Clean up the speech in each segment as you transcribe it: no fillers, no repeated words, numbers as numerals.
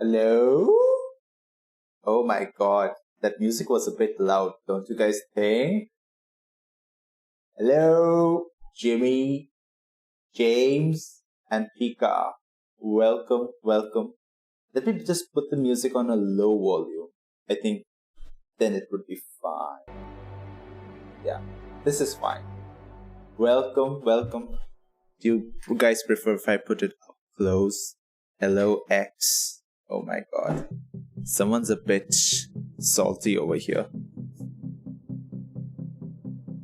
Hello? Oh my god, that music was a bit loud, don't you guys think? Hello, Jimmy, James, and Pika. Welcome. Let me just put the music on a low volume. I think then it would be fine. Yeah, this is fine. Welcome. Do you guys prefer if I put it up close? Hello, X. Oh my god. Someone's a bit salty over here.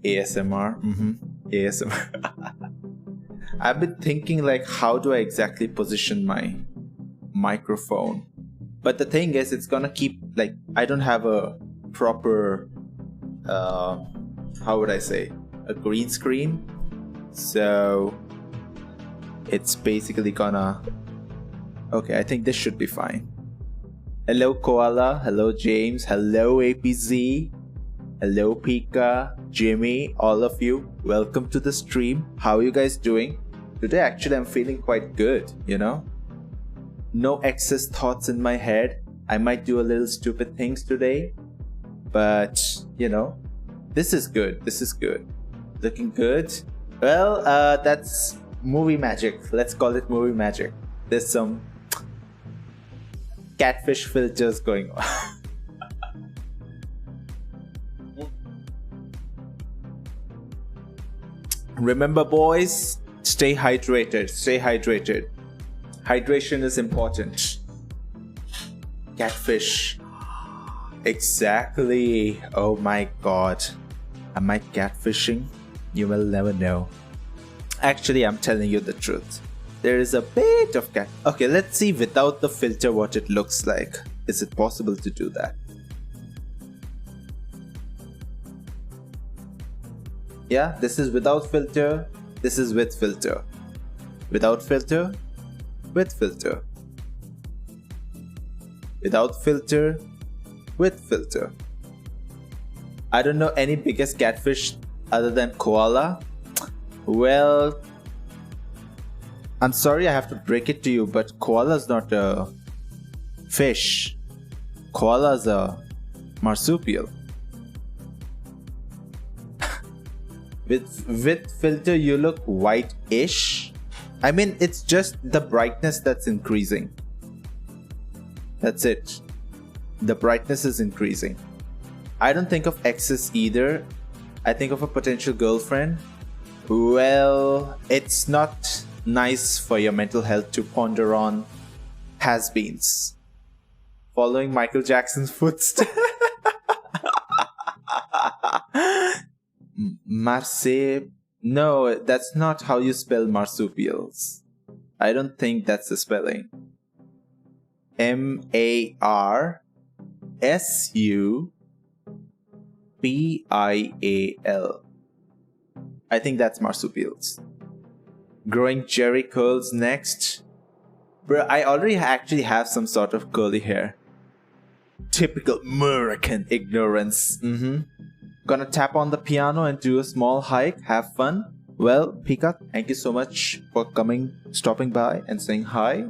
ASMR. ASMR. I've been thinking like, how do I exactly position my microphone? But the thing is, it's gonna keep like, I don't have a proper, how would I say, a green screen. So it's basically gonna, okay, I think this should be fine. Hello Koala, hello James, hello APZ, hello Pika, Jimmy, all of you. Welcome to the stream. How are you guys doing? Today actually I'm feeling quite good, you know? No excess thoughts in my head. I might do a little stupid things today, but you know, this is good. Looking good. Well, that's movie magic. Let's call it movie magic. There's some catfish filters going on. Remember boys, stay hydrated. Hydration is important. Catfish. Exactly. Oh my god. Am I catfishing? You will never know. Actually, I'm telling you the truth. There is a bit of cat. Okay, let's see without the filter what it looks like. Is it possible to do that? Yeah, this is without filter. This is with filter. Without filter. With filter. Without filter. With filter. I don't know any biggest catfish other than koala. Well, I'm sorry I have to break it to you, but koala is not a fish. Koala is a marsupial. With filter you look white-ish. I mean, it's just the brightness that's increasing. That's it. The brightness is increasing. I don't think of exes either. I think of a potential girlfriend. Well, it's not nice for your mental health to ponder on has-beens. Following Michael Jackson's footsteps. No, that's not how you spell marsupials. I don't think that's the spelling. MARSUPIAL. I think that's marsupials. Growing jerry curls next. Bro, I already actually have some sort of curly hair. Typical American ignorance. Gonna tap on the piano and do a small hike. Have fun. Well, Pika, thank you so much for stopping by and saying hi.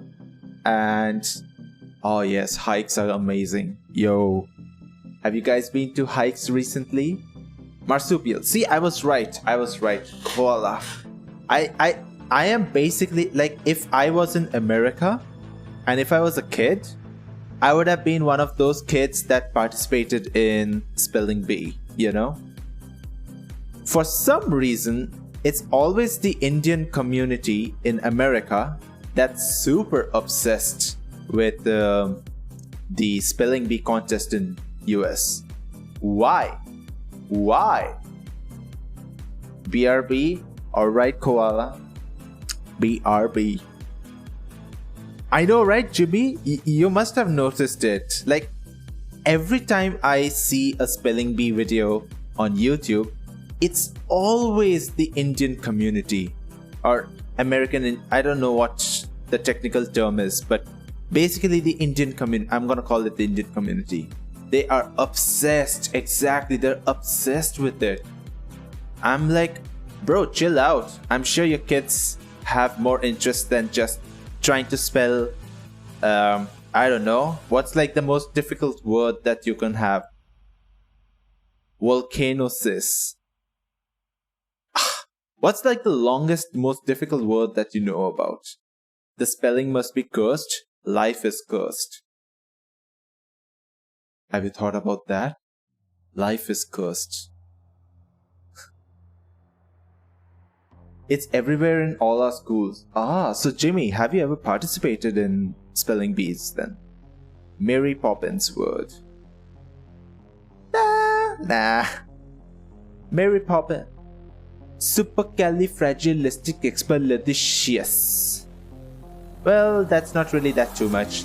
And oh yes, hikes are amazing. Yo, have you guys been to hikes recently? Marsupial. See, I was right. Koala. I am basically like, if I was in America and if I was a kid, I would have been one of those kids that participated in spelling bee, you know? For some reason, it's always the Indian community in America that's super obsessed with the spelling bee contest in US. Why? BRB? Alright, Koala. BRB. I know, right, Jimmy? You must have noticed it. Like, every time I see a spelling bee video on YouTube, it's always the Indian community. Or American, I don't know what the technical term is, but basically the Indian community. I'm gonna call it the Indian community. They are obsessed. Exactly, they're obsessed with it. I'm like, bro, chill out. I'm sure your kids have more interest than just trying to spell I don't know. What's like the most difficult word that you can have? Volcanosis. What's like the longest, most difficult word that you know about? The spelling must be cursed. Life is cursed. Have you thought about that? Life is cursed. It's everywhere in all our schools. So Jimmy, have you ever participated in spelling bees then? Mary Poppins word. Nah. Mary Poppins. Supercalifragilisticexpialidocious. Well, that's not really that too much.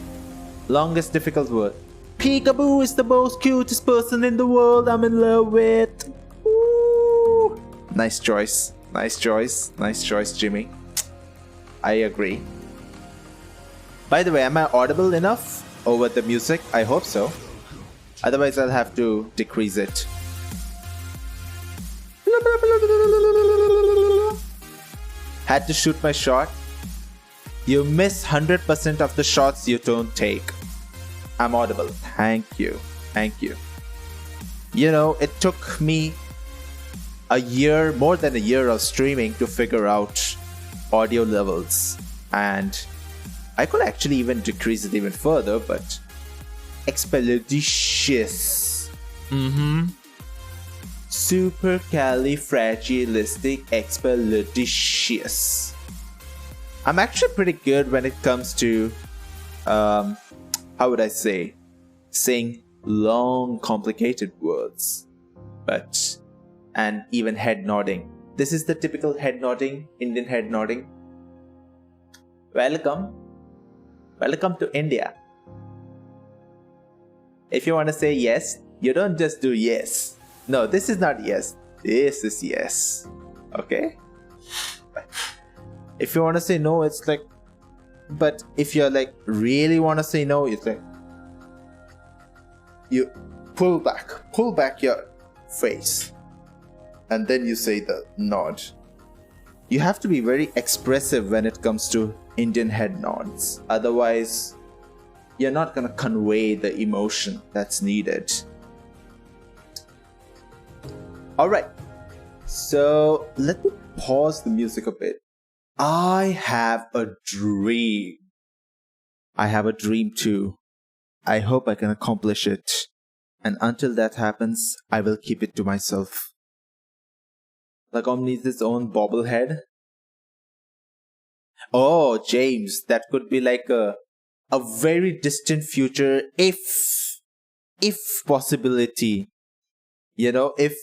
Longest difficult word. Peekaboo is the most cutest person in the world I'm in love with. Ooh. Nice choice. Nice choice. Nice choice, Jimmy. I agree. By the way, am I audible enough over the music? I hope so. Otherwise, I'll have to decrease it. Had to shoot my shot. You miss 100% of the shots you don't take. I'm audible. Thank you. Thank you. You know, it took me a year, more than a year of streaming to figure out audio levels. And I could actually even decrease it even further, but expeditious. Supercalifragilisticexpialidocious. I'm actually pretty good when it comes to, how would I say, saying long, complicated words. And even head nodding. This is the typical head nodding, Indian head nodding. Welcome. Welcome to India. If you want to say yes, you don't just do yes. No, this is not yes. This is yes. Okay? If you want to say no, it's like... But if you're like, really want to say no, it's like... You pull back your face. And then you say the nod. You have to be very expressive when it comes to Indian head nods. Otherwise, you're not going to convey the emotion that's needed. Alright. So, let me pause the music a bit. I have a dream. I have a dream too. I hope I can accomplish it. And until that happens, I will keep it to myself. Lagom needs its own bobblehead. Oh, James, that could be like a very distant future if possibility. You know, if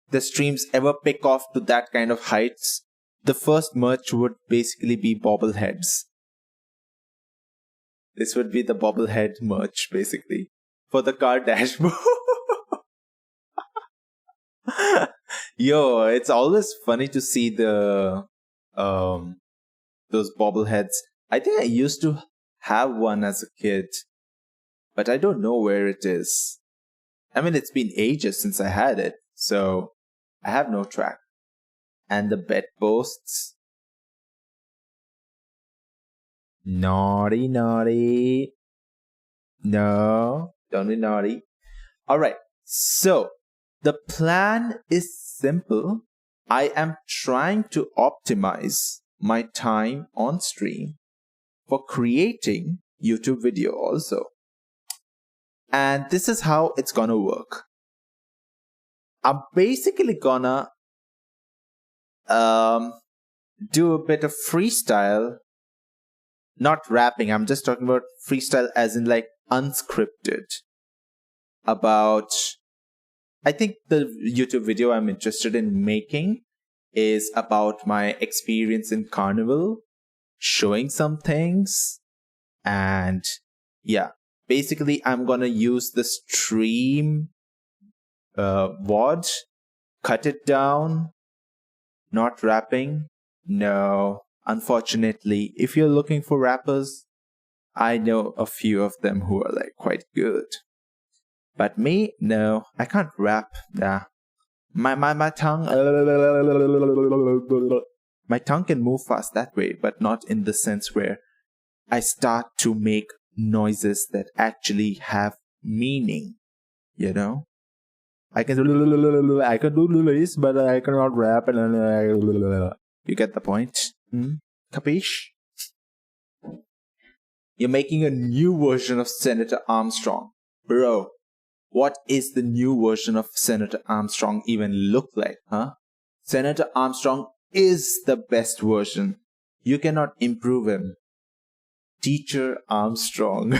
the streams ever pick off to that kind of heights, the first merch would basically be bobbleheads. This would be the bobblehead merch, basically, for the car dashboard. Yo, it's always funny to see the those bobbleheads. I think I used to have one as a kid, but I don't know where it is. I mean, it's been ages since I had it, so I have no track. And the bedposts. Naughty, naughty. No, don't be naughty. Alright, so the plan is simple. I am trying to optimize my time on stream for creating YouTube video also. And this is how it's gonna work. I'm basically gonna do a bit of freestyle. Not rapping, I'm just talking about freestyle as in like unscripted. About, I think the YouTube video I'm interested in making is about my experience in Carnival, showing some things, and yeah, basically I'm gonna use the stream VOD, cut it down, not rapping. No, unfortunately, if you're looking for rappers, I know a few of them who are like quite good. But me, no, I can't rap. Nah. My tongue can move fast that way, but not in the sense where I start to make noises that actually have meaning, you know? I can do this, but I cannot rap. You get the point? Capiche? You're making a new version of Senator Armstrong. Bro, what is the new version of Senator Armstrong even look like, huh? Senator Armstrong is the best version. You cannot improve him. Teacher Armstrong.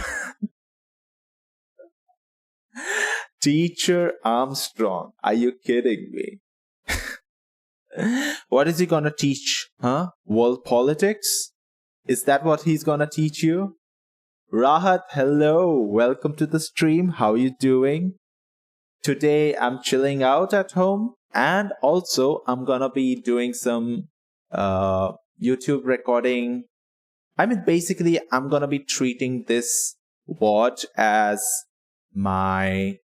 Teacher Armstrong. Are you kidding me? What is he gonna teach? Huh? World politics? Is that what he's gonna teach you? Rahat, hello. Welcome to the stream. How are you doing? Today I'm chilling out at home, and also I'm gonna be doing some YouTube recording. I mean, basically, I'm gonna be treating this watch as my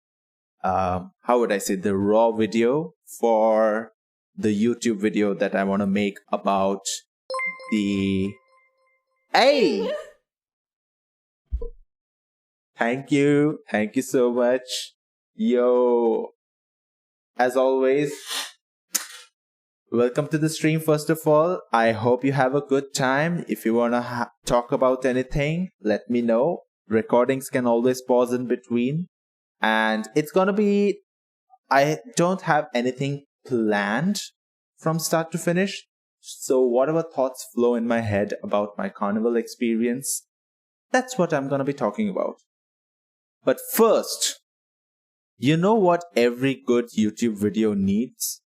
how would I say, the raw video for the YouTube video that I want to make about the... Hey! Thank you so much. Yo, as always, welcome to the stream. First of all, I hope you have a good time. If you want to talk about anything, let me know. Recordings can always pause in between. And it's gonna be, I don't have anything planned from start to finish. So whatever thoughts flow in my head about my carnival experience, that's what I'm gonna be talking about. But first, you know what every good YouTube video needs?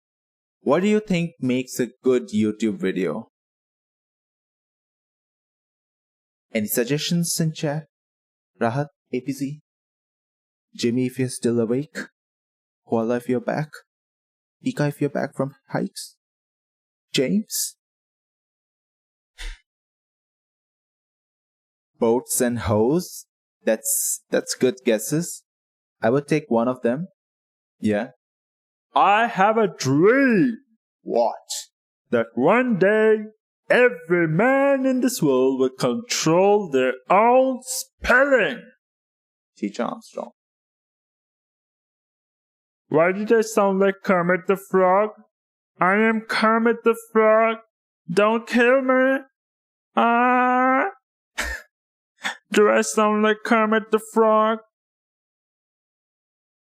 What do you think makes a good YouTube video? Any suggestions in chat? Rahat, APZ? Jimmy, if you're still awake. Koala, if you're back. Ika, if you're back from hikes. James? Boats and hoes? That's good guesses. I would take one of them. Yeah. I have a dream. What? That one day, every man in this world will control their own spelling. Teacher Armstrong. Why did I sound like Kermit the Frog? I am Kermit the Frog. Don't kill me. Ah. Do I sound like Kermit the Frog?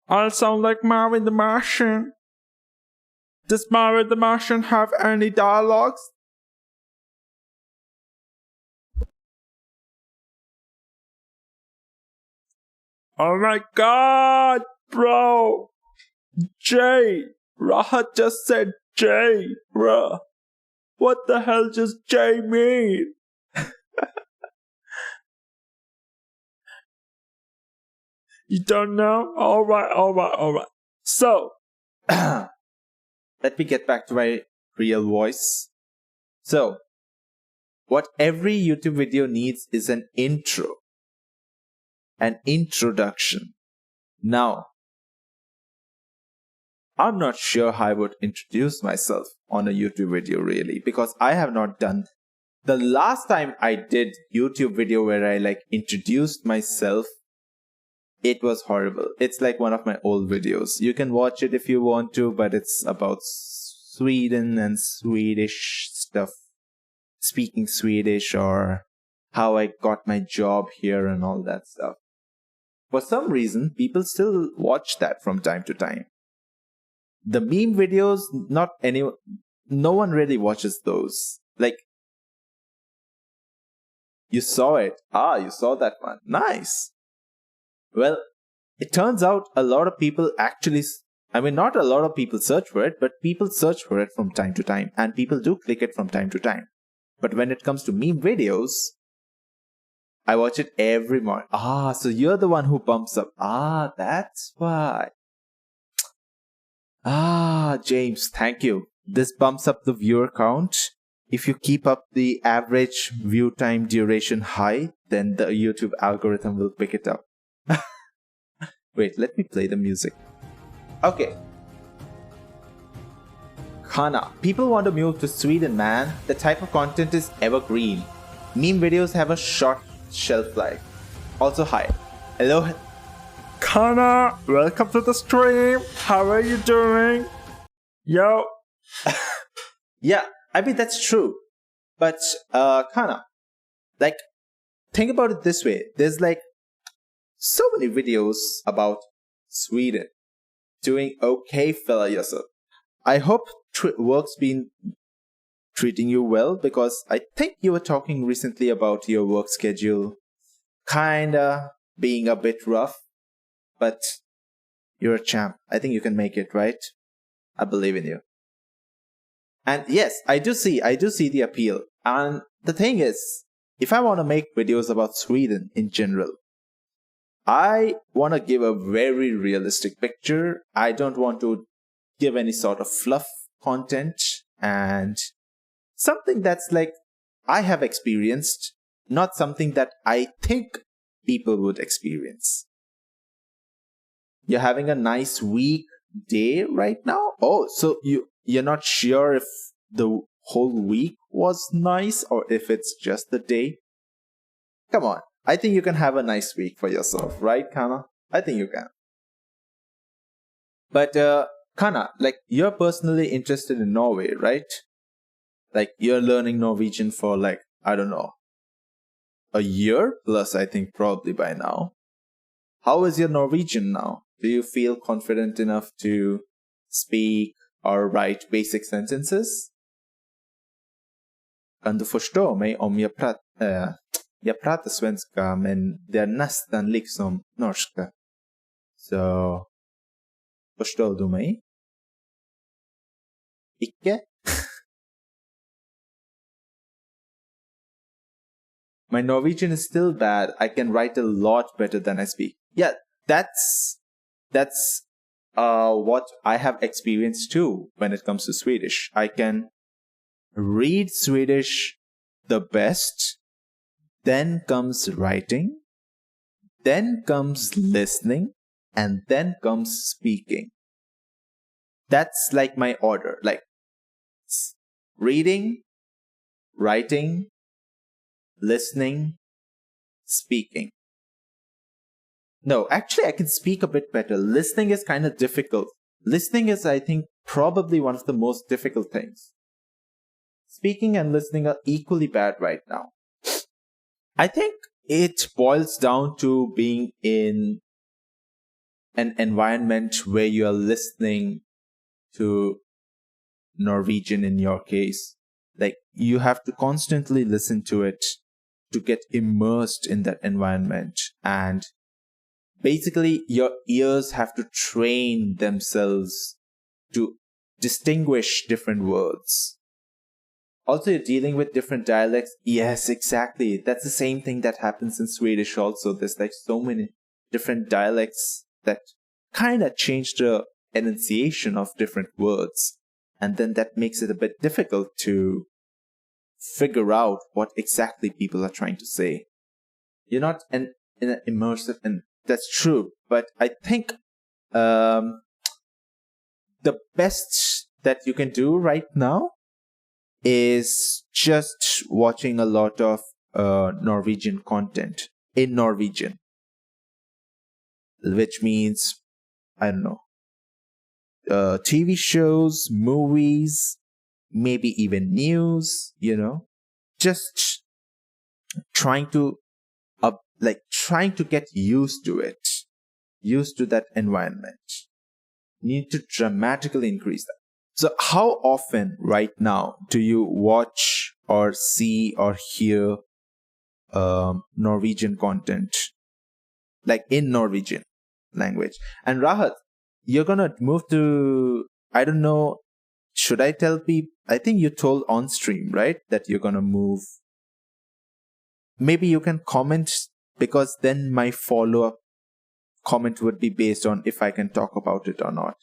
I'll sound like Marvin the Martian. Does Marvin the Martian have any dialogues? Oh my god, bro! J! Rahat just said J, bruh. What the hell does J mean? You don't know? Alright. So, let me get back to my real voice. So, what every YouTube video needs is an intro. An introduction. Now, I'm not sure how I would introduce myself on a YouTube video really, because I have not done... The last time I did YouTube video where I introduced myself, it was horrible. It's like one of my old videos. You can watch it if you want to, but it's about Sweden and Swedish stuff. Speaking Swedish, or how I got my job here and all that stuff. For some reason, people still watch that from time to time. The meme videos, no one really watches those. You saw it. You saw that one. Nice. Well, it turns out a lot of people actually, not a lot of people search for it, but people search for it from time to time, and people do click it from time to time. But when it comes to meme videos, I watch it every morning. So you're the one who bumps up. That's why. James, thank you. This bumps up the viewer count. If you keep up the average view time duration high, then the YouTube algorithm will pick it up. Wait, let me play the music. Okay. Kana. People want to move to Sweden, man. The type of content is evergreen. Meme videos have a short shelf life. Also, hi. Hello. Connor, welcome to the stream. How are you doing? Yo. Yeah, I mean, that's true. But, Kana, like, think about it this way. There's like so many videos about Sweden doing okay, fella yourself. I hope work's been treating you well, because I think you were talking recently about your work schedule kinda being a bit rough, but you're a champ. I think you can make it, right? I believe in you. And yes, I do see the appeal. And the thing is, if I want to make videos about Sweden in general, I want to give a very realistic picture. I don't want to give any sort of fluff content, and something that's like I have experienced, not something that I think people would experience. You're having a nice day right now? Oh, so you're not sure if the whole week was nice or if it's just the day? Come on. I think you can have a nice week for yourself, right, Kana? I think you can. But, Kana, like, you're personally interested in Norway, right? Like, you're learning Norwegian for, like, I don't know, a year plus, I think, probably by now. How is your Norwegian now? Do you feel confident enough to speak or write basic sentences? Kan du förstå mig om jag pratar svenska, men det är nästan liksom norska. Så, förstår du mig? Icke? My Norwegian is still bad. I can write a lot better than I speak. Yeah, that's what I have experienced too when it comes to Swedish. I can read Swedish the best, then comes writing, then comes listening, and then comes speaking. That's like my order. Like reading, writing, listening, speaking. No, actually, I can speak a bit better. Listening is kind of difficult. Listening is, I think, probably one of the most difficult things. Speaking and listening are equally bad right now. I think it boils down to being in an environment where you are listening to Norwegian in your case. Like, you have to constantly listen to it to get immersed in that environment, and basically your ears have to train themselves to distinguish different words. Also, you're dealing with different dialects. Yes, exactly. That's the same thing that happens in Swedish also. There's like so many different dialects that kind of change the enunciation of different words. And then that makes it a bit difficult to figure out what exactly people are trying to say. You're not in an immersive, and that's true. But I think the best that you can do right now is just watching a lot of Norwegian content in Norwegian. Which means, I don't know, TV shows, movies, maybe even news, just trying to get used to it, used to that environment. You need to dramatically increase that. So how often right now do you watch or see or hear Norwegian content, like in Norwegian language? And Rahat, you're gonna move to, I don't know, should I tell people? I think you told on stream, right, that you're gonna move. Maybe you can comment, because then my follow-up comment would be based on if I can talk about it or not.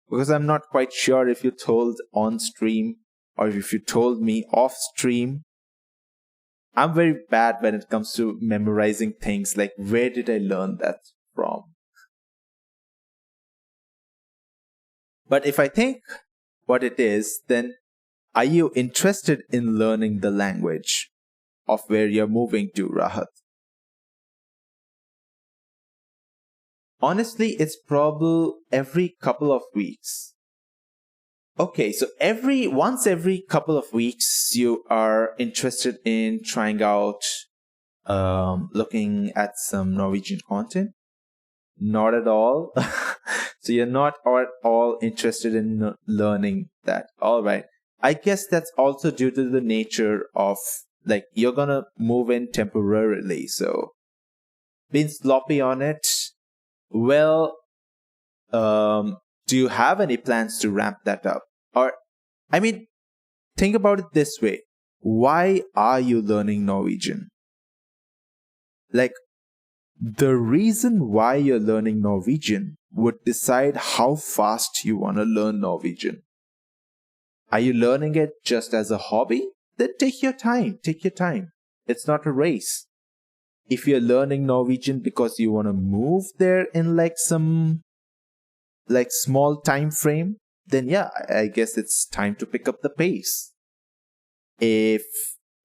Because I'm not quite sure if you told on stream or if you told me off stream. I'm very bad when it comes to memorizing things, like where did I learn that from? But if I think what it is, then are you interested in learning the language of where you're moving to, Rahat? Honestly, it's probably every couple of weeks. Okay, so once every couple of weeks, you are interested in trying out, looking at some Norwegian content. Not at all. So you're not at all interested in learning that. All right. I guess that's also due to the nature of, like, you're gonna move in temporarily. So being sloppy on it. Well, do you have any plans to ramp that up? Or, I mean, think about it this way. Why are you learning Norwegian? Like, the reason why you're learning Norwegian would decide how fast you want to learn Norwegian. Are you learning it just as a hobby? Then take your time. Take your time. It's not a race. If you're learning Norwegian because you want to move there in like some small time frame, then yeah, I guess it's time to pick up the pace. If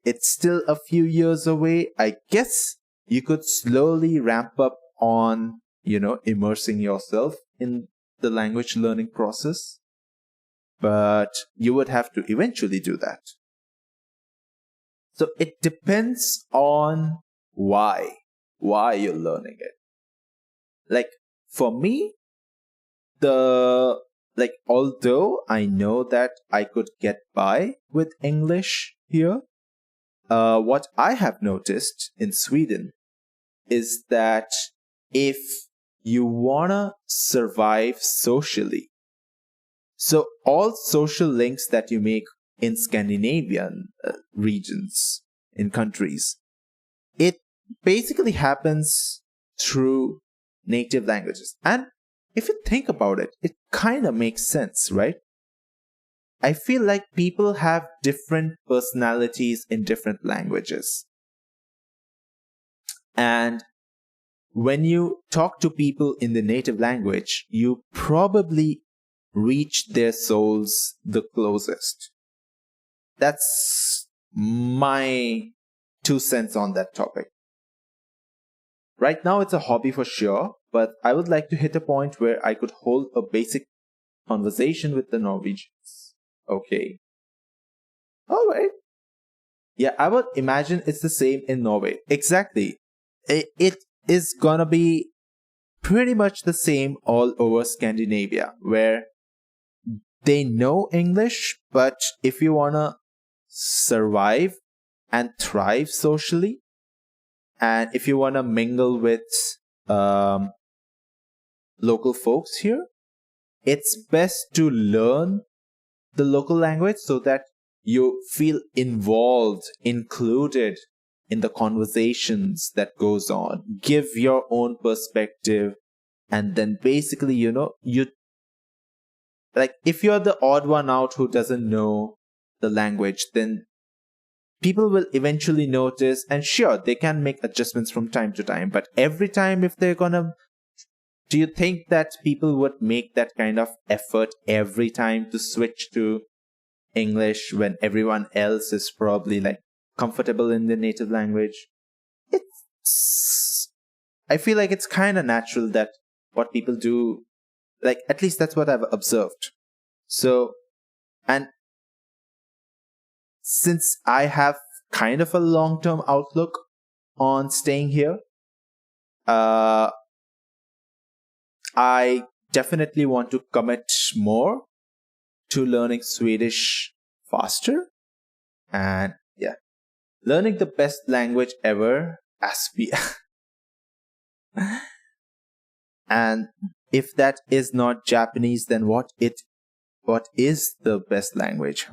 it's still a few years away, I guess you could slowly ramp up on, immersing yourself in the language learning process. But you would have to eventually do that. So it depends on why you're learning it. Like, for me, although I know that I could get by with English here, what I have noticed in Sweden is that if you wanna survive socially, so all social links that you make in Scandinavian regions, in countries, it basically happens through native languages. And if you think about it, it kind of makes sense, right? I feel like people have different personalities in different languages. And when you talk to people in the native language, you probably reach their souls the closest. That's my 2 cents on that topic. Right now, it's a hobby for sure, but I would like to hit a point where I could hold a basic conversation with the Norwegians. Okay. All right. Yeah, I would imagine it's the same in Norway. Exactly. It is gonna be pretty much the same all over Scandinavia, where they know English, but if you wanna survive and thrive socially, and if you wanna mingle with local folks here, it's best to learn the local language so that you feel involved, included in the conversations that goes on. Give your own perspective, and then basically, if you're the odd one out who doesn't know the language, then people will eventually notice, and sure, they can make adjustments from time to time, but every time, if they're gonna, do you think that people would make that kind of effort every time to switch to English when everyone else is probably like comfortable in their native language? I feel like it's kind of natural that what people do, like, at least that's what I've observed. So, and since I have kind of a long-term outlook on staying here, I definitely want to commit more to learning Swedish faster. And yeah, learning the best language ever, and if that is not Japanese, then what is the best language?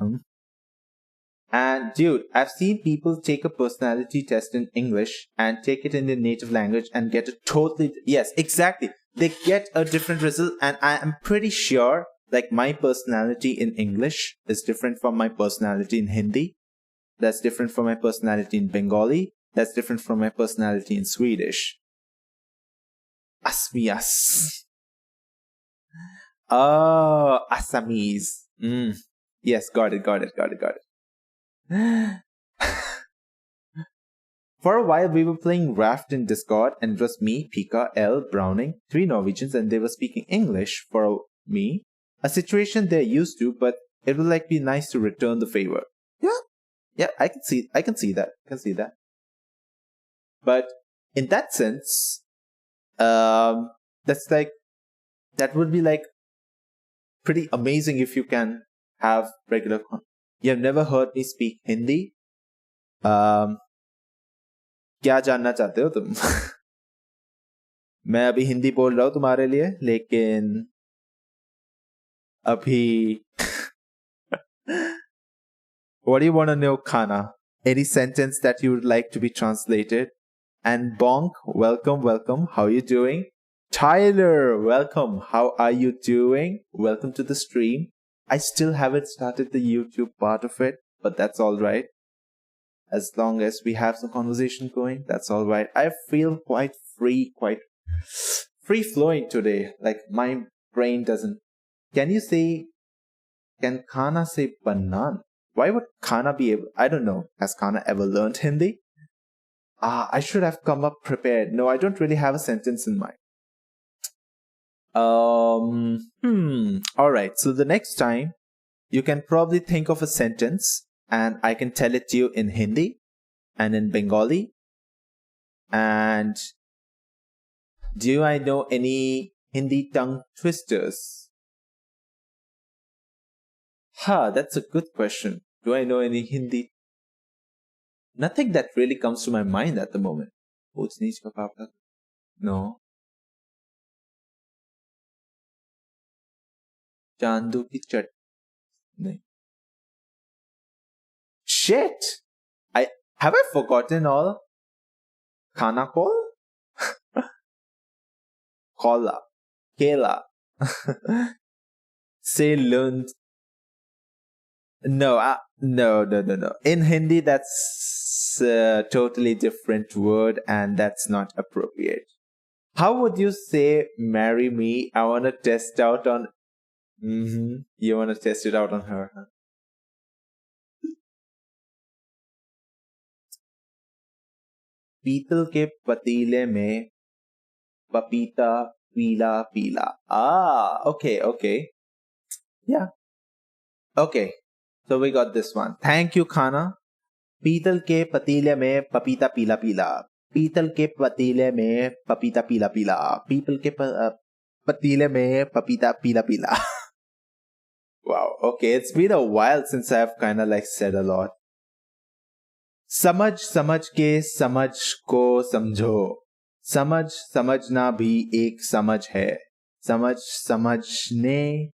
And dude, I've seen people take a personality test in English and take it in their native language and get a totally, yes, exactly. They get a different result, and I am pretty sure, like, my personality in English is different from my personality in Hindi. That's different from my personality in Bengali. That's different from my personality in Swedish. Asmias. Oh, Assamese. Yes, got it. For a while, we were playing Raft in Discord, and it was me, Pika, L, Browning, 3 Norwegians, and they were speaking English for me. A situation they're used to, but it would like be nice to return the favor. Yeah, I can see that. But in that sense, that's like, that would be like pretty amazing if you can have regular You have never heard me speak Hindi? क्या जानना चाहते हो तुम? मैं अभी हिंदी बोल रहा हूँ तुम्हारे लिए, लेकिन अभी What do you want to know, Khana? Any sentence that you would like to be translated? And Bonk, welcome. How are you doing? Tyler, welcome. How are you doing? Welcome to the stream. I still haven't started the YouTube part of it, but that's all right. As long as we have some conversation going, that's all right. I feel quite free-flowing today. Like, my brain doesn't... Can Khana say banan? Why would Khana be able... I don't know. Has Khana ever learned Hindi? I should have come up prepared. No, I don't really have a sentence in mind. Alright, so the next time, you can probably think of a sentence and I can tell it to you in Hindi and in Bengali. And do I know any Hindi tongue twisters? That's a good question. Do I know any Hindi? Nothing that really comes to my mind at the moment. No. Chandu ki chat. No. Shit! Have I forgotten all? Khana call? Kola. Kela. Say Lund. No. In Hindi, that's a totally different word and that's not appropriate. How would you say marry me? I want to test out on... You want to test it out on her, huh? पीतल के पतीले में पपीता पीला पीला. Okay. Yeah. Okay. So we got this one. Thank you, Khana. पीतल के पतीले में पपीता पीला पीला. पीतल के पतीले में पपीता पीला पीला. पीतल के पतीले में पपीता पीला पीला. Wow. Okay. It's been a while since I've kind of like said a lot. समझ के समझ को समझो. समझना भी एक समझ है. समझने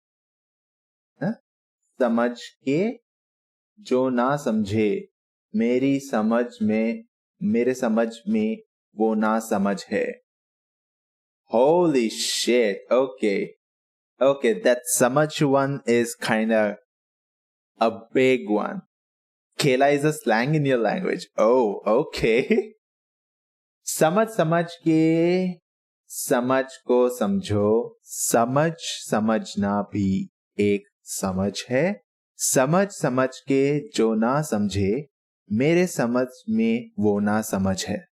समझ के जो ना समझे मेरे समझ में वो ना समझ है. Holy shit. Okay, that samajh one is kind of a big one. Kela is a slang in your language. Oh, okay. समझ के समझ को समझो. समझना भी एक समझ है. समझ के जो ना समझे मेरे समझ में वो ना समझ है.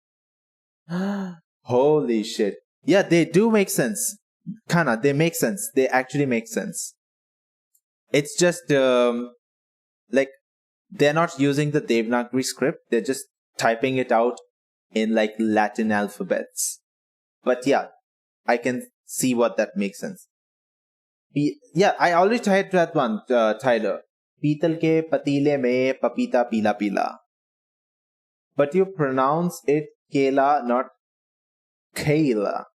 Holy shit. Yeah, they do make sense. Khana, they make sense. They actually make sense. It's just like they're not using the Devanagari script. They're just typing it out in like Latin alphabets. But yeah, I can see what that makes sense. Yeah, I already tried that one, Tyler. Peetal ke patile mein papita pila pila. But you pronounce it Kela, not Kayla.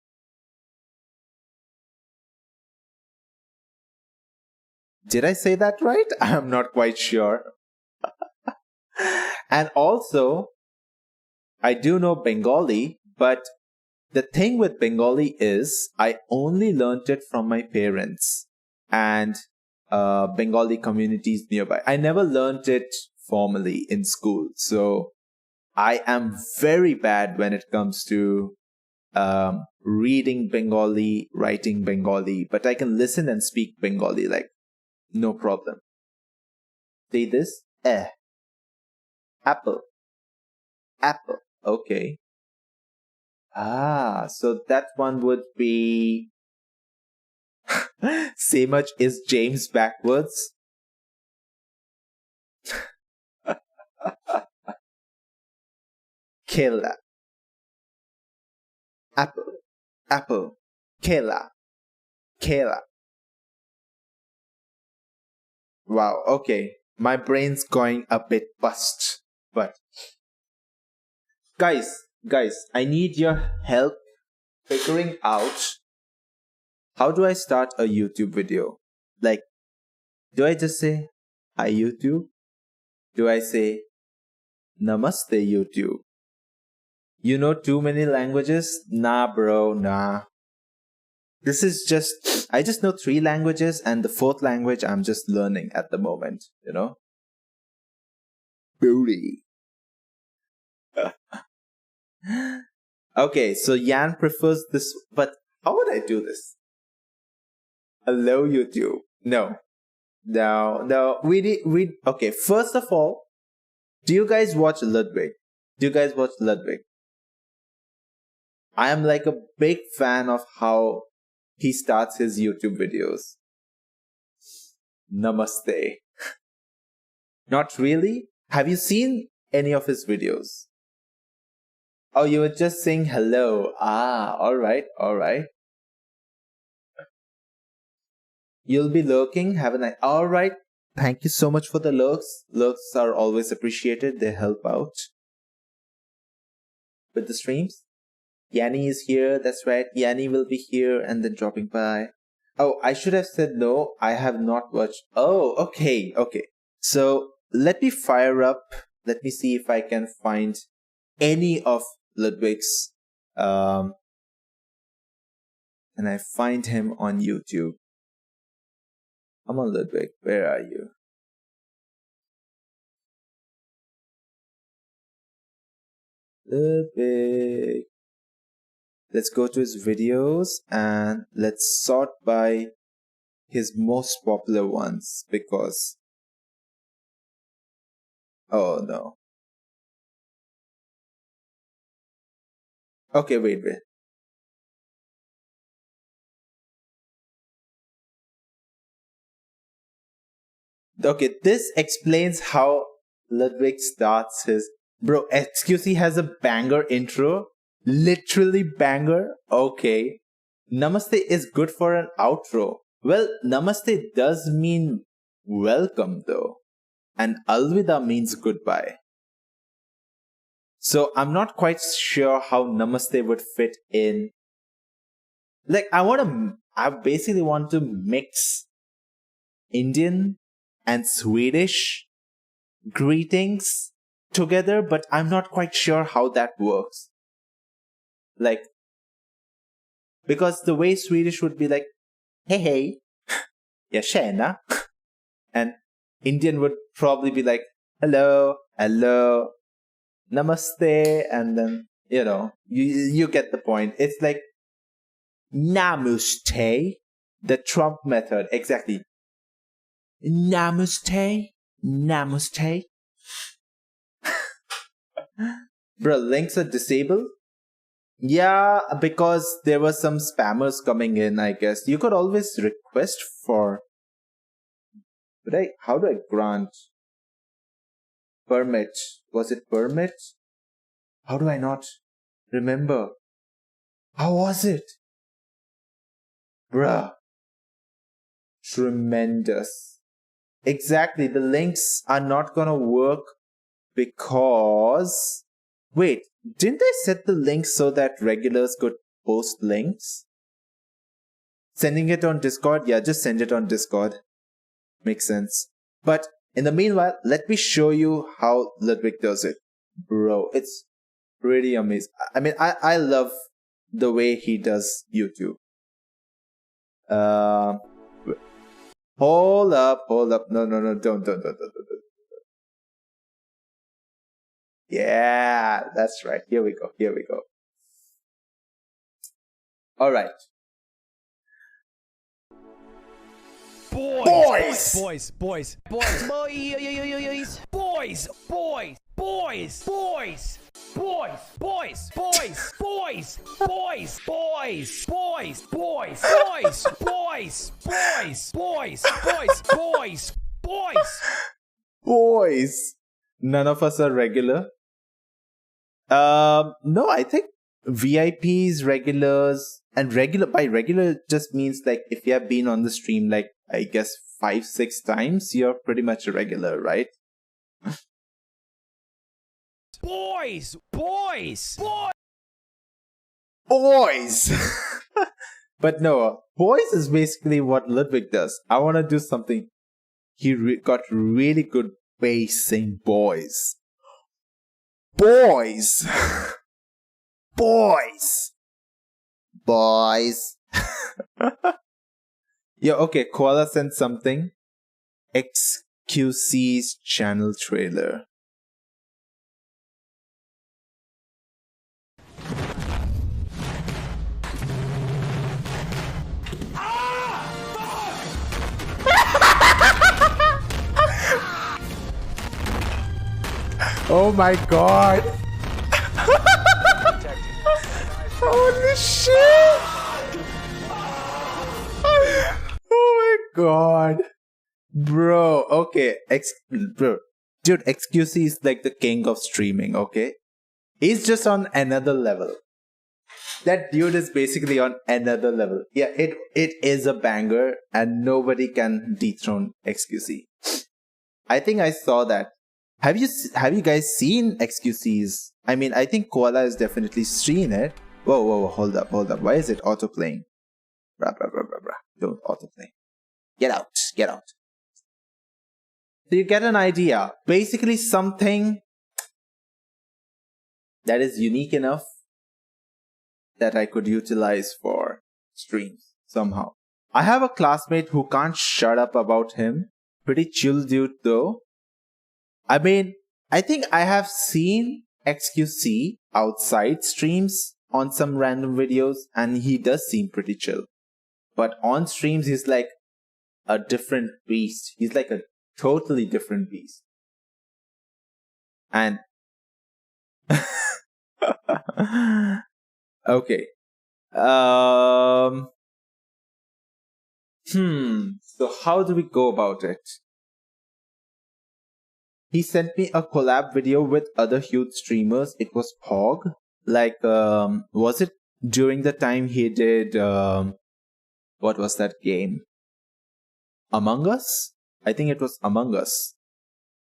Did I say that right? I'm not quite sure. And also, I do know Bengali, but the thing with Bengali is I only learnt it from my parents and Bengali communities nearby. I never learnt it formally in school. So I am very bad when it comes to reading Bengali, writing Bengali, but I can listen and speak Bengali like no problem. Say this. Apple. Okay. So that one would be say much is James backwards. Kela. Apple. Kela. Wow, okay. My brain's going a bit bust. But guys, I need your help figuring out how do I start a YouTube video? Like, do I just say, hi YouTube? Do I say, namaste YouTube? You know too many languages? Nah, bro, nah. This is just, I just know 3 languages and the 4th language I'm just learning at the moment, you know? Booty. Okay, so Yan prefers this, but how would I do this? Hello, YouTube. No. Okay, first of all, do you guys watch Ludwig? I am like a big fan of how he starts his YouTube videos. Namaste. Not really? Have you seen any of his videos? Oh, you were just saying hello. Alright. You'll be lurking, haven't I? Alright. Thank you so much for the lurks. Lurks are always appreciated. They help out with the streams. Yanni is here. That's right. Yanni will be here and then dropping by. Oh, I should have said no. I have not watched. Oh, okay. So let me fire up. Let me see if I can find any of Ludwig's. And I find him on YouTube. Come on, Ludwig. Where are you? Ludwig. Let's go to his videos and let's sort by his most popular ones because... Oh no. Okay, wait. Okay, this explains how Ludwig starts his... Bro, XQC has a banger intro. Literally banger. Okay. Namaste is good for an outro. Well, Namaste does mean welcome though. And Alvida means goodbye. So I'm not quite sure how Namaste would fit in. Like, I basically want to mix Indian and Swedish greetings together, but I'm not quite sure how that works. Like, because the way Swedish would be like, hey, yeah, tjena. And Indian would probably be like, hello, namaste, and then, you know, you get the point. It's like, namaste, the Trump method, exactly. Namaste. Bro, links are disabled? Yeah, because there were some spammers coming in, I guess. You could always request for... But how do I grant? Permit. Was it permit? How do I not remember? How was it? Bruh. Tremendous. Exactly, the links are not gonna work because... Wait, didn't I set the links so that regulars could post links? Sending it on Discord? Yeah, just send it on Discord. Makes sense. But in the meanwhile, let me show you how Ludwig does it. Bro, it's pretty amazing. I mean, I love the way he does YouTube. Hold up. No, don't. Yeah, that's right. Here we go. All right. Boys. Boys. None of us are regular. No, I think VIPs, regulars, and by regular just means like if you have been on the stream like I guess 5-6 times, you're pretty much a regular, right? Boys. But no, boys is basically what Ludwig does. I want to do something. He got really good bass saying boys. Boys. Yeah, okay, Koala sent something. XQC's channel trailer. Oh my god! Holy shit! Oh my god! Bro, okay. Dude, XQC is like the king of streaming, okay? He's just on another level. That dude is basically on another level. Yeah, it is a banger and nobody can dethrone XQC. I think I saw that. Have you guys seen XQC's? I mean, I think Koala has definitely seen it. Whoa, hold up. Why is it autoplaying? Bra. Don't autoplay. Get out. So you get an idea. Basically something that is unique enough that I could utilize for streams somehow. I have a classmate who can't shut up about him. Pretty chill dude though. I mean, I think I have seen XQC outside streams on some random videos and he does seem pretty chill. But on streams, he's like a different beast. He's like a totally different beast. And okay. So how do we go about it? He sent me a collab video with other huge streamers. It was Pog. Like, was it during the time he did, what was that game? Among Us? I think it was Among Us.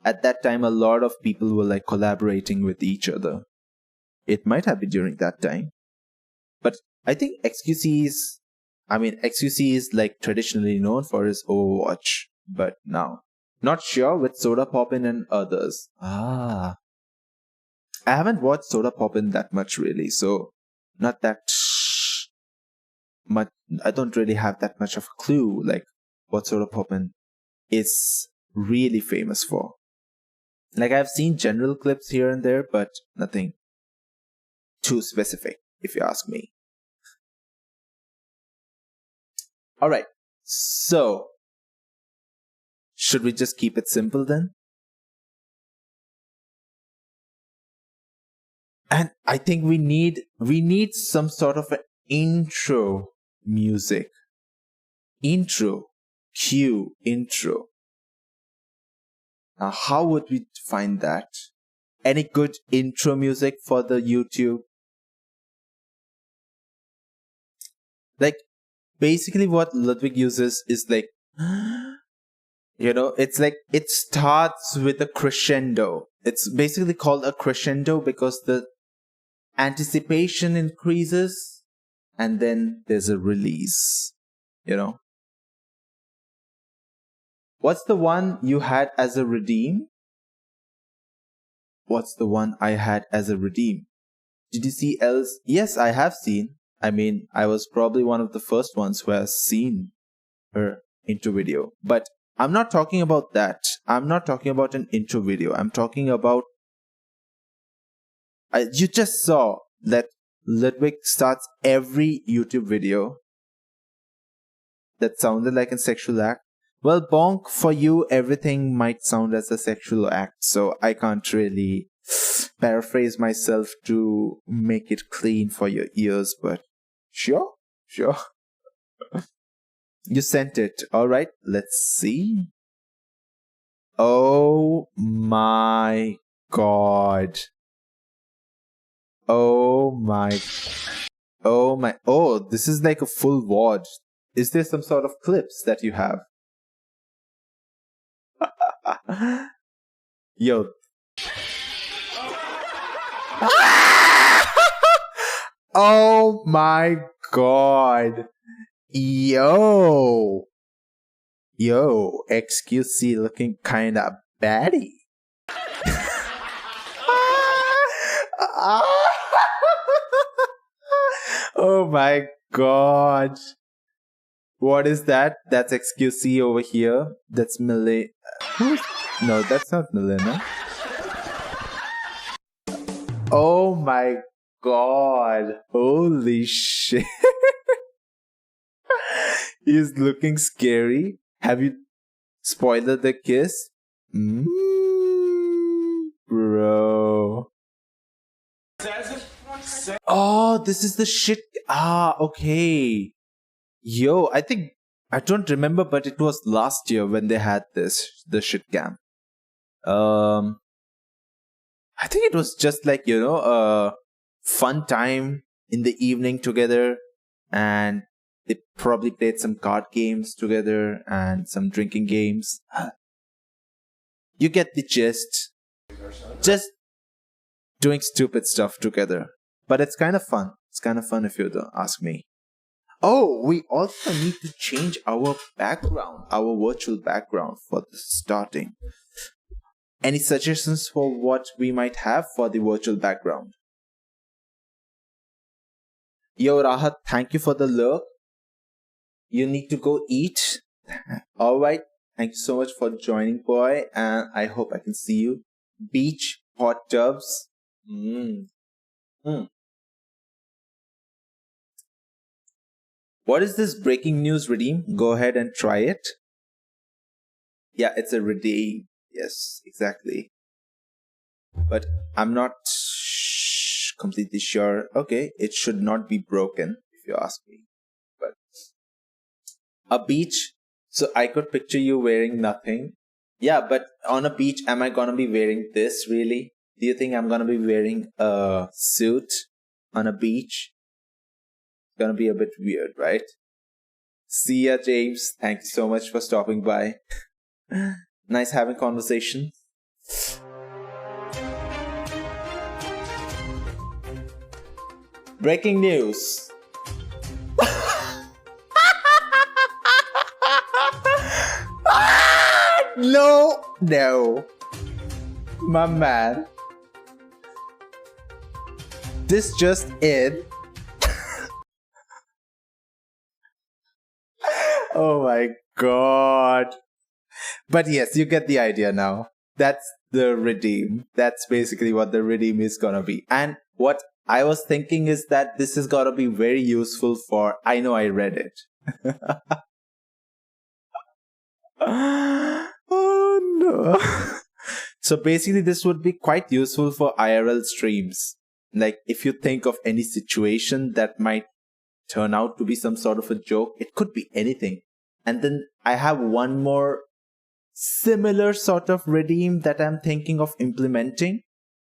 At that time, a lot of people were like collaborating with each other. It might have been during that time. But I think XQC is like traditionally known for his Overwatch. But now, not sure with Soda Poppin and others. I haven't watched Soda Poppin that much really, so not that much. I don't really have that much of a clue like what Soda Poppin is really famous for. Like I've seen general clips here and there, but nothing too specific, if you ask me. Alright, so should we just keep it simple then? And I think we need some sort of an intro music. Intro. Cue. Intro. Now, how would we find that? Any good intro music for the YouTube? Like, basically what Ludwig uses is like, it's like, it starts with a crescendo. It's basically called a crescendo because the anticipation increases and then there's a release, What's the one you had as a redeem? What's the one I had as a redeem? Did you see else? Yes, I have seen. I mean, I was probably one of the first ones who has seen her intro video. But I'm not talking about that. I'm not talking about an intro video. I'm talking about... you just saw that Ludwig starts every YouTube video that sounded like a sexual act. Well, bonk, for you, everything might sound as a sexual act, so I can't really paraphrase myself to make it clean for your ears, but sure. You sent it. Alright, let's see. Oh my god. Oh, this is like a full wad. Is there some sort of clips that you have? Yo. Oh my god. Yo, XQC looking kinda baddie. Oh my god. What is that? That's XQC over here. That's Millie. No, that's not Milena. Oh my god. Holy shit. He's looking scary. Have you spoiled the kiss? Bro. Oh, this is the shit. Okay. Yo, I don't remember, but it was last year when they had the shit cam. I think it was just like, a fun time in the evening together, and they probably played some card games together and some drinking games. You get the gist. Just doing stupid stuff together. But it's kind of fun. It's kind of fun if you don't ask me. Oh, we also need to change our background, our virtual background for the starting. Any suggestions for what we might have for the virtual background? Yo, Rahat, thank you for the lurk. You need to go eat. Alright, thank you so much for joining, boy. And I hope I can see you. Beach, hot tubs. What is this breaking news redeem? Go ahead and try it. Yeah, it's a redeem. Yes, exactly. But I'm not completely sure. Okay, it should not be broken, if you ask me. But a beach. So I could picture you wearing nothing. Yeah, but on a beach, am I gonna be wearing this really? Do you think I'm gonna be wearing a suit on a beach? It's gonna be a bit weird, right? See ya, James. Thank you so much for stopping by. Nice having conversation. Breaking news. No. My man. This just in. Oh my god. But yes, you get the idea now. That's the redeem. That's basically what the redeem is gonna be. And what I was thinking is that this is gonna be very useful for... I know I read it. Oh no. So basically this would be quite useful for IRL streams. Like if you think of any situation that might turn out to be some sort of a joke, it could be anything. And then I have one more similar sort of redeem that I'm thinking of implementing.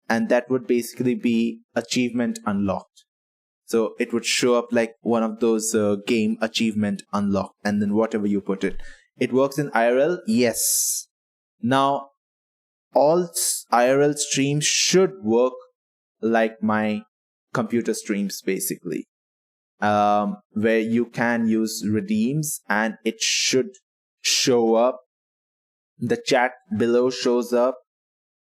And that would basically be achievement unlocked. So it would show up like one of those game achievement unlocked. And then whatever you put it. It works in IRL? Yes. Now, all IRL streams should work like my computer streams basically. Where you can use redeems and it should show up. The chat below shows up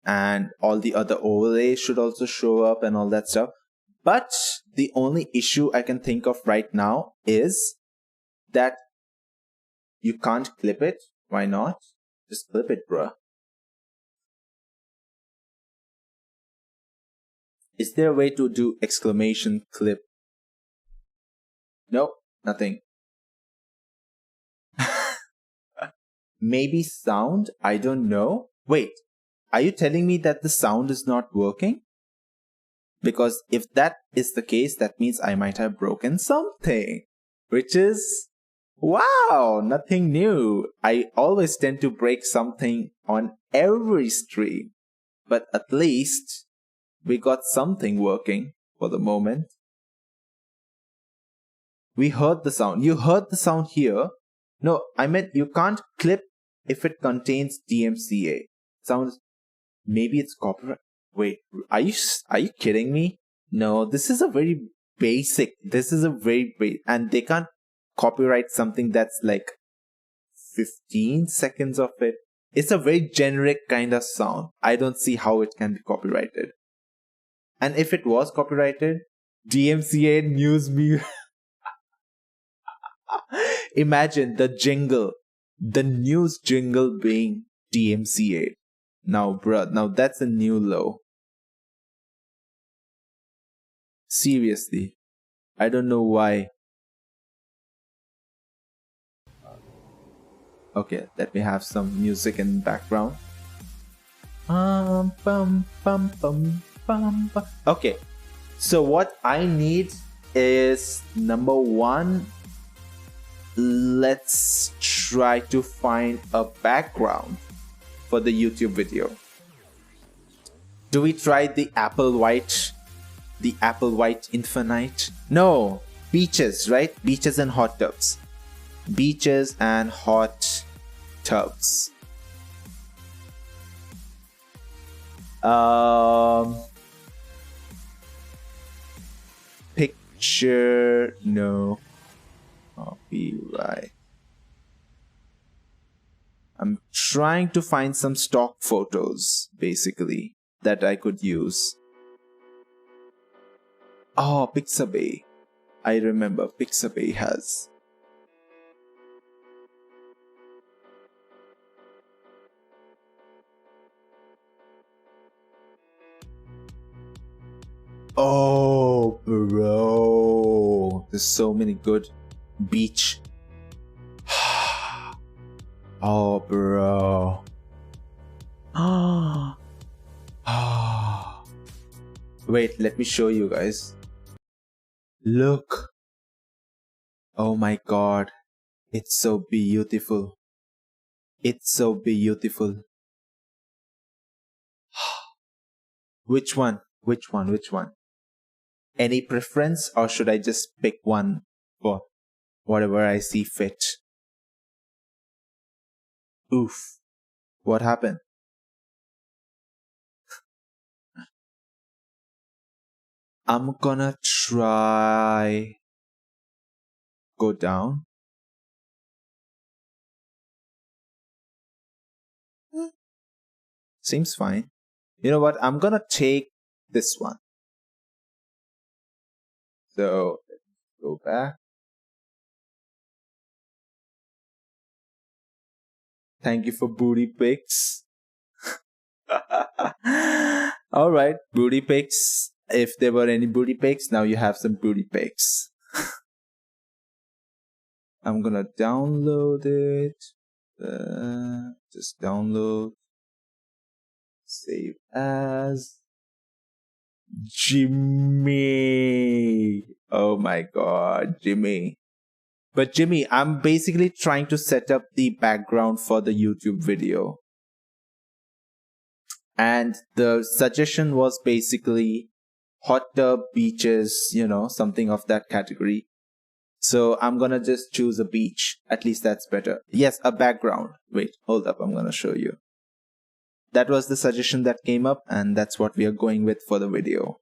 and all the other overlays should also show up and all that stuff. But the only issue I can think of right now is that you can't clip it. Why not? Just clip it, bruh. Is there a way to do exclamation clip? Nope, nothing. Maybe sound? I don't know. Wait, are you telling me that the sound is not working? Because if that is the case, that means I might have broken something. Which is, wow, nothing new. I always tend to break something on every stream. But at least we got something working for the moment. We heard the sound. You heard the sound here. No, I meant you can't clip if it contains DMCA. Sounds, maybe it's copyright. Wait, are you kidding me? No, this is a very basic. And they can't copyright something that's like 15 seconds of it. It's a very generic kind of sound. I don't see how it can be copyrighted. And if it was copyrighted, DMCA news me. Imagine the jingle, the news jingle being DMCA. Now, bruh, now that's a new low. Seriously, I don't know why. Okay, let me have some music in the background. Okay, so what I need is number one, let's try to find a background for the YouTube video. Do we try the Apple White Infinite? No, beaches, right? Beaches and hot tubs. Beaches and hot tubs. Picture, no. Copyright. I'm trying to find some stock photos, basically, that I could use. Oh, Pixabay. I remember Pixabay has. Oh, bro. There's so many good beach. Oh, bro. Wait, let me show you guys. Look. Oh my god. It's so beautiful. It's so beautiful. Which one? Which one? Which one? Any preference, or should I just pick one for whatever I see fit? Oof. What happened? I'm gonna try. Go down. Seems fine. You know what? I'm gonna take this one. So, let's go back. Thank you for booty pics. Alright, booty pics. If there were any booty pics, now you have some booty pics. I'm gonna download it. Just download. Save as. Jimmy. Oh my god, Jimmy. But Jimmy, I'm basically trying to set up the background for the YouTube video. And the suggestion was basically hot tub, beaches, you know, something of that category. So I'm gonna just choose a beach. At least that's better. Yes, a background. Wait, hold up. I'm gonna show you. That was the suggestion that came up, and that's what we are going with for the video.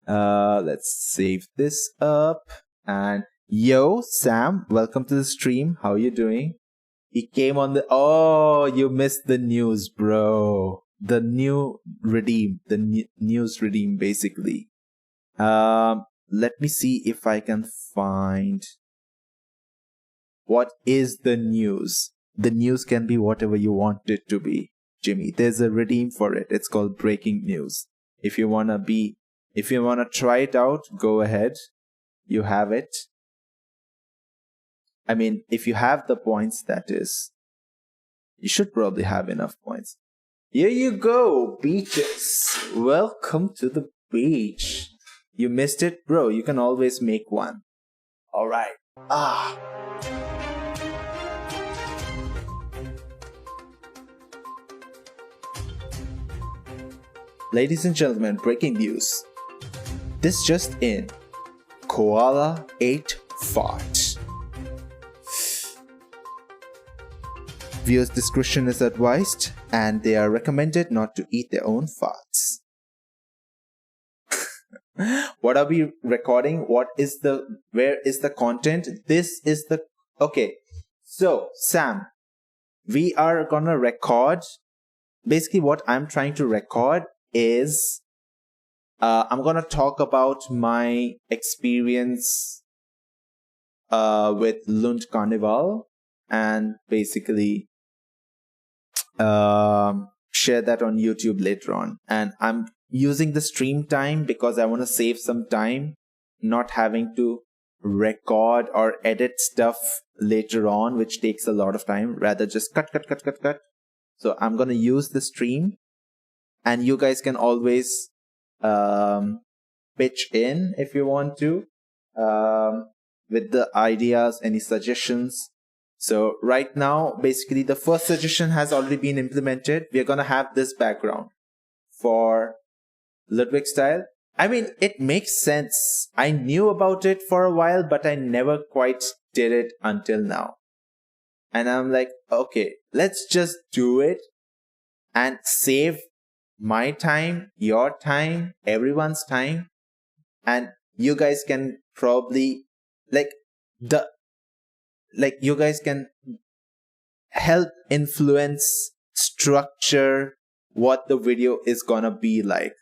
Let's save this up. And yo, Sam, welcome to the stream. How you doing? He came on the... Oh, you missed the news, bro. The new redeem. The news redeem, basically. Let me see if I can find... What is the news? The news can be whatever you want it to be, Jimmy. There's a redeem for it. It's called breaking news. If you wanna try it out, go ahead. You have it. I mean, if you have the points, that is. You should probably have enough points. Here you go, beaches. Welcome to the beach. You missed it, bro. You can always make one. All right. Ladies and gentlemen, breaking news. This just in. Koala ate fart. Viewers' discretion is advised, and they are recommended not to eat their own farts. What are we recording? Where is the content? This is the... Okay. So, Sam, we are gonna record... Basically, what I'm trying to record is... I'm gonna talk about my experience with Lund Carnival, and basically share that on YouTube later on. And I'm using the stream time because I want to save some time not having to record or edit stuff later on, which takes a lot of time. Rather just cut. So I'm going to use the stream, and you guys can always pitch in if you want to with the ideas, any suggestions. So right now, basically the first suggestion has already been implemented. We're going to have this background for Ludwig style. I mean, it makes sense. I knew about it for a while, but I never quite did it until now. And I'm like, okay, let's just do it and save my time, your time, everyone's time. And you guys can probably you guys can help influence, structure what the video is gonna be like,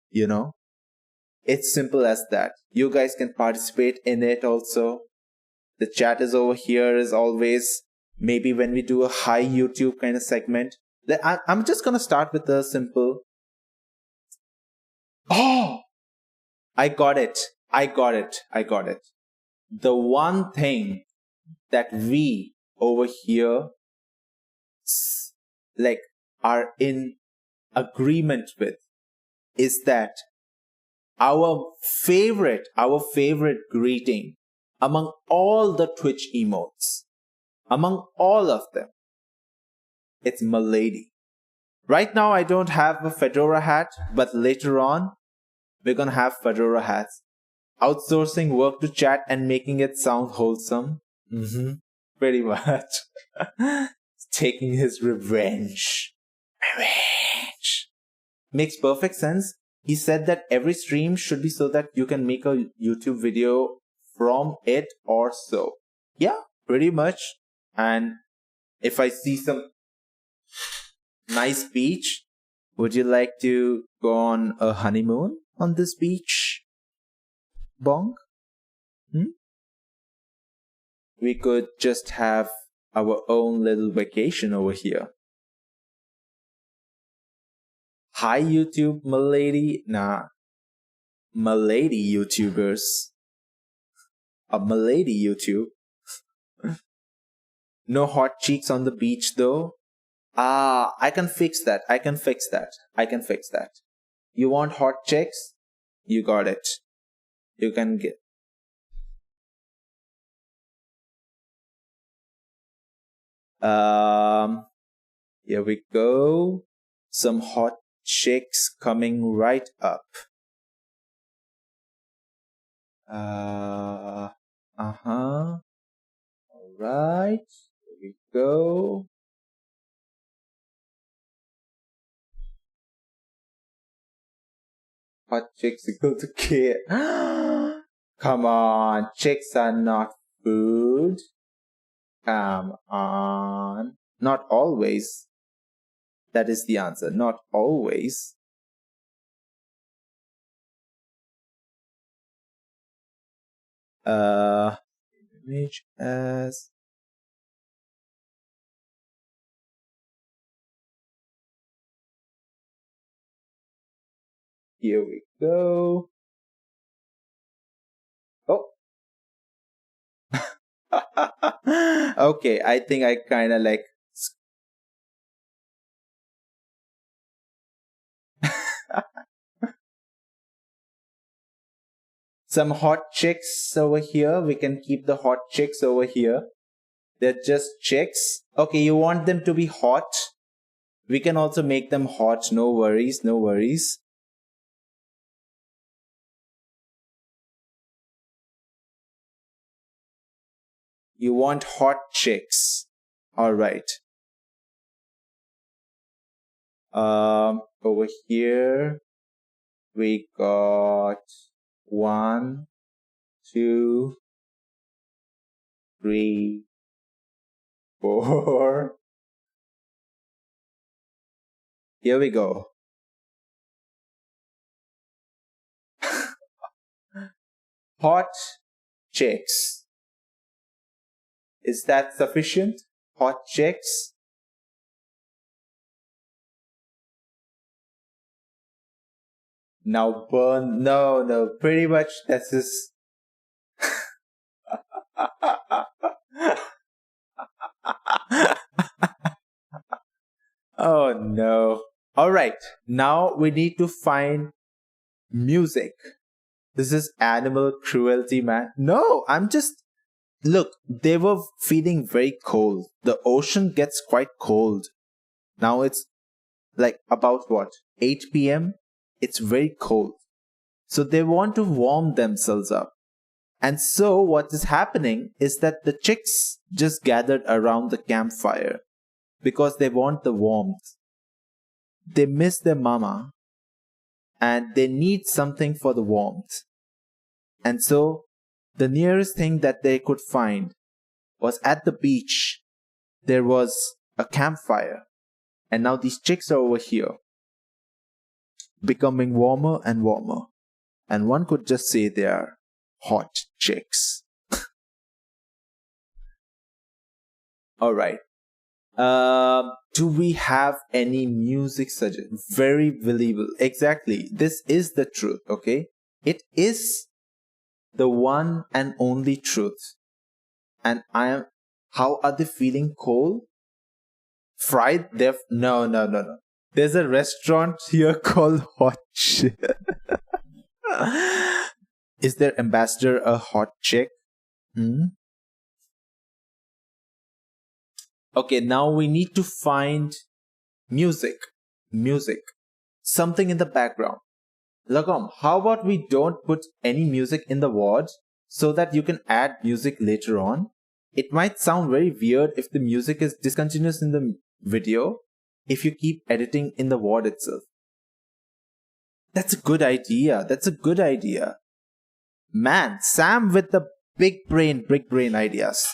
you know? It's simple as that. You guys can participate in it also. The chat is over here as always. Maybe when we do a high YouTube kind of segment. I'm just gonna start with a simple... Oh! I got it. The one thing that we over here are in agreement with is that our favorite greeting among all the Twitch emotes, among all of them, it's Milady. Right now I don't have a fedora hat, but later on we're gonna have fedora hats. Outsourcing work to chat and making it sound wholesome. Pretty much. Taking his revenge. Makes perfect sense. He said that every stream should be so that you can make a YouTube video from it or so. Yeah, pretty much. And if I see some nice beach, would you like to go on a honeymoon on this beach? Bong? We could just have our own little vacation over here. Hi YouTube, Milady. Nah. Milady YouTubers. A Milady YouTube. No hot cheeks on the beach though. I can fix that. You want hot chicks? You got it. You can get... Here we go. Some hot chicks coming right up. Alright. Here we go. Hot chicks equal to care. Come on, chicks are not food. Come on. Not always. That is the answer. Not always. Image as... Here we go. Oh. Okay, I think I kind of Some hot chicks over here. We can keep the hot chicks over here. They're just chicks. Okay, you want them to be hot? We can also make them hot. No worries, no worries. You want hot chicks. Alright. Over here, we got 1, 2, 3, 4. Here we go. Hot chicks. Is that sufficient? Hot chicks? Now burn. No, pretty much this is. Oh no. Alright, now we need to find music. This is animal cruelty, man. No, I'm just. Look, they were feeling very cold. The ocean gets quite cold. Now it's like about what? 8 p.m.? It's very cold. So they want to warm themselves up. And so what is happening is that the chicks just gathered around the campfire because they want the warmth. They miss their mama and they need something for the warmth. And so the nearest thing that they could find was at the beach. There was a campfire. And now these chicks are over here, becoming warmer and warmer. And one could just say they are hot chicks. Alright. Do we have any music suggestion? Very believable. Exactly. This is the truth, okay? It is the one and only truth. And how are they feeling cold? Fried? No. There's a restaurant here called Hot Chick. Is their ambassador a hot chick? Okay, now we need to find music. Something in the background. Lagom, how about we don't put any music in the VOD so that you can add music later on? It might sound very weird if the music is discontinuous in the video if you keep editing in the VOD itself. That's a good idea. Man, Sam with the big brain ideas.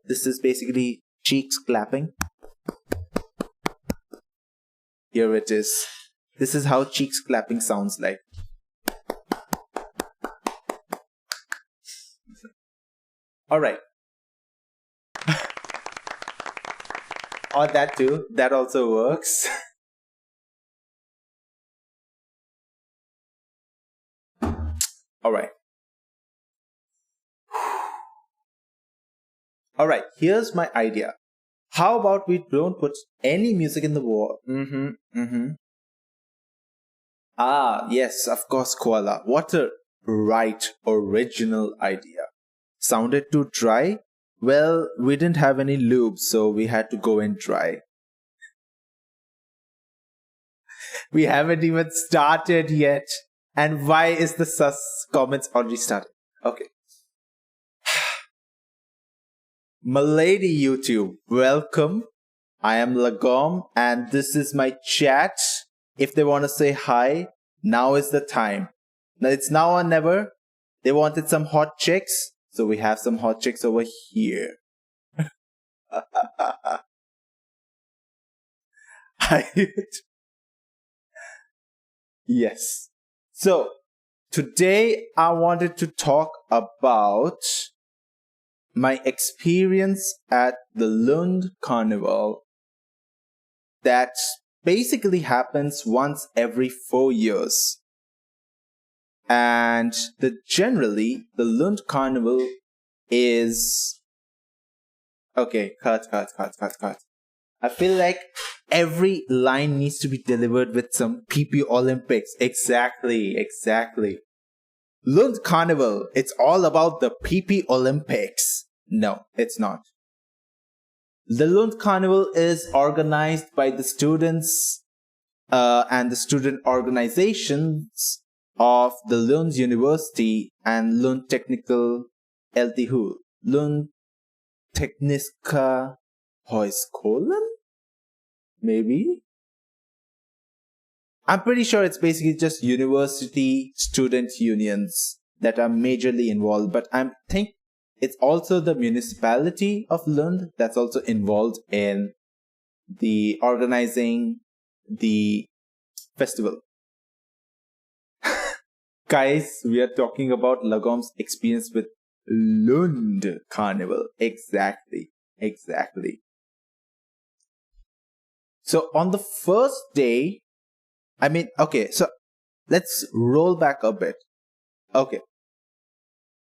This is basically cheeks clapping. Here it is. This is how cheeks clapping sounds like. Alright. Or that too. That also works. Alright. Alright, here's my idea. How about we don't put any music in the wall? Ah, yes, of course, Koala. What a right original idea. Sounded too dry? Well, we didn't have any lube, so we had to go in dry. We haven't even started yet. And why is the sus comments already started? Okay. Milady YouTube, welcome. I am Lagom and this is my chat. If they want to say hi, now is the time. Now it's now or never. They wanted some hot chicks, so we have some hot chicks over here. Yes. So, today I wanted to talk about my experience at the Lund Carnival that basically happens once every 4 years. And generally, the Lund Carnival is Okay, cut. I feel like every line needs to be delivered with some PP Olympics. Exactly. Lund Carnival, it's all about the PP Olympics. No, it's not. The Lund Carnival is organized by the students and the student organizations of the Lund University and Lund Technical LTH. Lund Tekniska Högskolan? Maybe? I'm pretty sure it's basically just university student unions that are majorly involved, but I think it's also the municipality of Lund that's also involved in the organizing the festival. Guys, we are talking about Lagom's experience with Lund Carnival. Exactly. So on the first day, so let's roll back a bit. Okay.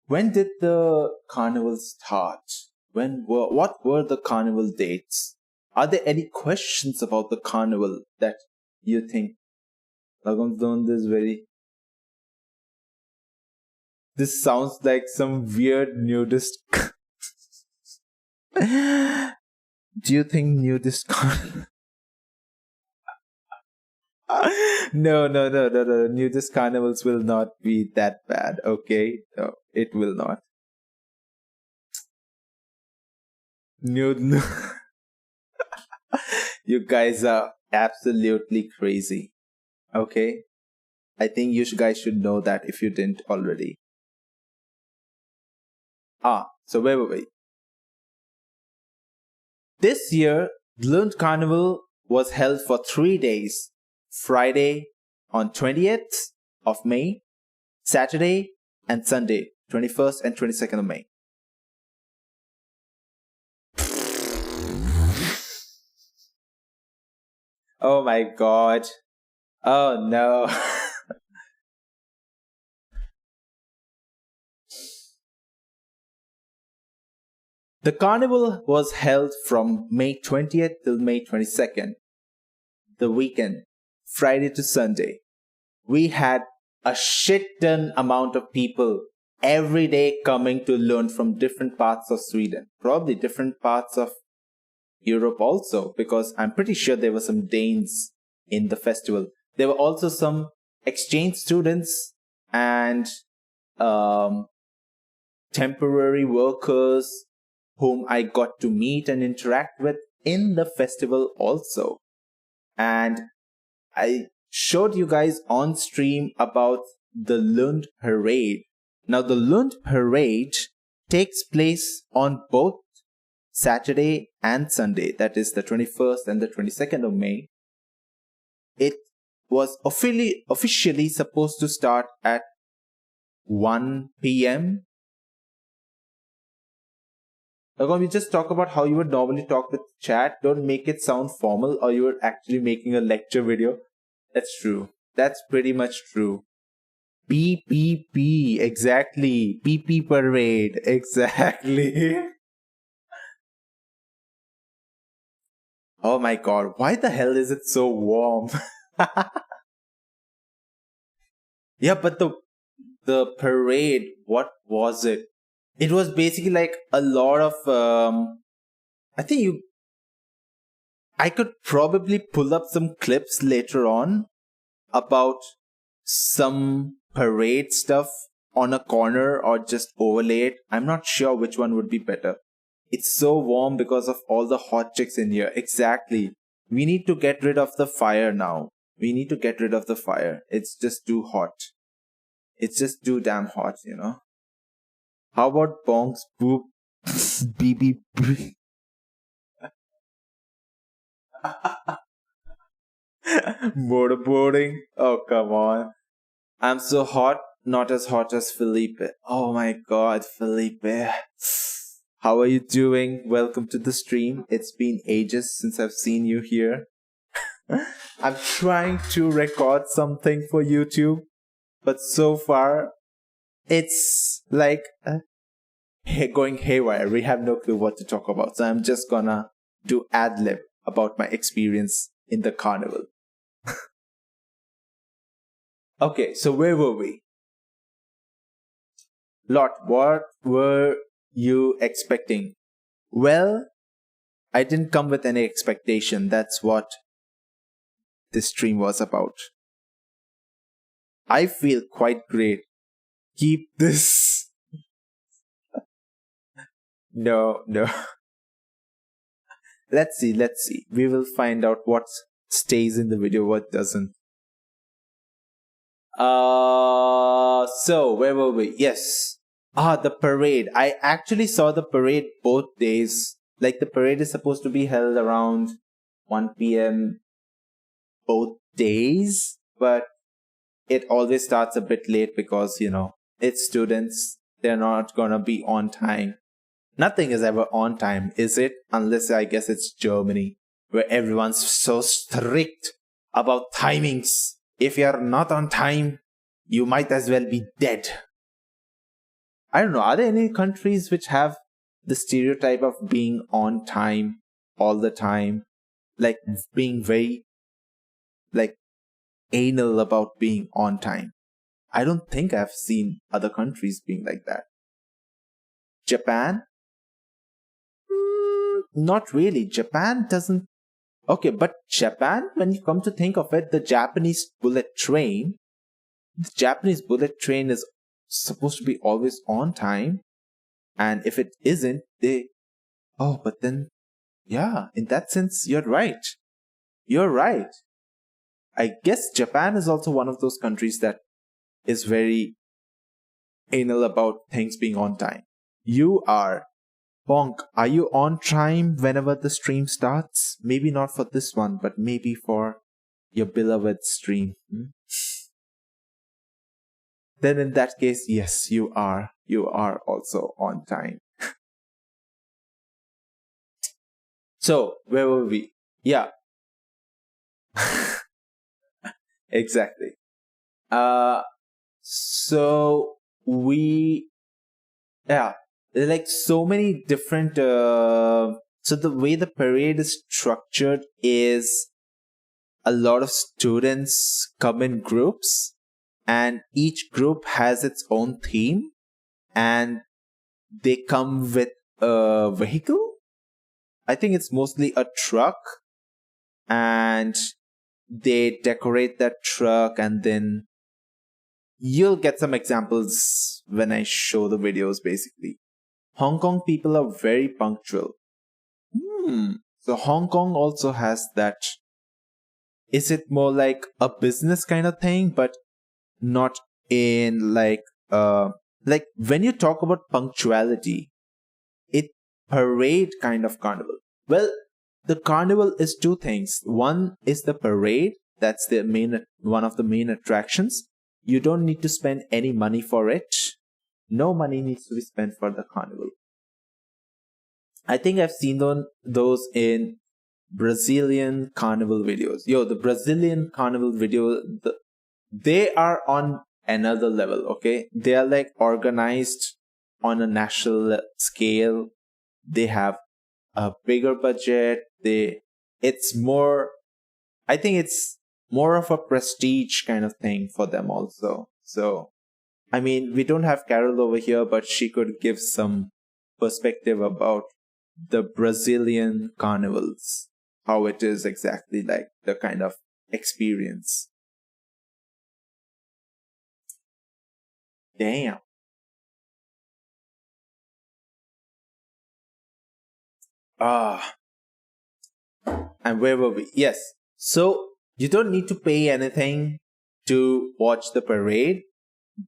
When did the carnival start? What were the carnival dates? Are there any questions about the carnival that you think Lagom's done this sounds like some weird nudist. Do you think nudist carnival? No. Nudist carnivals will not be that bad, okay? No, it will not. Nude. You guys are absolutely crazy, okay? I think you guys should know that if you didn't already. So wait. This year, Lund Carnival was held for 3 days. Friday on 20th of May, Saturday and Sunday, 21st and 22nd of May. Oh my god. Oh no. The carnival was held from May 20th till May 22nd. The weekend. Friday to Sunday. We had a shit ton amount of people every day coming to Lund from different parts of Sweden. Probably different parts of Europe also, because I'm pretty sure there were some Danes in the festival. There were also some exchange students and temporary workers whom I got to meet and interact with in the festival also. And I showed you guys on stream about the Lund Parade. Now, the Lund Parade takes place on both Saturday and Sunday. That is the 21st and the 22nd of May. It was officially supposed to start at 1 p.m. Now, we just talk about how you would normally talk with chat. Don't make it sound formal or you are actually making a lecture video. That's true. That's pretty much true. PPP. Exactly. PP parade. Exactly. Oh my god. Why the hell is it so warm? Yeah, but the parade, what was it? It was basically like a lot of I could probably pull up some clips later on about some parade stuff on a corner or just overlay it. I'm not sure which one would be better. It's so warm because of all the hot chicks in here. Exactly. We need to get rid of the fire now. It's just too hot. It's just too damn hot, you know. How about Bong's poop? BB. Motorboarding? Oh, come on. I'm so hot, not as hot as Felipe. Oh my god, Felipe. How are you doing? Welcome to the stream. It's been ages since I've seen you here. I'm trying to record something for YouTube, but so far, it's like going haywire. We have no clue what to talk about. So I'm just gonna do ad-lib about my experience in the carnival. Okay, so where were we? Lot, what were you expecting? Well, I didn't come with any expectation. That's what this stream was about. I feel quite great. Keep this. No. Let's see. We will find out what stays in the video, what doesn't. So where were we? Yes. The parade. I actually saw the parade both days. Like, the parade is supposed to be held around 1 p.m. both days, but it always starts a bit late because, it's students. They're not gonna be on time. Nothing is ever on time, is it? Unless, I guess, it's Germany, where everyone's so strict about timings. If you're not on time, you might as well be dead. I don't know, are there any countries which have the stereotype of being on time all the time? Like, being very, anal about being on time. I don't think I've seen other countries being like that. Japan? Not really. Japan doesn't... Okay, but Japan, when you come to think of it, the Japanese bullet train is supposed to be always on time. And if it isn't, they... Oh, but then... Yeah, in that sense, you're right. I guess Japan is also one of those countries that is very anal about things being on time. You are. Bonk, are you on time whenever the stream starts? Maybe not for this one, but maybe for your beloved stream. Then in that case, yes, you are. You are also on time. So, where were we? Yeah. Exactly. So there are like so many different, so the way the parade is structured is a lot of students come in groups and each group has its own theme and they come with a vehicle. I think it's mostly a truck and they decorate that truck, and then you'll get some examples when I show the videos. Basically, Hong Kong people are very punctual. So Hong Kong also has that. Is it more like a business kind of thing, but not in like when you talk about punctuality, it parade kind of carnival. Well, the carnival is two things. One is the parade. That's one of the main attractions. You don't need to spend any money for it. No money needs to be spent for the carnival. I think I've seen those in Brazilian carnival videos. The Brazilian carnival video, they are on another level, okay? They are like organized on a national scale. They have a bigger budget. It's more, I think it's more of a prestige kind of thing for them also. So, I mean, we don't have Carol over here, but she could give some perspective about the Brazilian carnivals, how it is exactly like the kind of experience. Damn. And where were we? Yes. So you don't need to pay anything to watch the parade,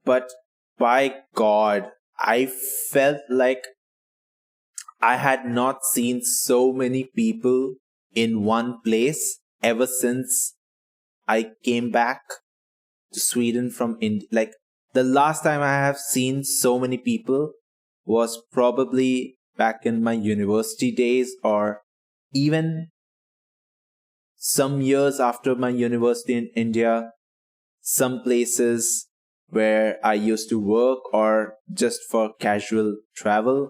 but by God, I felt like I had not seen so many people in one place ever since I came back to Sweden from India. Like, the last time I have seen so many people was probably back in my university days, or even some years after my university in India. Some places where I used to work or just for casual travel.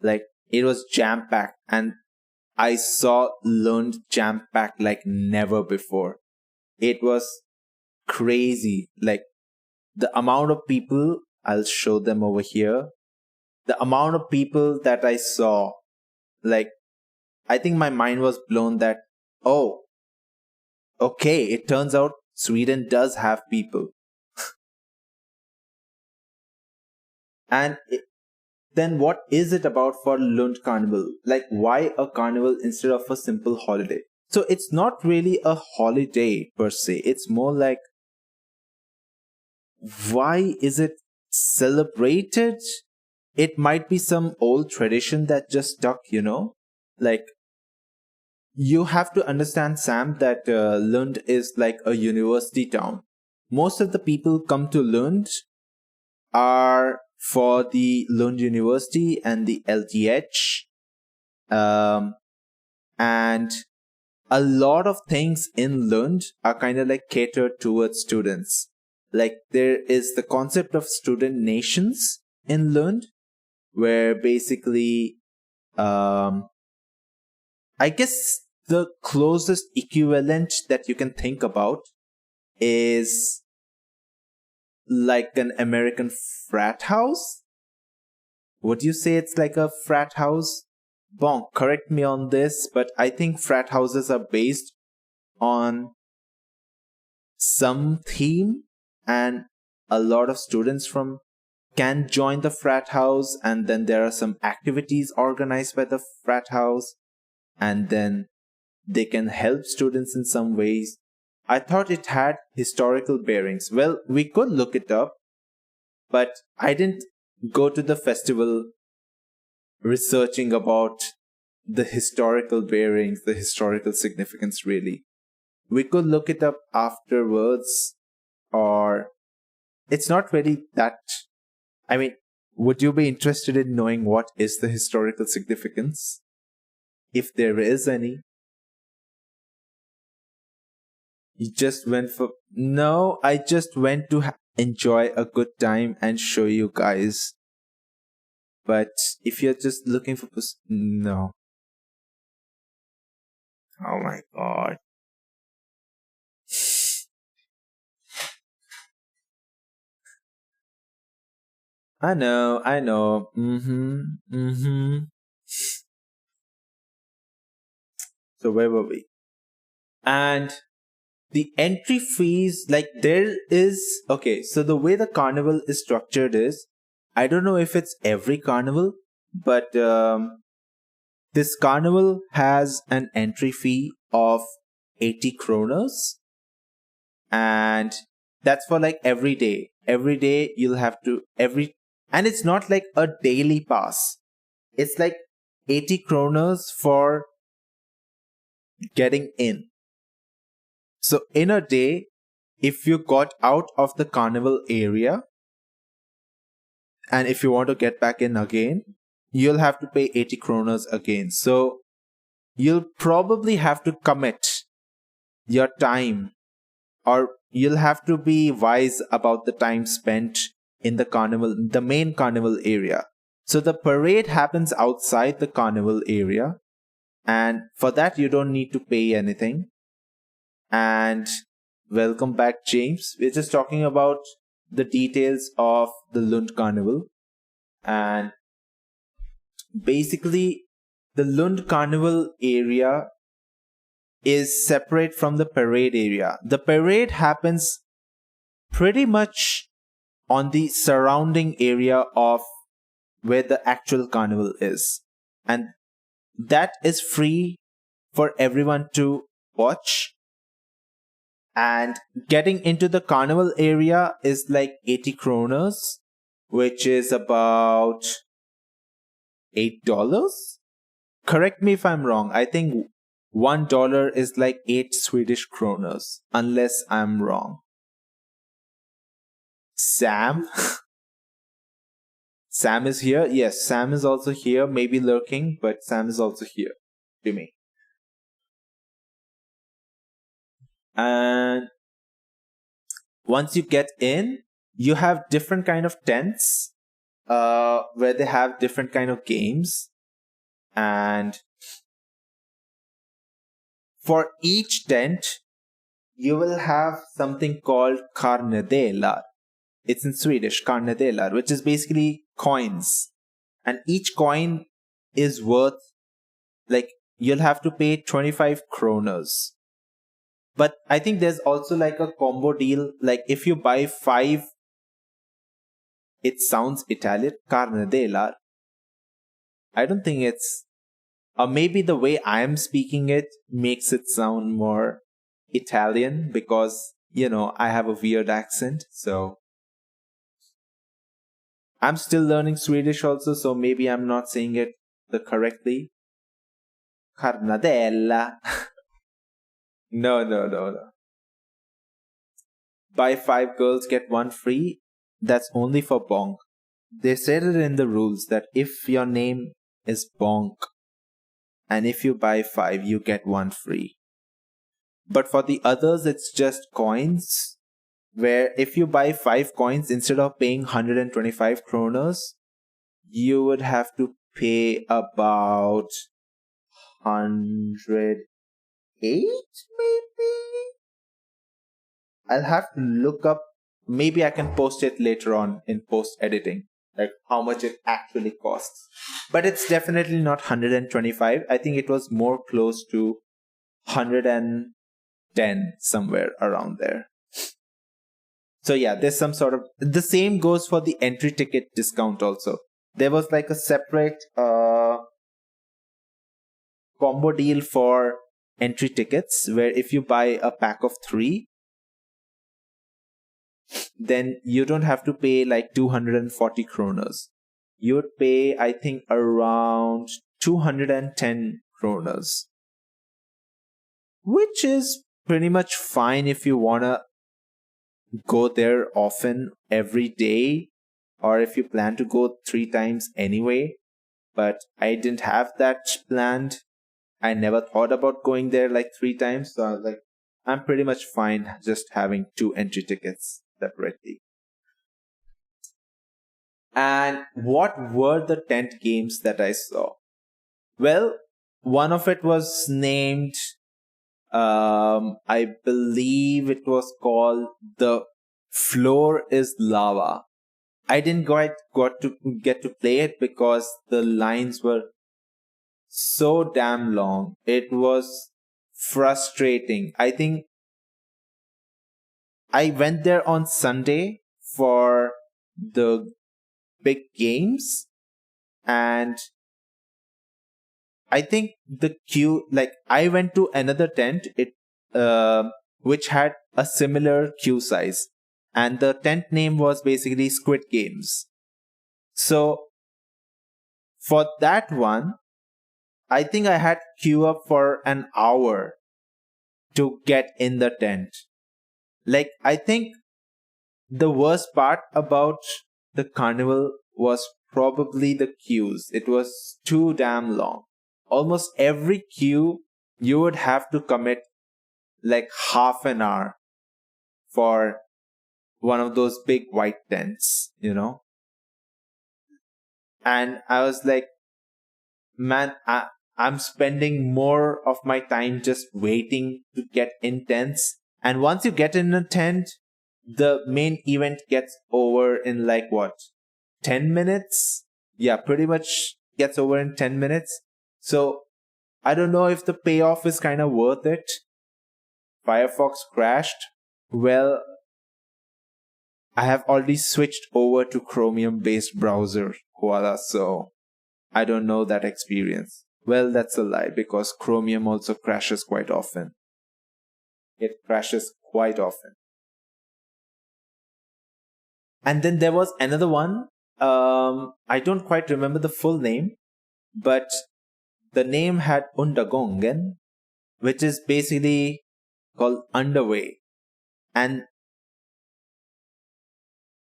Like, it was jam-packed, and I saw Lund jam-packed like never before. It was crazy. Like, the amount of people, I'll show them over here. The amount of people that I saw, like, I think my mind was blown that, oh, okay, it turns out Sweden does have people. And then what is it about for Lund Carnival? Like, why a carnival instead of a simple holiday? So it's not really a holiday per se. It's more like, why is it celebrated? It might be some old tradition that just stuck, Like, you have to understand, Sam, that Lund is like a university town. Most of the people come to Lund are for the Lund University and the LTH. And a lot of things in Lund are kind of like catered towards students. Like, there is the concept of student nations in Lund, where basically, I guess the closest equivalent that you can think about is like an American frat house. Would you say it's like a frat house? Bon, correct me on this, but I think frat houses are based on some theme, and a lot of students from can join the frat house, and then there are some activities organized by the frat house, and then they can help students in some ways. I thought it had historical bearings. Well, we could look it up, but I didn't go to the festival researching about the historical bearings, the historical significance, really. We could look it up afterwards, or it's not really that. I mean, would you be interested in knowing what is the historical significance? If there is any. You just went for... No, I just went to enjoy a good time and show you guys. But if you're just looking for... No. Oh my god. I know. So where were we? And the entry fees, like, there is... Okay, so the way the carnival is structured is, I don't know if it's every carnival, but this carnival has an entry fee of 80 kroners. And that's for like every day. Every day you'll have to... And it's not like a daily pass. It's like 80 kroners for getting in. So in a day, if you got out of the carnival area, and if you want to get back in again, you'll have to pay 80 kroners again. So you'll probably have to commit your time, or you'll have to be wise about the time spent in the carnival, the main carnival area. So the parade happens outside the carnival area, and for that you don't need to pay anything. And welcome back, James. We're just talking about the details of the Lund Carnival. And basically, the Lund Carnival area is separate from the parade area. The parade happens pretty much on the surrounding area of where the actual carnival is. And that is free for everyone to watch. And getting into the carnival area is like 80 kroners, which is about $8. Correct me if I'm wrong. I think $1 is like 8 Swedish kroners, unless I'm wrong. Sam? Sam is here? Yes, Sam is also here. Maybe lurking, but Sam is also here to me. And once you get in, you have different kind of tents where they have different kind of games, and for each tent you will have something called karnedelar. It's in Swedish, karnedelar, which is basically coins, and each coin is worth, like, you'll have to pay 25 kroners. But I think there's also like a combo deal, like if you buy 5, it sounds Italian, carnedelar. I don't think it's, or maybe the way I am speaking it makes it sound more Italian because, I have a weird accent. So I'm still learning Swedish also, so maybe I'm not saying it the correctly. Carnadella. No. Buy 5 girls, get 1 free. That's only for Bonk. They said it in the rules that if your name is Bonk, and if you buy 5, you get 1 free. But for the others, it's just coins, where if you buy 5 coins, instead of paying 125 kroners, you would have to pay about 108, maybe? I'll have to look up. Maybe I can post it later on in post-editing, like how much it actually costs. But it's definitely not 125. I think it was more close to 110, somewhere around there. So yeah, there's some sort of... The same goes for the entry ticket discount also. There was like a separate combo deal for entry tickets, where if you buy a pack of 3, then you don't have to pay like 240 kroners. You would pay, I think, around 210 kroners. Which is pretty much fine if you wanna go there often, every day, or if you plan to go 3 times anyway. But I didn't have that planned. I never thought about going there like 3 times, so I was like, I'm pretty much fine just having 2 entry tickets separately. And what were the tent games that I saw? Well, one of it was named, I believe it was called The Floor is Lava. I didn't get to play it because the lines were so damn long. It was frustrating. I think I went there on Sunday for the big games, and I think the queue, like, I went to another tent, which had a similar queue size, and the tent name was basically Squid Games. So for that one, I think I had queue up for an hour to get in the tent. Like, I think the worst part about the carnival was probably the queues. It was too damn long. Almost every queue, you would have to commit like half an hour for one of those big white tents, And I was like, man, I'm spending more of my time just waiting to get in tents. And once you get in a tent, the main event gets over in like what? 10 minutes? Yeah, pretty much gets over in 10 minutes. So I don't know if the payoff is kind of worth it. Firefox crashed. Well, I have already switched over to Chromium based browser, Koala, so I don't know that experience. Well, that's a lie because Chromium also crashes quite often. It crashes quite often. And then there was another one. I don't quite remember the full name, but the name had Undergången, which is basically called underway. And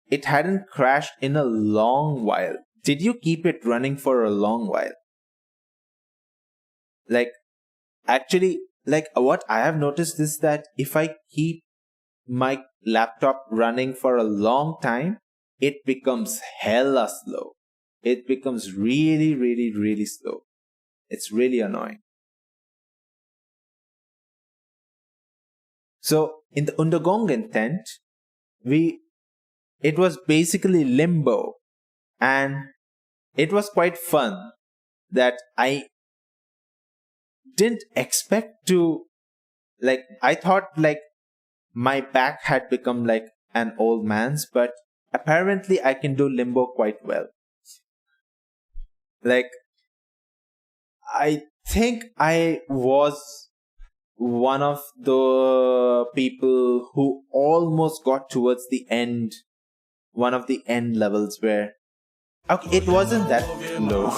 it hadn't crashed in a long while. Did you keep it running for a long while? Like, actually, like what I have noticed is that if I keep my laptop running for a long time, it becomes hella slow. It becomes really, really, really slow. It's really annoying. So in the Untergongen tent, it was basically limbo, and it was quite fun that I didn't expect to, like, I thought like my back had become like an old man's, but apparently I can do limbo quite well. Like, I think I was one of the people who almost got towards the end, one of the end levels where, okay, it wasn't that low.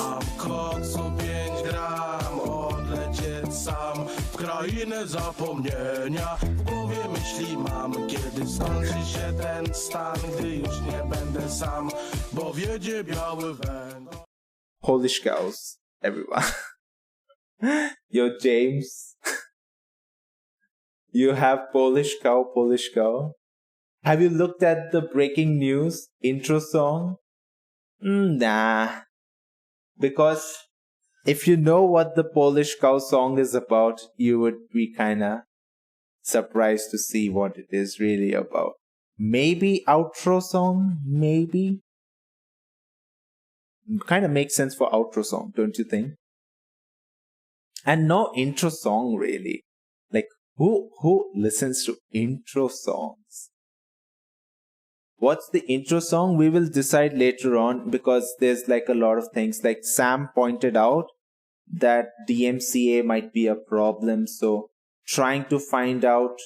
Polish cows, everyone. Yo, James. You have Polish cow, Polish cow. Have you looked at the breaking news intro song? Nah. Because if you know what the Polish cow song is about, you would be kinda surprised to see what it is really about. Maybe outro song? Maybe? Kinda makes sense for outro song, don't you think? And no intro song really. Like, who listens to intro songs? What's the intro song? We will decide later on, because there's like a lot of things. Like Sam pointed out that DMCA might be a problem. So trying to find out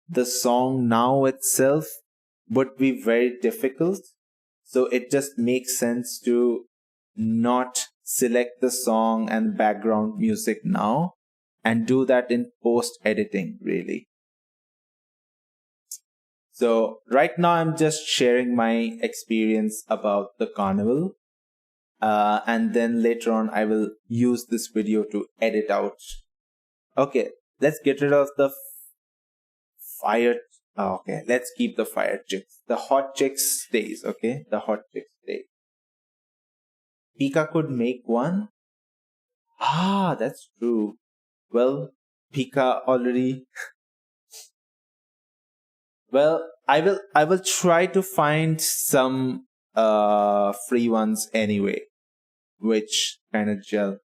the song now itself would be very difficult. So it just makes sense to not select the song and background music now and do that in post editing, really. So right now I'm just sharing my experience about the carnival. And then later on I will use this video to edit out. Okay, let's get rid of the fire. Okay, let's keep the fire chicks. The hot chicks stays, okay? The hot chicks stay. Pika could make one. Ah, that's true. Well, Pika already... Well, I will try to find some free ones anyway, which kind of gel.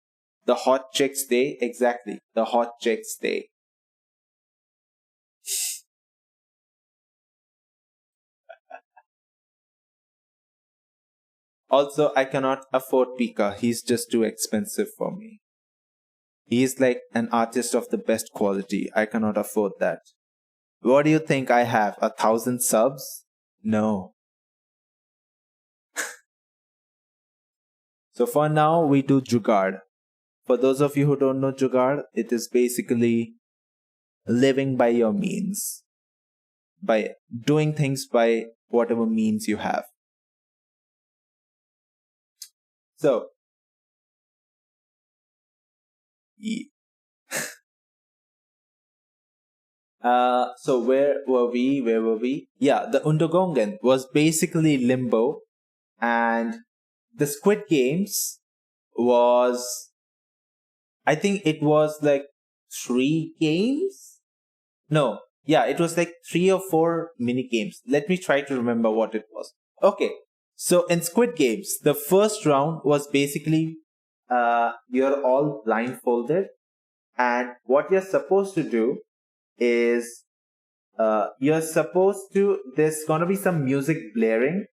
The hot chicks day, exactly. The hot chicks day. Also, I cannot afford Pika. He's just too expensive for me. He's like an artist of the best quality. I cannot afford that. What do you think I have? 1,000 subs? No. So for now, we do Jugaad. For those of you who don't know Jugaad, it is basically living by your means. By doing things by whatever means you have. So, so where were we? Yeah, the Untergongen was basically limbo, and the Squid Games was, I think it was like 3 games? No, yeah, it was like 3 or 4 mini games. Let me try to remember what it was. Okay, so in Squid Games, the first round was basically you're all blindfolded, and what you're supposed to do is there's gonna be some music blaring,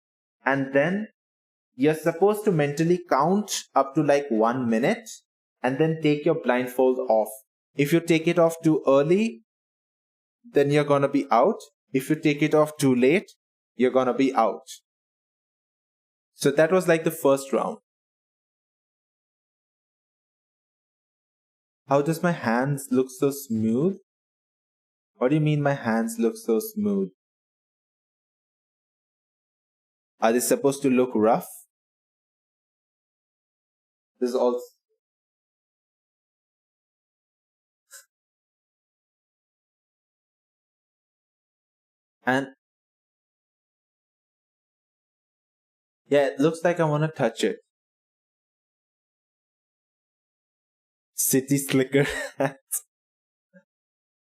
and then you're supposed to mentally count up to like 1 minute and then take your blindfold off. If you take it off too early, then you're gonna be out. If you take it off too late, you're gonna be out. So that was like the first round. How does my hands look so smooth? What do you mean my hands look so smooth? Are they supposed to look rough? This is also... And Yeah, it looks like I want to touch it. City Slicker.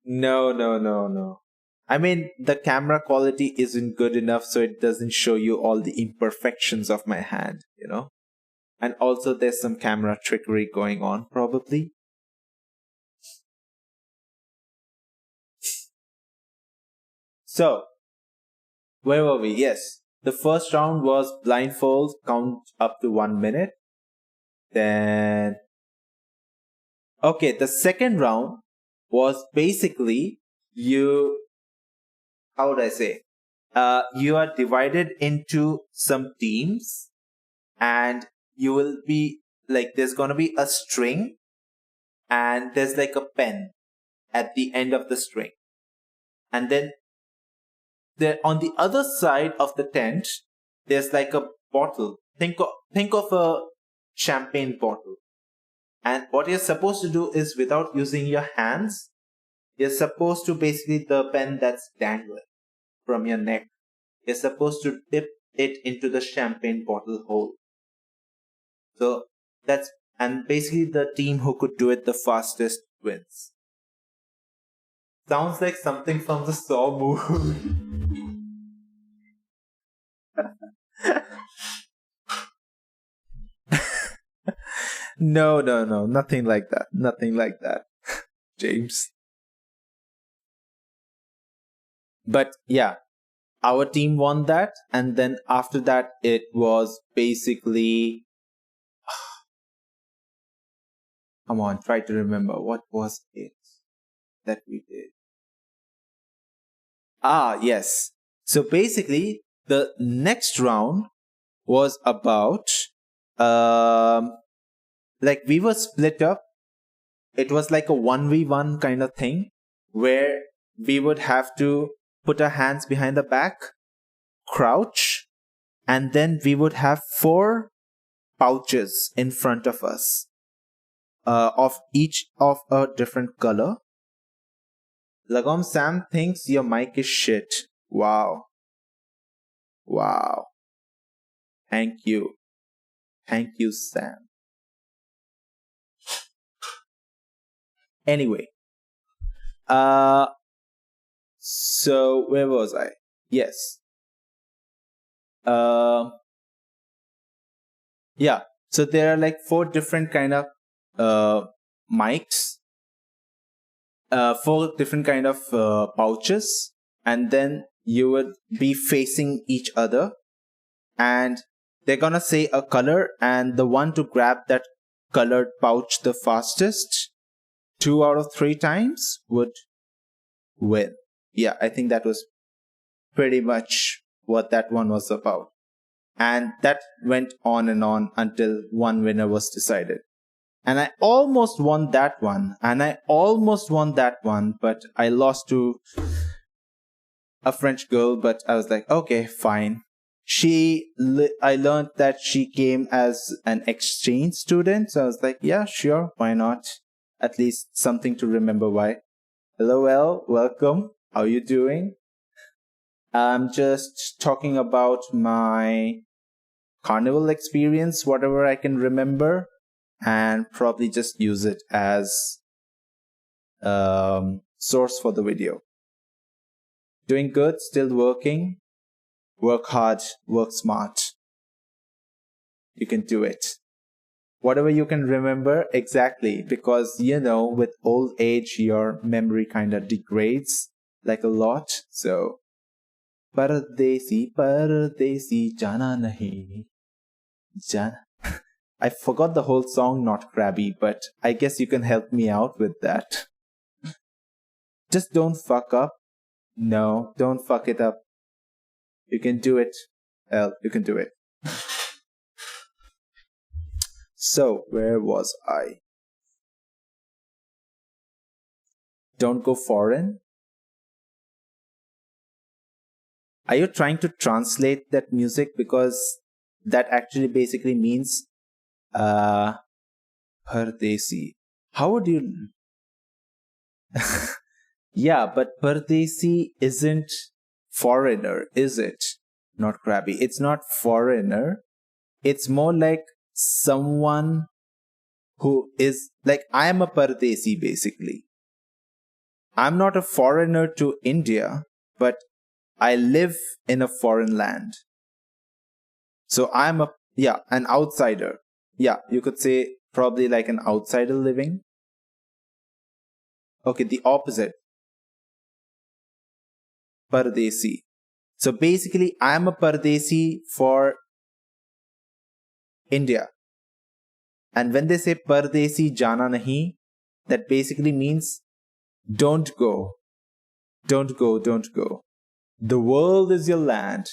No. I mean, the camera quality isn't good enough, so it doesn't show you all the imperfections of my hand, you know? And also, there's some camera trickery going on, probably. So, where were we? Yes. The first round was blindfold, count up to 1 minute. Then, okay, the second round was basically how would I say? You are divided into some teams, and you will be like, there's gonna be a string, and there's like a pen at the end of the string. And then there on the other side of the tent, there's like a bottle. Think of a champagne bottle. And what you're supposed to do is, without using your hands, you're supposed to basically, the pen that's dangling from your neck, you're supposed to dip it into the champagne bottle hole. So and basically the team who could do it the fastest wins. Sounds like something from the Saw movie. No, nothing like that, James. But yeah, our team won that, and then after that it was basically, come on, try to remember, what was it that we did? Yes. So basically the next round was about like, we were split up. It was like a 1v1 kind of thing, where we would have to put our hands behind the back, crouch, and then we would have 4 pouches in front of us, of each of a different color. Lagom Sam thinks your mic is shit. Wow. Thank you, Sam. Anyway, so where was I? Yes. Yeah. So there are like 4 different kind of mics, 4 different kind of pouches, and then you would be facing each other, and they're gonna say a color, and the one to grab that colored pouch the fastest 2 out of 3 times would win. Yeah, I think that was pretty much what that one was about. And that went on and on until one winner was decided. And I almost won that one. But I lost to a French girl. But I was like, okay, fine. I learned that she came as an exchange student. So I was like, yeah, sure, why not? At least something to remember why. Hello, Elle, welcome. How are you doing? I'm just talking about my carnival experience, whatever I can remember, and probably just use it as source for the video. Doing good, still working. Work hard, work smart. You can do it. Whatever you can remember, exactly, because, with old age, your memory kind of degrades like a lot. So, Pardesi, jana nahi. I forgot the whole song, not Krabby, but I guess you can help me out with that. Just don't fuck up. No, don't fuck it up. You can do it. Elle, you can do it. So, where was I? Don't go foreign? Are you trying to translate that music? Because that actually basically means Pardesi. How would you... Yeah, but Pardesi isn't foreigner, is it? Not Krabby. It's not foreigner. It's more like someone who is like, I am a Pardesi basically. I'm not a foreigner to India, but I live in a foreign land. So I'm an outsider. Yeah, you could say probably like an outsider living. Okay, the opposite. Pardesi. So basically, I'm a Pardesi for India. And when they say Pardesi jana nahi, that basically means don't go. Don't go, don't go. The world is your land.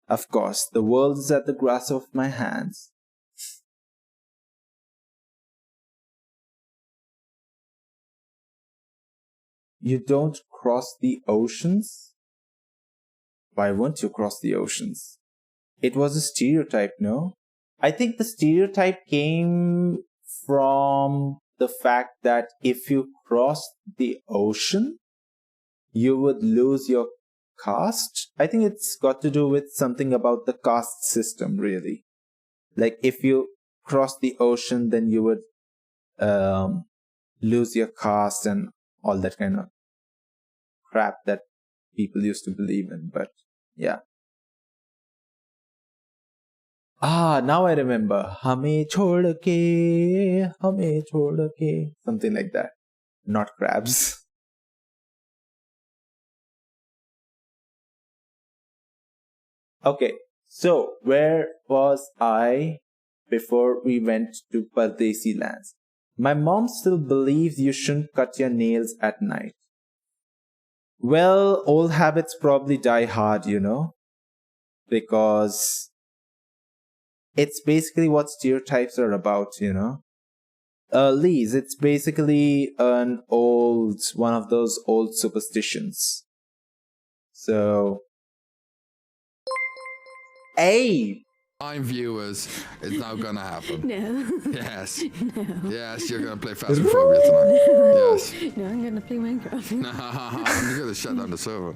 Of course, the world is at the grasp of my hands. You don't cross the oceans? Why won't you cross the oceans? It was a stereotype, no? I think the stereotype came from the fact that if you crossed the ocean, you would lose your caste. I think it's got to do with something about the caste system, really. Like if you cross the ocean, then you would lose your caste and all that kind of crap that people used to believe in. But yeah. Now I remember. Hame chhod ke, something like that. Not crabs. Okay, so where was I before we went to Pardesi lands? My mom still believes you shouldn't cut your nails at night. Well, old habits probably die hard, because it's basically what stereotypes are about, Liz, it's basically one of those old superstitions. So, hey! Fine viewers, it's now gonna happen. No. Yes. No. Yes, you're gonna play Phasmophobia tonight. Yes. No, I'm gonna play Minecraft. I'm gonna shut down the server.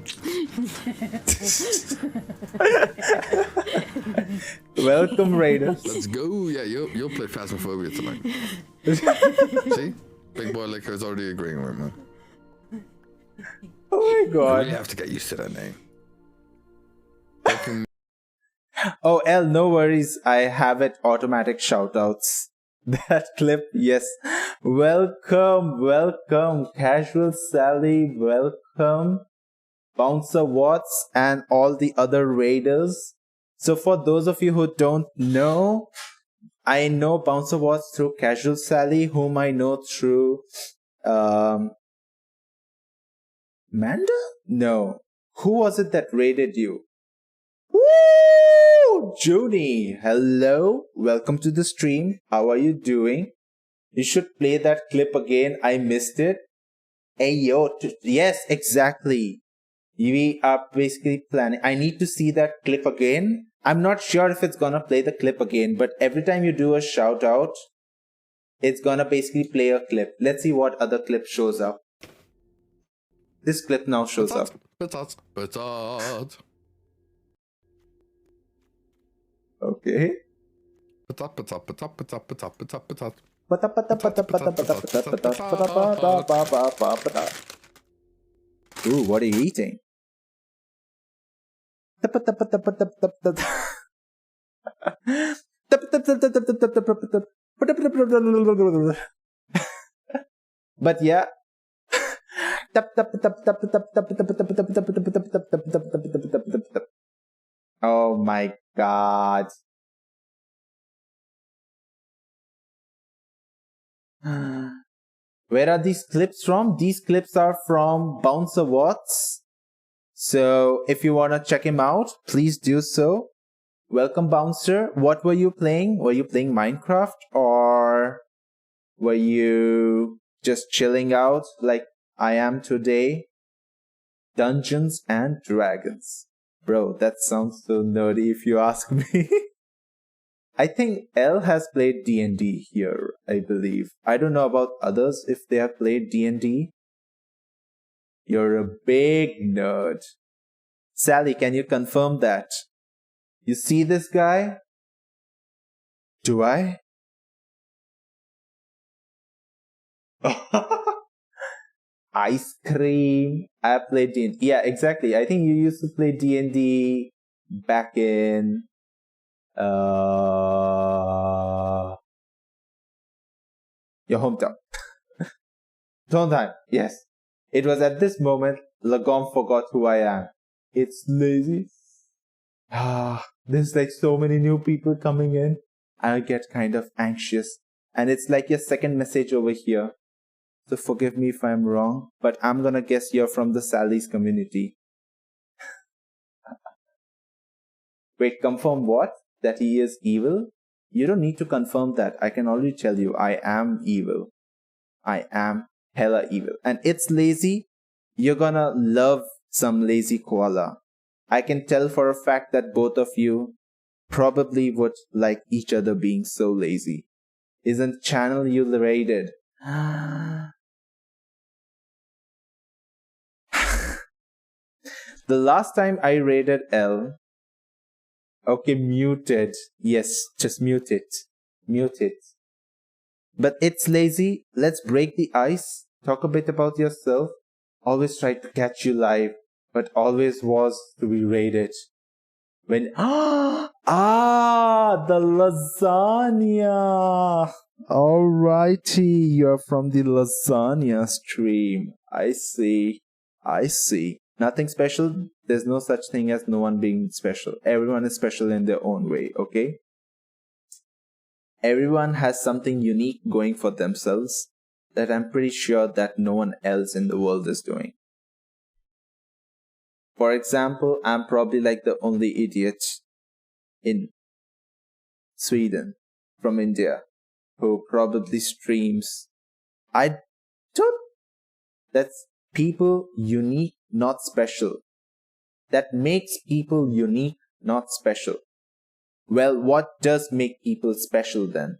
Welcome, Raiders. Let's go. Yeah, you'll play Phasmophobia tonight. See? Big Boy Liquor is already agreeing with me. Oh my I god. really have to get used to that name. Oh, L, no worries. I have it automatic shoutouts. That clip, yes. Welcome, welcome. Casual Sally, welcome. Bouncer Watts and all the other raiders. So for those of you who don't know, I know Bouncer Watts through Casual Sally, whom I know through Manda? No. Who was it that raided you? Woo! Junie, hello. Welcome to the stream. How are you doing? You should play that clip again. I missed it. Hey, yo. Yes, exactly. We are basically planning. I need to see that clip again. I'm not sure if it's gonna play the clip again, but every time you do a shout out, it's gonna basically play a clip. Let's see what other clip shows up. This clip now shows up. Patat. Okay. Patat. Ooh, what are you eating? But yeah. Oh my god. Where are these clips from? These clips are from Bouncer Watts. So if you want to check him out, please do so. Welcome, Bouncer. What were you playing? Were you playing Minecraft or were you just chilling out like I am today? Dungeons and Dragons. Bro, that sounds so nerdy if you ask me. I think L has played D&D here, I believe. I don't know about others if they have played D&D. You're a big nerd. Sally, can you confirm that? You see this guy? Do I? Ice cream. I played D&D. Yeah, exactly. I think you used to play D&D back in your hometown. Trondheim. Yes. It was at this moment Lagom forgot who I am. It's lazy. There's like so many new people coming in. I get kind of anxious. And it's like your second message over here. So forgive me if I'm wrong, but I'm gonna guess you're from the Sally's community. Wait, confirm what? That he is evil? You don't need to confirm that. I can already tell you, I am evil. I am hella evil. And it's lazy. You're gonna love some lazy koala. I can tell for a fact that both of you probably would like each other being so lazy. Isn't channel you raided? The last time I raided L. Okay, mute it. Yes, just mute it. Mute it. But it's lazy. Let's break the ice. Talk a bit about yourself. Always tried to catch you live, but always was to be raided. When the lasagna. Alrighty, you're from the lasagna stream. I see. Nothing special. There's no such thing as no one being special. Everyone is special in their own way, okay? Everyone has something unique going for themselves that I'm pretty sure that no one else in the world is doing. For example, I'm probably like the only idiot in Sweden from India who probably streams. That's people unique, not special. That makes people unique, not special. Well, what does make people special then?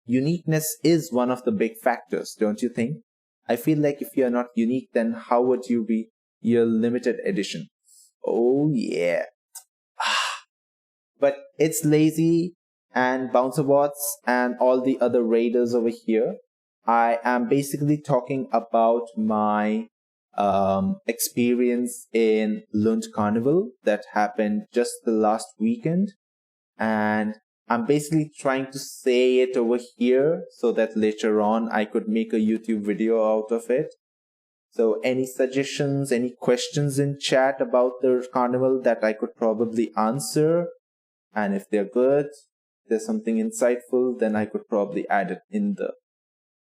Uniqueness is one of the big factors, don't you think? I feel like if you're not unique, then how would you be your limited edition? Oh yeah. But it's lazy and Bouncerbots and all the other raiders over here. I am basically talking about my experience in Lund Carnival that happened just the last weekend. And I'm basically trying to say it over here so that later on I could make a YouTube video out of it. So any suggestions, any questions in chat about the carnival that I could probably answer. And if they're good, there's something insightful, then I could probably add it in the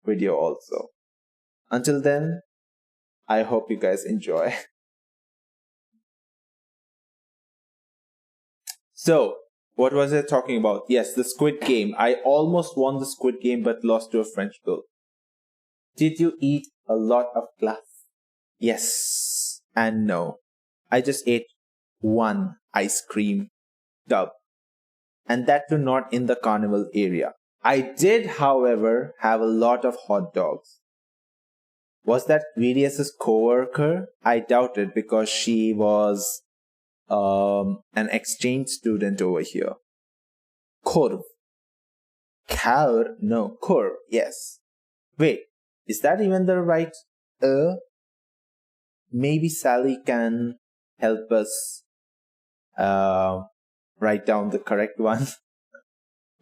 video also. Until then, I hope you guys enjoy. So, what was I talking about? Yes, the Squid Game. I almost won the Squid Game but lost to a French girl. Did you eat a lot of glass? Yes and no. I just ate one ice cream tub. And that too not in the carnival area. I did, however, have a lot of hot dogs. Was that VDS's co-worker? I doubt it because she was an exchange student over here. Kurv. Kaur? No, Kurv. Yes. Wait, is that even the right Maybe Sally can help us write down the correct one.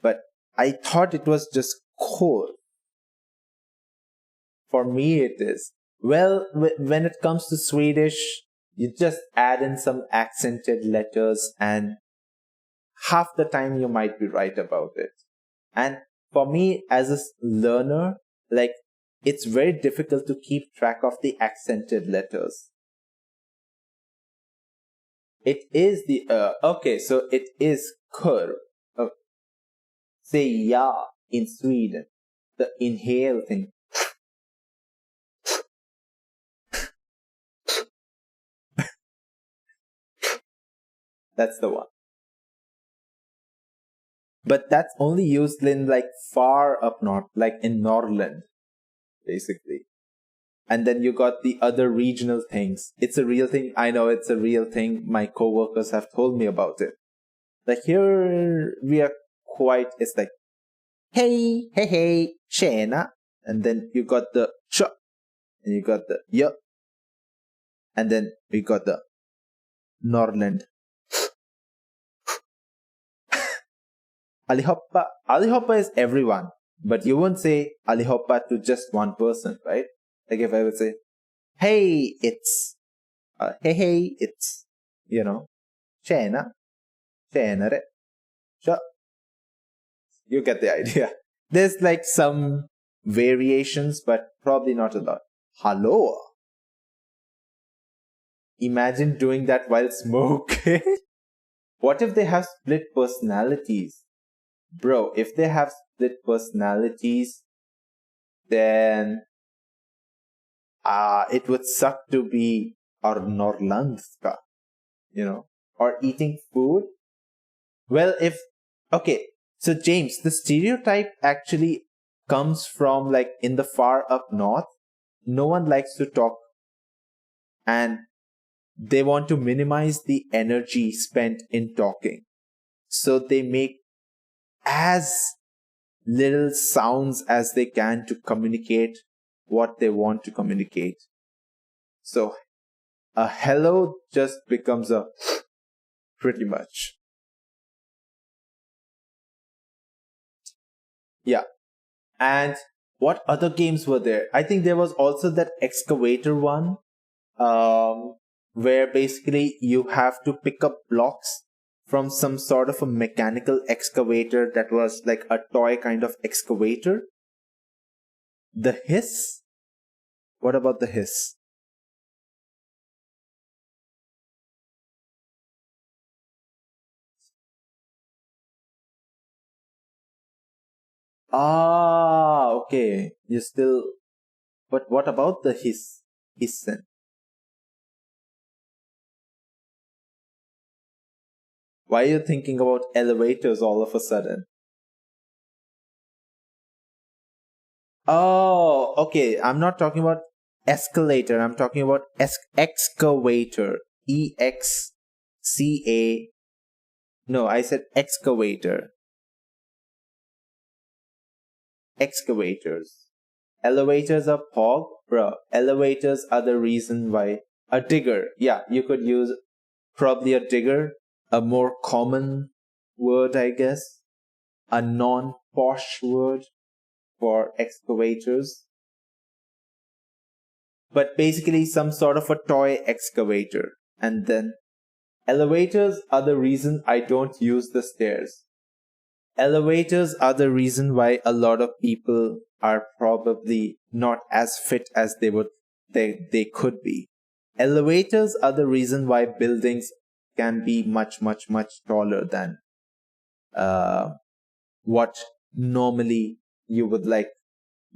But I thought it was just Kurv. For me it is. Well, when it comes to Swedish, you just add in some accented letters and half the time you might be right about it. And for me as a learner, like, it's very difficult to keep track of the accented letters. It is the okay, so it is kurv. Okay. Say ja in Sweden. The inhale thing. That's the one. But that's only used in like far up north, like in Norrland, basically. And then you got the other regional things. It's a real thing. I know it's a real thing. My coworkers have told me about it. Like here we are quite, it's like hey, hey, hey, tjena. And then you got the ch, and you got the y, and then we got the Norland. Allihopa. Allihopa is everyone, but you won't say Allihopa to just one person, right? Like if I would say, hey, it's, hey, it's, tjena, tjenare, ch. You get the idea. There's like some variations, but probably not a lot. Hello. Imagine doing that while smoking. What if they have split personalities? Bro, if they have split personalities, then it would suck to be Norrlandska, or eating food. Well, okay, so James, the stereotype actually comes from like in the far up north. No one likes to talk and they want to minimize the energy spent in talking. So they make as little sounds as they can to communicate what they want to communicate. So a hello just becomes a pretty much. Yeah. And what other games were there? I think there was also that excavator one, where basically you have to pick up blocks from some sort of a mechanical excavator that was like a toy kind of excavator. The hiss? What about the hiss? Ah, okay. You still... But what about the hiss? Hissen? Why are you thinking about elevators all of a sudden? Oh, okay. I'm not talking about escalator. I'm talking about excavator. E-X-C-A. No, I said excavator. Excavators. Elevators are pog? Bro, elevators are the reason why. A digger. Yeah, you could use probably a digger. A more common word, I guess. A non-posh word for excavators. But basically some sort of a toy excavator. And then elevators are the reason I don't use the stairs. Elevators are the reason why a lot of people are probably not as fit as they could be. Elevators are the reason why buildings can be much, much, much taller than what normally you would like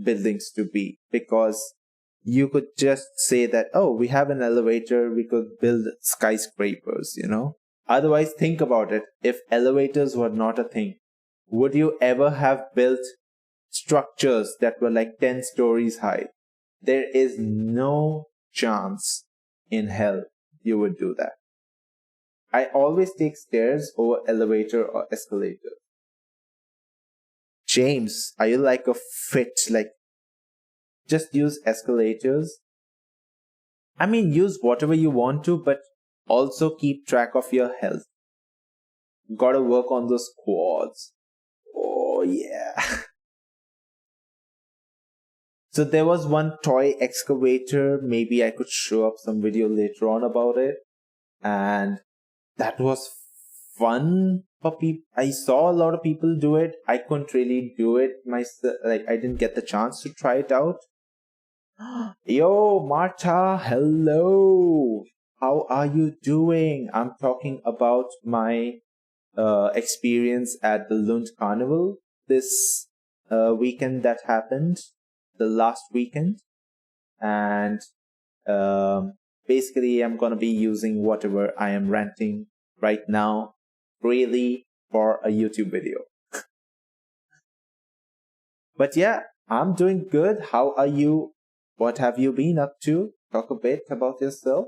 buildings to be. Because you could just say that, oh, we have an elevator, we could build skyscrapers, Otherwise, think about it. If elevators were not a thing, would you ever have built structures that were like 10 stories high? There is no chance in hell you would do that. I always take stairs over elevator or escalator. James, are you like a fit, just use escalators? I mean, use whatever you want to, but also keep track of your health. Gotta work on those quads. Oh, yeah. So there was one toy excavator. Maybe I could show up some video later on about it. And that was fun for people. I saw a lot of people do it. I couldn't really do it myself. I didn't get the chance to try it out. Yo, Marta, hello. How are you doing? I'm talking about my experience at the Lund Carnival this weekend that happened, the last weekend. And basically, I'm going to be using whatever I am ranting right now freely for a YouTube video. But yeah, I'm doing good. How are you? What have you been up to? Talk a bit about yourself.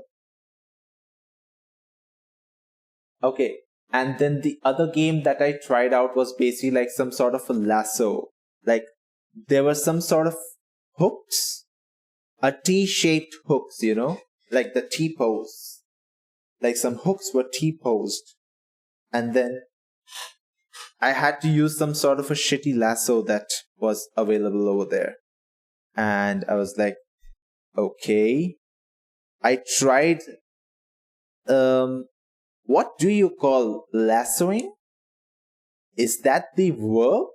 Okay. And then the other game that I tried out was basically like some sort of a lasso. Like, there were some sort of hooks, a T-shaped hooks, you know, like the T-pose. Like some hooks were T-posed. And then I had to use some sort of a shitty lasso that was available over there. And I was like, okay. I tried, what do you call lassoing? Is that the verb?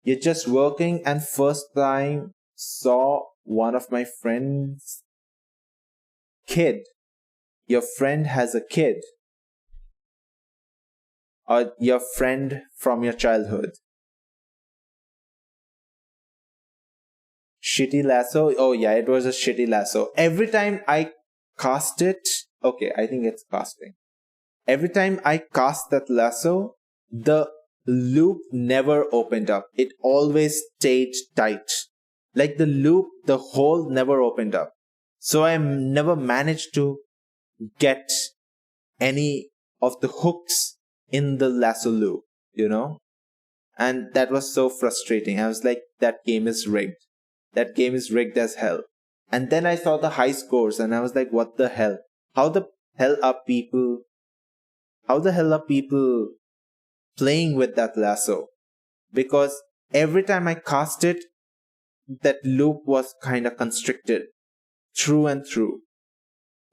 You're just working, and first time saw one of my friend's kid. Your friend has a kid. Or your friend from your childhood. Shitty lasso? Oh yeah, it was a shitty lasso. Every time I cast it, okay, I think it's casting. Every time I cast that lasso, the loop never opened up. It always stayed tight. Like the loop, the hole never opened up. So I never managed to get any of the hooks in the lasso loop, you know? And that was so frustrating. I was like, that game is rigged. That game is rigged as hell. And then I saw the high scores and I was like, what the hell? How the hell are people playing with that lasso? Because every time I cast it, that loop was kind of constricted through and through.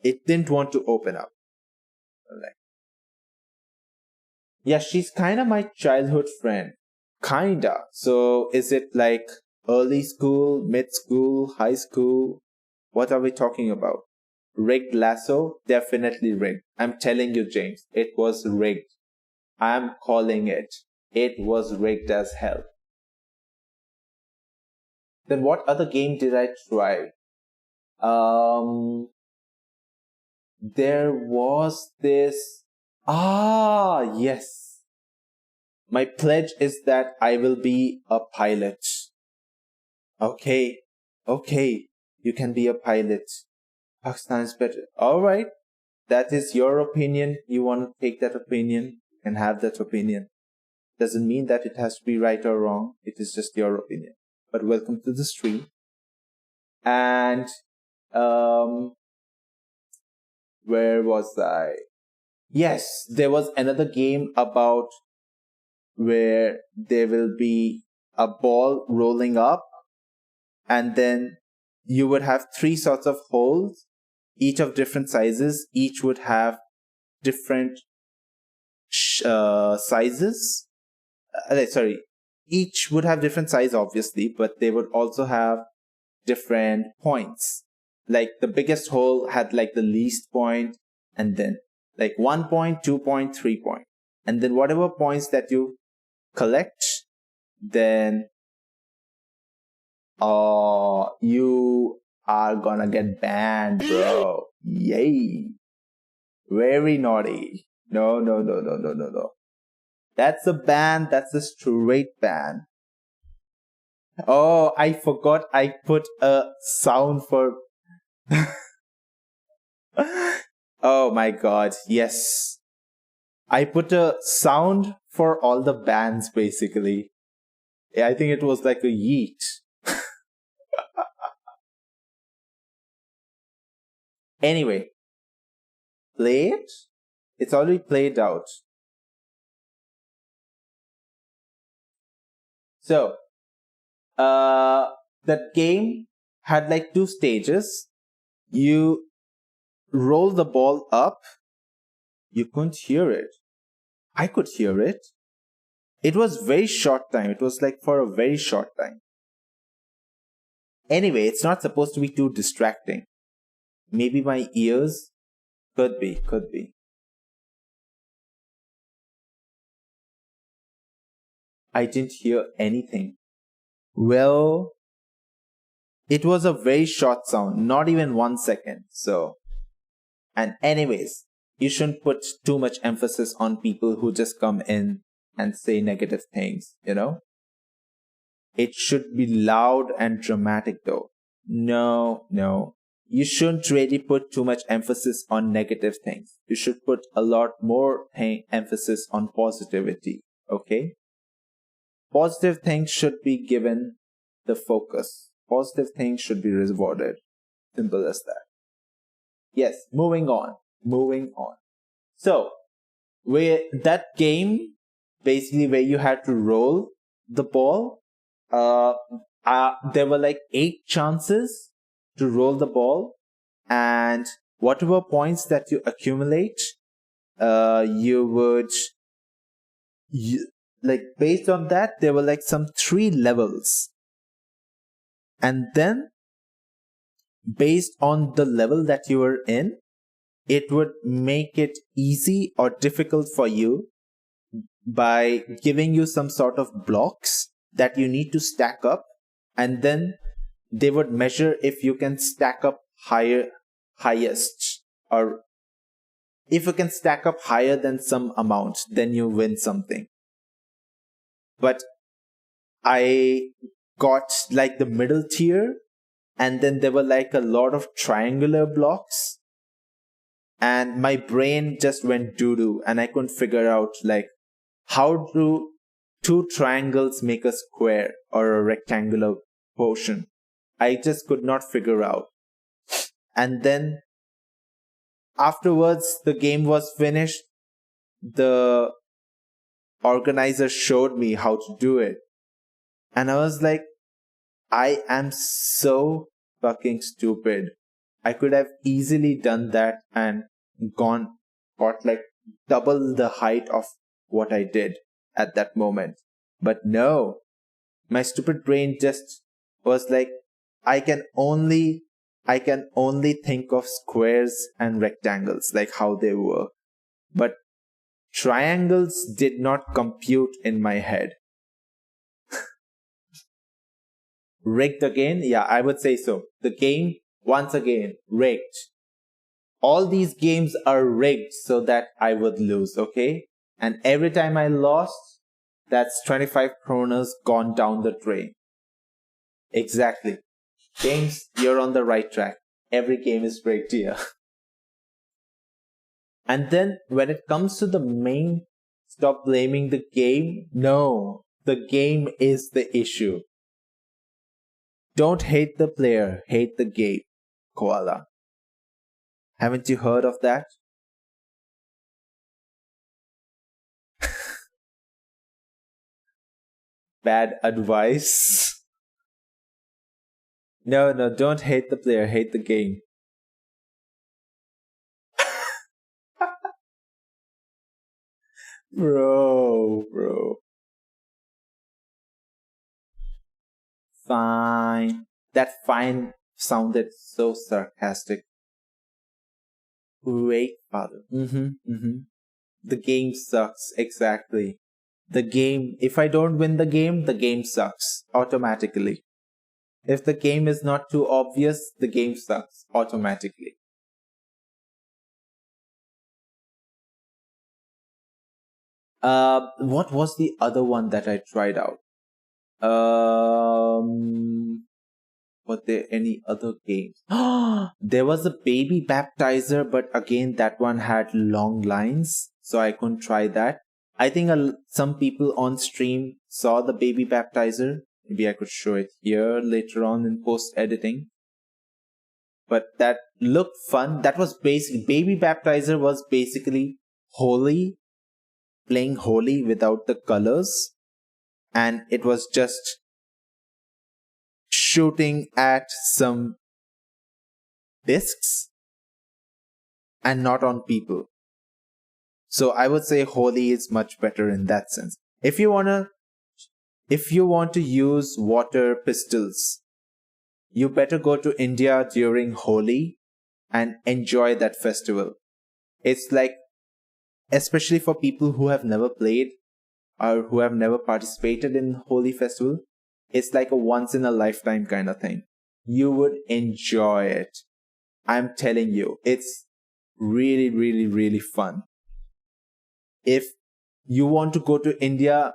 It didn't want to open up. Like, yeah, she's kind of my childhood friend. Kinda. So is it like early school, mid school, high school? What are we talking about? Rigged lasso? Definitely rigged. I'm telling you, James, it was rigged. I'm calling it. It was rigged as hell. Then what other game did I try? There was this. Yes. My pledge is that I will be a pilot. Okay. You can be a pilot. Pakistan is better. Alright. That is your opinion. You want to take that opinion? You can have that opinion. Doesn't mean that it has to be right or wrong. It is just your opinion. But welcome to the stream. And where was I? Yes, there was another game about where there will be a ball rolling up, and then you would have 3 sorts of holes, each of different sizes. Each would have different sizes. Each would have different size, obviously, but they would also have different points. Like the biggest hole had like the least point, and then like 1 point, 2 point, 3 point. And then whatever points that you collect, then you are gonna get banned, bro. Yay. Very naughty. No. That's a ban. That's a straight ban. Oh, I forgot I put a sound for... Oh my god, yes. I put a sound for all the bans, basically. Yeah, I think it was like a yeet. Anyway. Play it? It's already played out. So, that game had like 2 stages. You roll the ball up. You couldn't hear it. I could hear it. It was very short time. It was like for a very short time. Anyway, it's not supposed to be too distracting. Maybe my ears? Could be. I didn't hear anything. Well, it was a very short sound, not even 1 second. So, and anyways, you shouldn't put too much emphasis on people who just come in and say negative things, you know? It should be loud and dramatic though. No. You shouldn't really put too much emphasis on negative things. You should put a lot more emphasis on positivity, okay? Positive things should be given the focus. Positive things should be rewarded. Simple as that. Yes, moving on. So, that game, basically where you had to roll the ball, there were like 8 chances to roll the ball, and whatever points that you accumulate, like based on that, there were like some 3 levels. And then, based on the level that you were in, it would make it easy or difficult for you by giving you some sort of blocks that you need to stack up, and then they would measure if you can stack up highest, or if you can stack up higher than some amount, then you win something. But I got like the middle tier, and then there were like a lot of triangular blocks, and my brain just went doo-doo, and I couldn't figure out like how do 2 triangles make a square or a rectangular portion. I just could not figure out. And then afterwards, the game was finished. The organizer showed me how to do it. And I was like, I am so fucking stupid. I could have easily done that and got like double the height of what I did at that moment. But no, my stupid brain just was like, I can only think of squares and rectangles, like how they work. But triangles did not compute in my head. Rigged again? Yeah, I would say so. The game, once again, rigged. All these games are rigged so that I would lose, okay? And every time I lost, that's 25 kronas gone down the drain. Exactly. Games, you're on the right track. Every game is rigged here. And then when it comes to the main, stop blaming the game. No, the game is the issue. Don't hate the player, hate the game, Koala. Haven't you heard of that? Bad advice. No, don't hate the player, hate the game. Bro. Fine. That fine sounded so sarcastic. Wait, father. The game sucks, exactly. The game, if I don't win the game sucks automatically. If the game is not too obvious, the game sucks automatically. What was the other one that I tried out? Were there any other games? There was a baby baptizer, but again, that one had long lines, so I couldn't try that. I think some people on stream saw the baby baptizer. Maybe I could show it here later on in post-editing. But that looked fun. That was basically, baby baptizer was basically Holi, playing Holi without the colors. And it was just shooting at some discs and not on people. So I would say Holi is much better in that sense. If you want to use water pistols, you better go to India during Holi and enjoy that festival. It's like, especially for people who have never played or who have never participated in Holi festival, it's like a once in a lifetime kind of thing. You would enjoy it. I'm telling you, it's really, really, really fun. If you want to go to India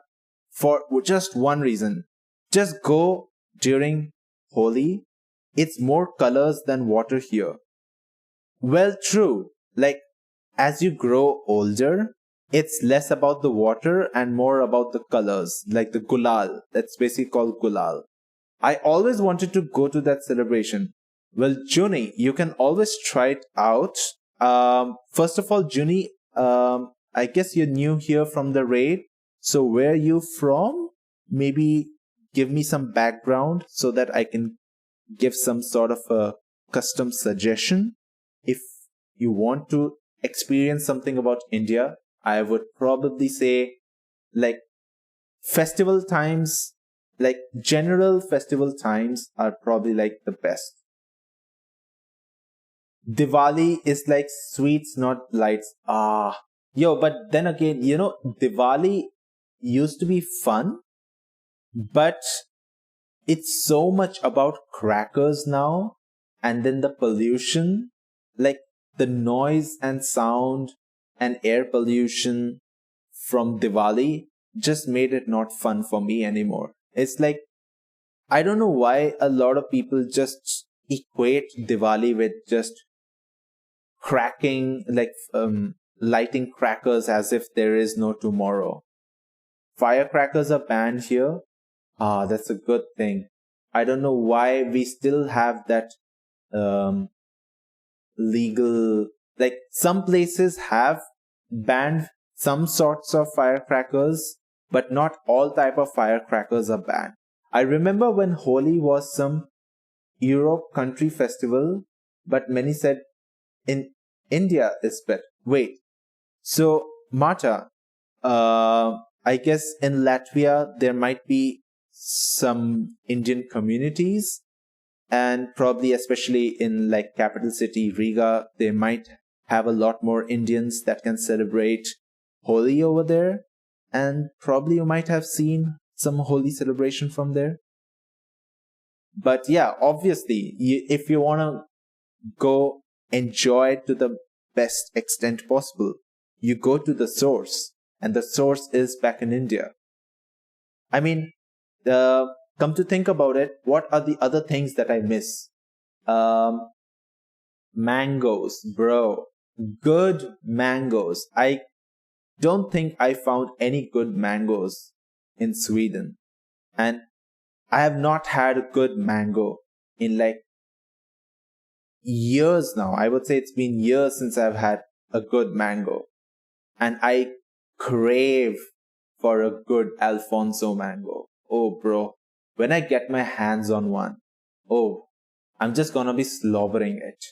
for just one reason, just go during Holi. It's more colors than water here. Well, true. Like, as you grow older, it's less about the water and more about the colors, like the gulal. That's basically called gulal. I always wanted to go to that celebration. Well, Juni, you can always try it out. First of all, Juni, I guess you're new here from the raid. So where are you from? Maybe give me some background so that I can give some sort of a custom suggestion. If you want to experience something about India, I would probably say like festival times, like general festival times are probably like the best. Diwali is like sweets, not lights. Yo, but then again, Diwali used to be fun, but it's so much about crackers now, and then the pollution, like the noise and sound and air pollution from Diwali just made it not fun for me anymore. It's like, I don't know why a lot of people just equate Diwali with just cracking, like lighting crackers as if there is no tomorrow. Firecrackers are banned here. That's a good thing. I don't know why we still have that legal, like some places have banned some sorts of firecrackers, but not all type of firecrackers are banned. I remember when Holi was some Europe country festival, but many said in India is better. Wait, so Marta, I guess in Latvia there might be some Indian communities, and probably especially in like capital city Riga, they might have a lot more Indians that can celebrate Holi over there, and probably you might have seen some Holi celebration from there. But yeah, obviously, if you want to go enjoy it to the best extent possible, you go to the source, and the source is back in India. I mean, come to think about it, what are the other things that I miss? Mangoes, bro. Good mangoes. I don't think I found any good mangoes in Sweden. And I have not had a good mango in like years now. I would say it's been years since I've had a good mango. And I crave for a good Alfonso mango. Oh, bro. When I get my hands on one, oh, I'm just gonna be slobbering it.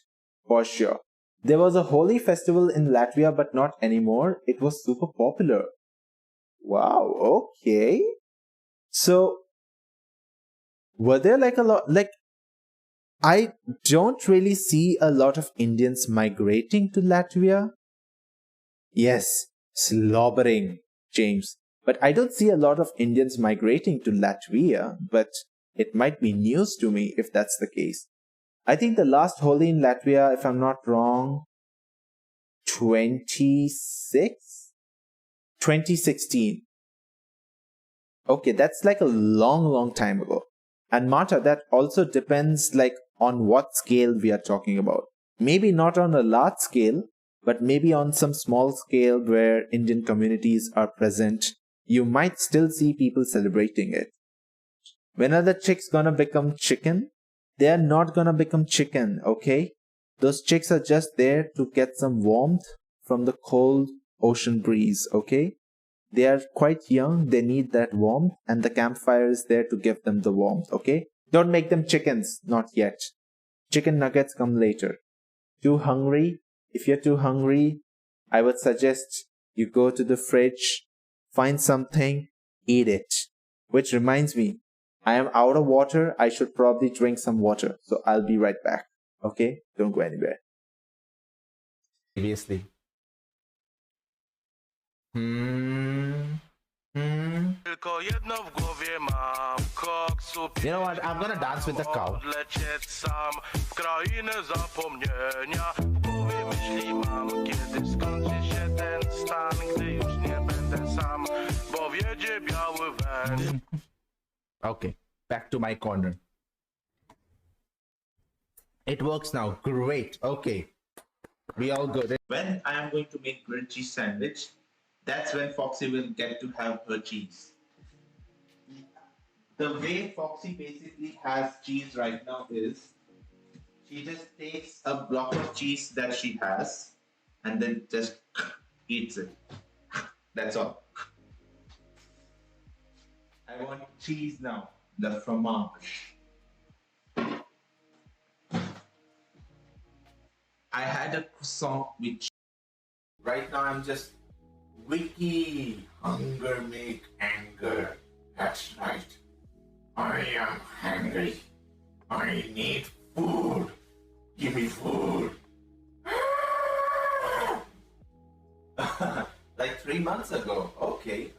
For sure. There was a Holi festival in Latvia, but not anymore. It was super popular. Wow, okay. So, were there like a lot, like, I don't really see a lot of Indians migrating to Latvia. Yes, slobbering, James. But I don't see a lot of Indians migrating to Latvia, but it might be news to me if that's the case. I think the last Holi in Latvia, if I'm not wrong, 2016. Okay, that's like a long time ago. And Marta, that also depends like on what scale we are talking about. Maybe not on a large scale, but maybe on some small scale where Indian communities are present, you might still see people celebrating it. When are the chicks gonna become chicken? They are not gonna become chicken, okay? Those chicks are just there to get some warmth from the cold ocean breeze, okay? They are quite young, they need that warmth, and the campfire is there to give them the warmth, okay? Don't make them chickens, not yet. Chicken nuggets come later. Too hungry? If you're too hungry, I would suggest you go to the fridge, find something, eat it. Which reminds me, I am out of water. I should probably drink some water. So I'll be right back. Okay? Don't go anywhere. Seriously. You know what? I'm gonna dance with the cow. Okay, back to my corner. It works now. Great. Okay. We all good. When I am going to make grilled cheese sandwich, That's when Foxy will get to have her cheese. The way Foxy basically has cheese right now is she just takes a block of cheese that she has and then just eats it. That's all. I want cheese now. The fromage. I had a croissant with cheese. Right now I'm just wiki. Hunger make anger. That's right. I am hungry. I need food. Give me food. Like 3 months ago. Okay.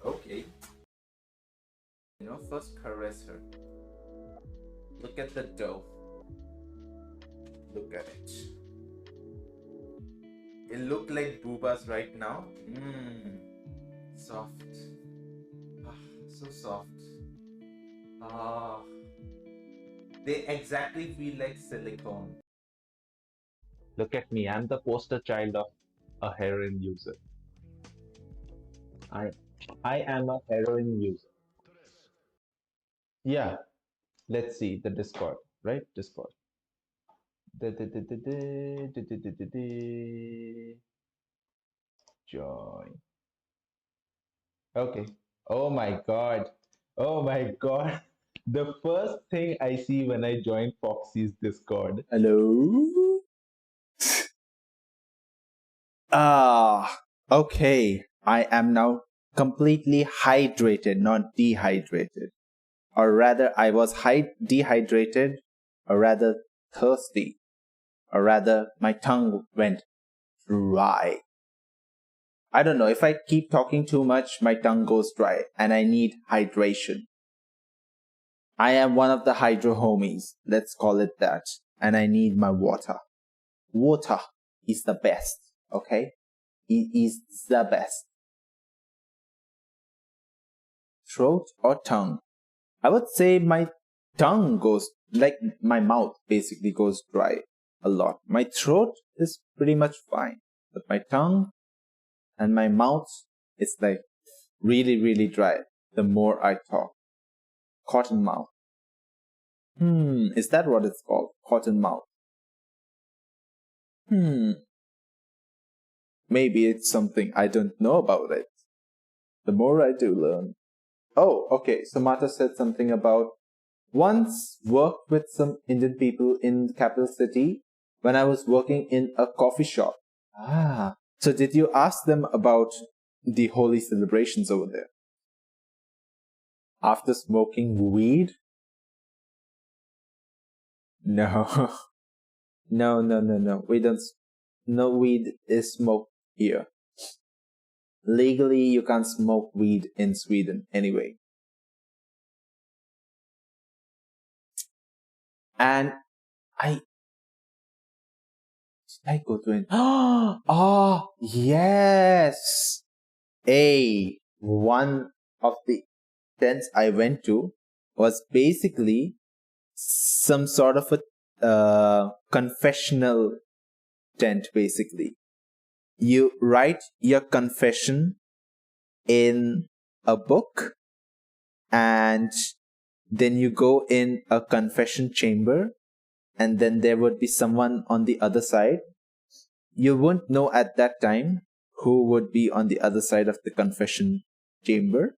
First caress her. Look at the dough. Look at it. It looked like boobas right now. Soft. So soft. They exactly feel like silicone. Look at me, I'm the poster child of a heroin user. I am a heroin user. Yeah, let's see the Discord, right? Discord. Join. Okay. Oh my god. Oh my god. The first thing I see when I join Foxy's Discord. Hello? Okay. I am now completely hydrated, not dehydrated. Or rather, I was dehydrated, or rather thirsty. Or rather, my tongue went dry. I don't know, if I keep talking too much, my tongue goes dry, and I need hydration. I am one of the hydro homies, let's call it that, and I need my water. Water is the best, okay? It is the best. Throat or tongue? I would say my tongue goes, like my mouth basically goes dry a lot. My throat is pretty much fine, but my tongue and my mouth is like really, really dry the more I talk. Cotton mouth. Is that what it's called? Cotton mouth. Maybe it's something I don't know about it. The more I do learn. Oh, okay. So Mata said something about once worked with some Indian people in the capital city when I was working in a coffee shop. So did you ask them about the holy celebrations over there? After smoking weed? No. No. We don't. No weed is smoked here. Legally, you can't smoke weed in Sweden anyway. And I go to it. Oh, yes. One of the tents I went to was basically some sort of a confessional tent, basically. You write your confession in a book and then you go in a confession chamber and then there would be someone on the other side. You won't know at that time who would be on the other side of the confession chamber.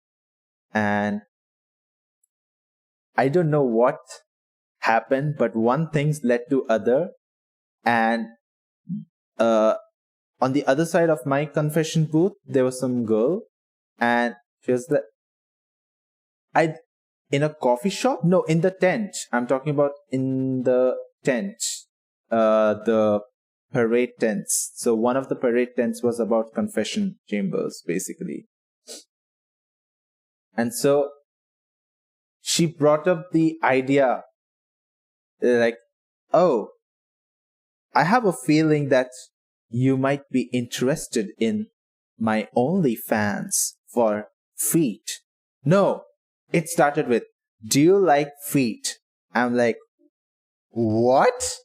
And I don't know what happened, but one thing's led to other. And on the other side of my confession booth, there was some girl, and she was like, in a coffee shop? No, in the tent. I'm talking about in the tent. The parade tents. So one of the parade tents was about confession chambers, basically. And so she brought up the idea, like, oh, I have a feeling that you might be interested in my OnlyFans for feet. No, it started with, do you like feet? I'm like, what?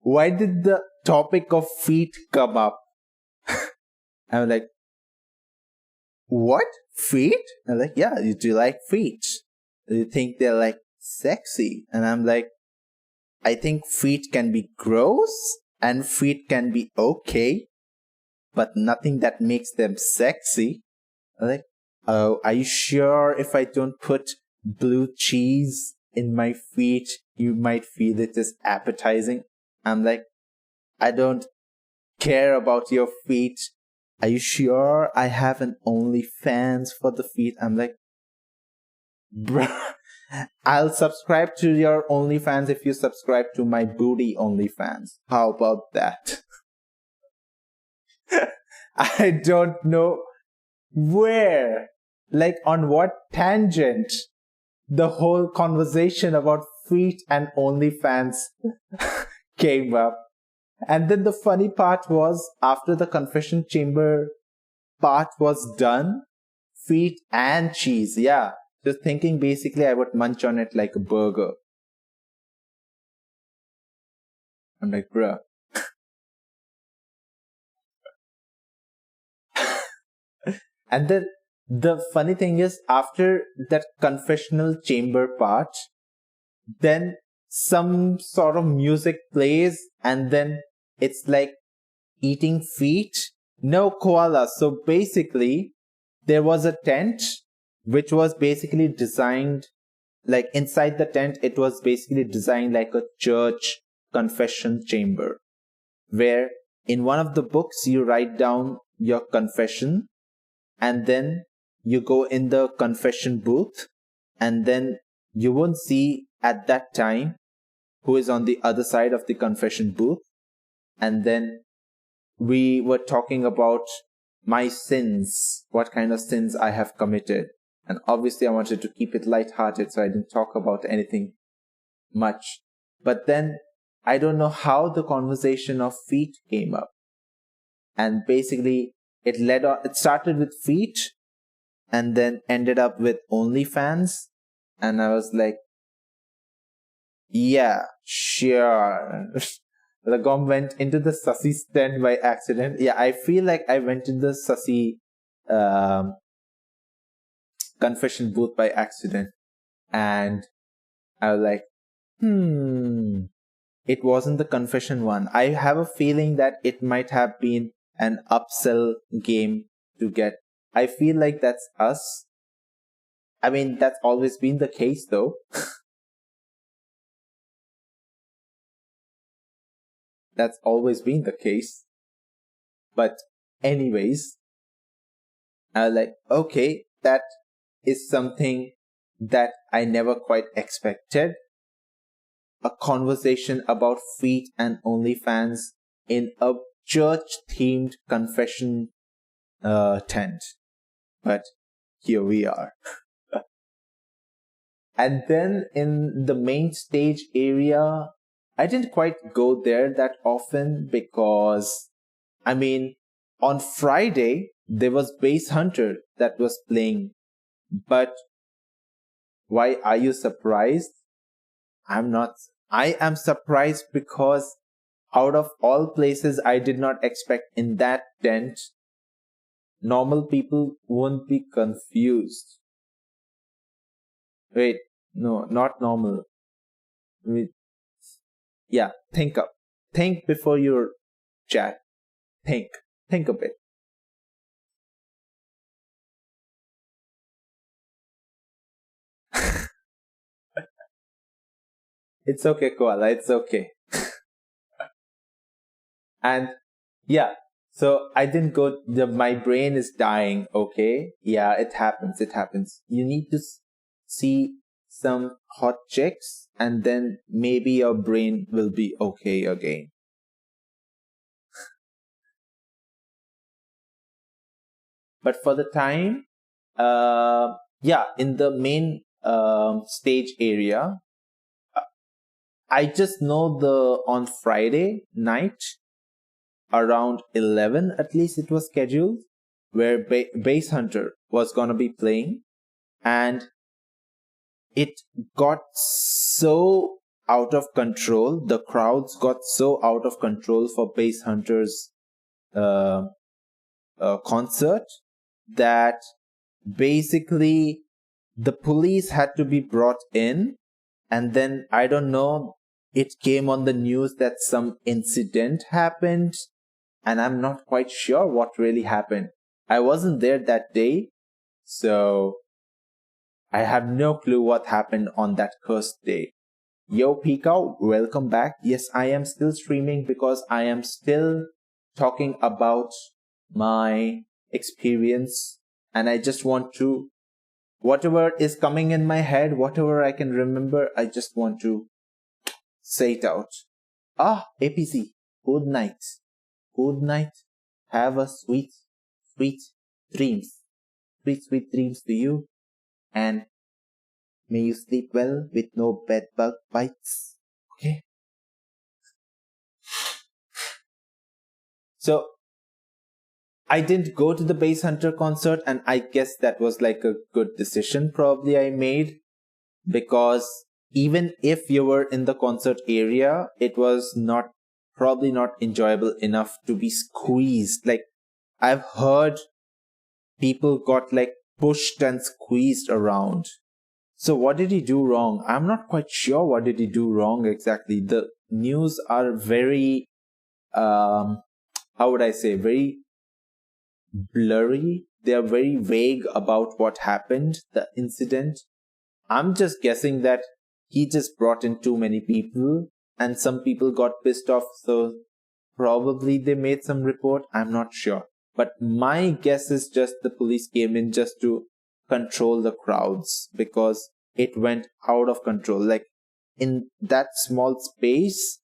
Why did the topic of feet come up? I'm like, what? Feet? I'm like, yeah, you do like feet. You think they're like sexy? And I'm like, I think feet can be gross and feet can be okay, but nothing that makes them sexy. I'm like, oh, are you sure if I don't put blue cheese in my feet, you might feel it as appetizing? I'm like, I don't care about your feet. Are you sure I have an OnlyFans for the feet? I'm like, bruh, I'll subscribe to your OnlyFans if you subscribe to my booty OnlyFans. How about that? I don't know where, like on what tangent, the whole conversation about feet and OnlyFans came up. And then the funny part was, after the confession chamber part was done, feet and cheese, yeah. Just thinking basically I would munch on it like a burger. I'm like, bruh. And then the funny thing is, after that confessional chamber part, then some sort of music plays and then it's like eating feet. No koala. So basically, there was a tent which was basically designed, like inside the tent, it was basically designed like a church confession chamber, where in one of the books you write down your confession and then you go in the confession booth and then you won't see at that time who is on the other side of the confession booth. And then we were talking about my sins, what kind of sins I have committed. And obviously I wanted to keep it lighthearted, so I didn't talk about anything much. But then I don't know how the conversation of feet came up. And basically it started with feet and then ended up with OnlyFans. And I was like, yeah, sure. Lagom went into the sussy stand by accident. Yeah, I feel like I went into the sussy confession booth by accident. And I was like, it wasn't the confession one. I have a feeling that it might have been an upsell game to get. I feel like that's us. I mean, that's always been the case though. That's always been the case. But anyways, I was like, okay, that is something that I never quite expected. A conversation about feet and OnlyFans in a church-themed confession tent. But here we are. And then in the main stage area, I didn't quite go there that often because, I mean, on Friday, there was Base Hunter that was playing. But why are you surprised? I'm not. I am surprised because out of all places I did not expect in that tent, normal people won't be confused. Wait, no, not normal. Yeah, think up. Think before you chat. Think a bit. It's okay, Koala. It's okay. And yeah, so I didn't go. My brain is dying. Okay, yeah, it happens. It happens. You need to see some hot chicks, and then maybe your brain will be okay again. But for the time, yeah, in the main stage area, I just know on Friday night, around 11 at least it was scheduled, where Base Hunter was gonna be playing, and it got so out of control. The crowds got so out of control for Base Hunter's concert that basically the police had to be brought in, and then I don't know, it came on the news that some incident happened, and I'm not quite sure what really happened. I wasn't there that day, so I have no clue what happened on that cursed day. Yo, Pika, welcome back. Yes, I am still streaming because I am still talking about my experience, and I just want to, whatever is coming in my head, whatever I can remember, I just want to say it out. APC, good night. Good night. Have a sweet, sweet dreams. Sweet, sweet dreams to you. And may you sleep well with no bed bug bites. Okay? So, I didn't go to the Bass Hunter concert, and I guess that was like a good decision probably I made, because even if you were in the concert area, it was probably not enjoyable enough to be squeezed. Like, I've heard people got like pushed and squeezed around. So what did he do wrong? I'm not quite sure what did he do wrong exactly. The news are very, how would I say, very blurry. They are very vague about what happened, the incident. I'm just guessing that he just brought in too many people and some people got pissed off, so probably they made some report. I'm not sure. But my guess is just the police came in just to control the crowds, because it went out of control. Like, in that small space,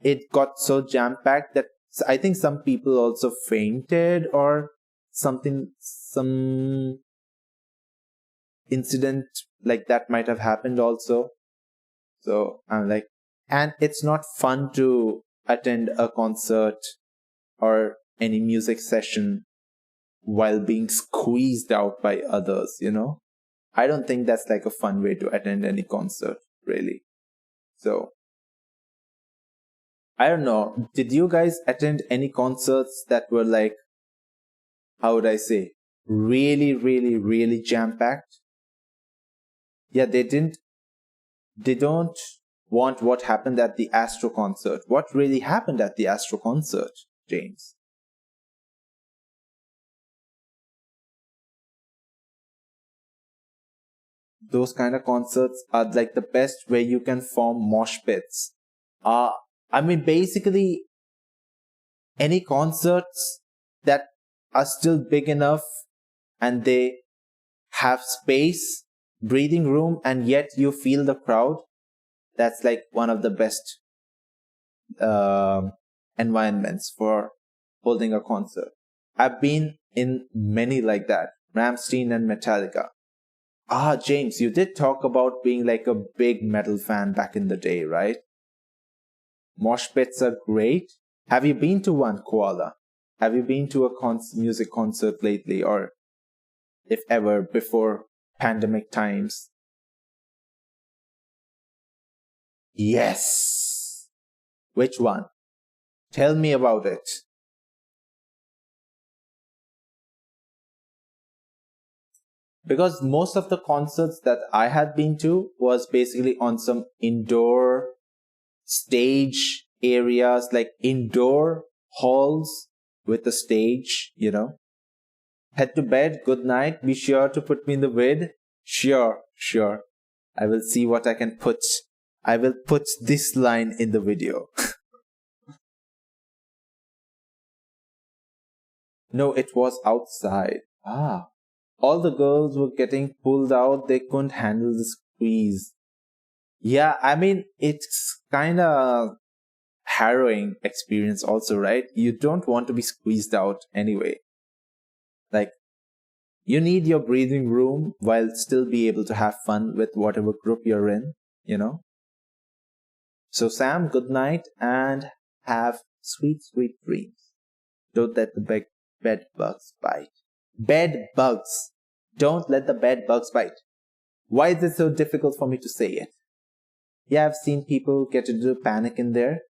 it got so jam-packed that I think some people also fainted or something, some incident like that might have happened also. So I'm like, and it's not fun to attend a concert or any music session while being squeezed out by others, you know? I don't think that's like a fun way to attend any concert, really. So, I don't know. Did you guys attend any concerts that were like, how would I say, really, really, really jam-packed? Yeah, they don't want what happened at the Astro concert. What really happened at the Astro concert, James? Those kind of concerts are like the best where you can form mosh pits. I mean, basically, any concerts that are still big enough and they have space, breathing room, and yet you feel the crowd, that's like one of the best environments for holding a concert. I've been in many like that, Rammstein and Metallica. James, you did talk about being like a big metal fan back in the day, right? Mosh pits are great. Have you been to one, Koala? Have you been to a music concert lately, or if ever before pandemic times? Yes. Which one? Tell me about it. Because most of the concerts that I had been to was basically on some indoor stage areas, like indoor halls with a stage, you know. Head to bed, good night, be sure to put me in the vid. Sure. I will see what I can put. I will put this line in the video. No, it was outside. All the girls were getting pulled out. They couldn't handle the squeeze. Yeah, I mean, it's kind of harrowing experience also, right? You don't want to be squeezed out anyway. Like, you need your breathing room while still be able to have fun with whatever group you're in, you know? So Sam, good night and have sweet, sweet dreams. Don't let the bed bugs bite. Bed bugs. Don't let the bed bugs bite. Why is it so difficult for me to say it? Yeah, I've seen people get into panic in there.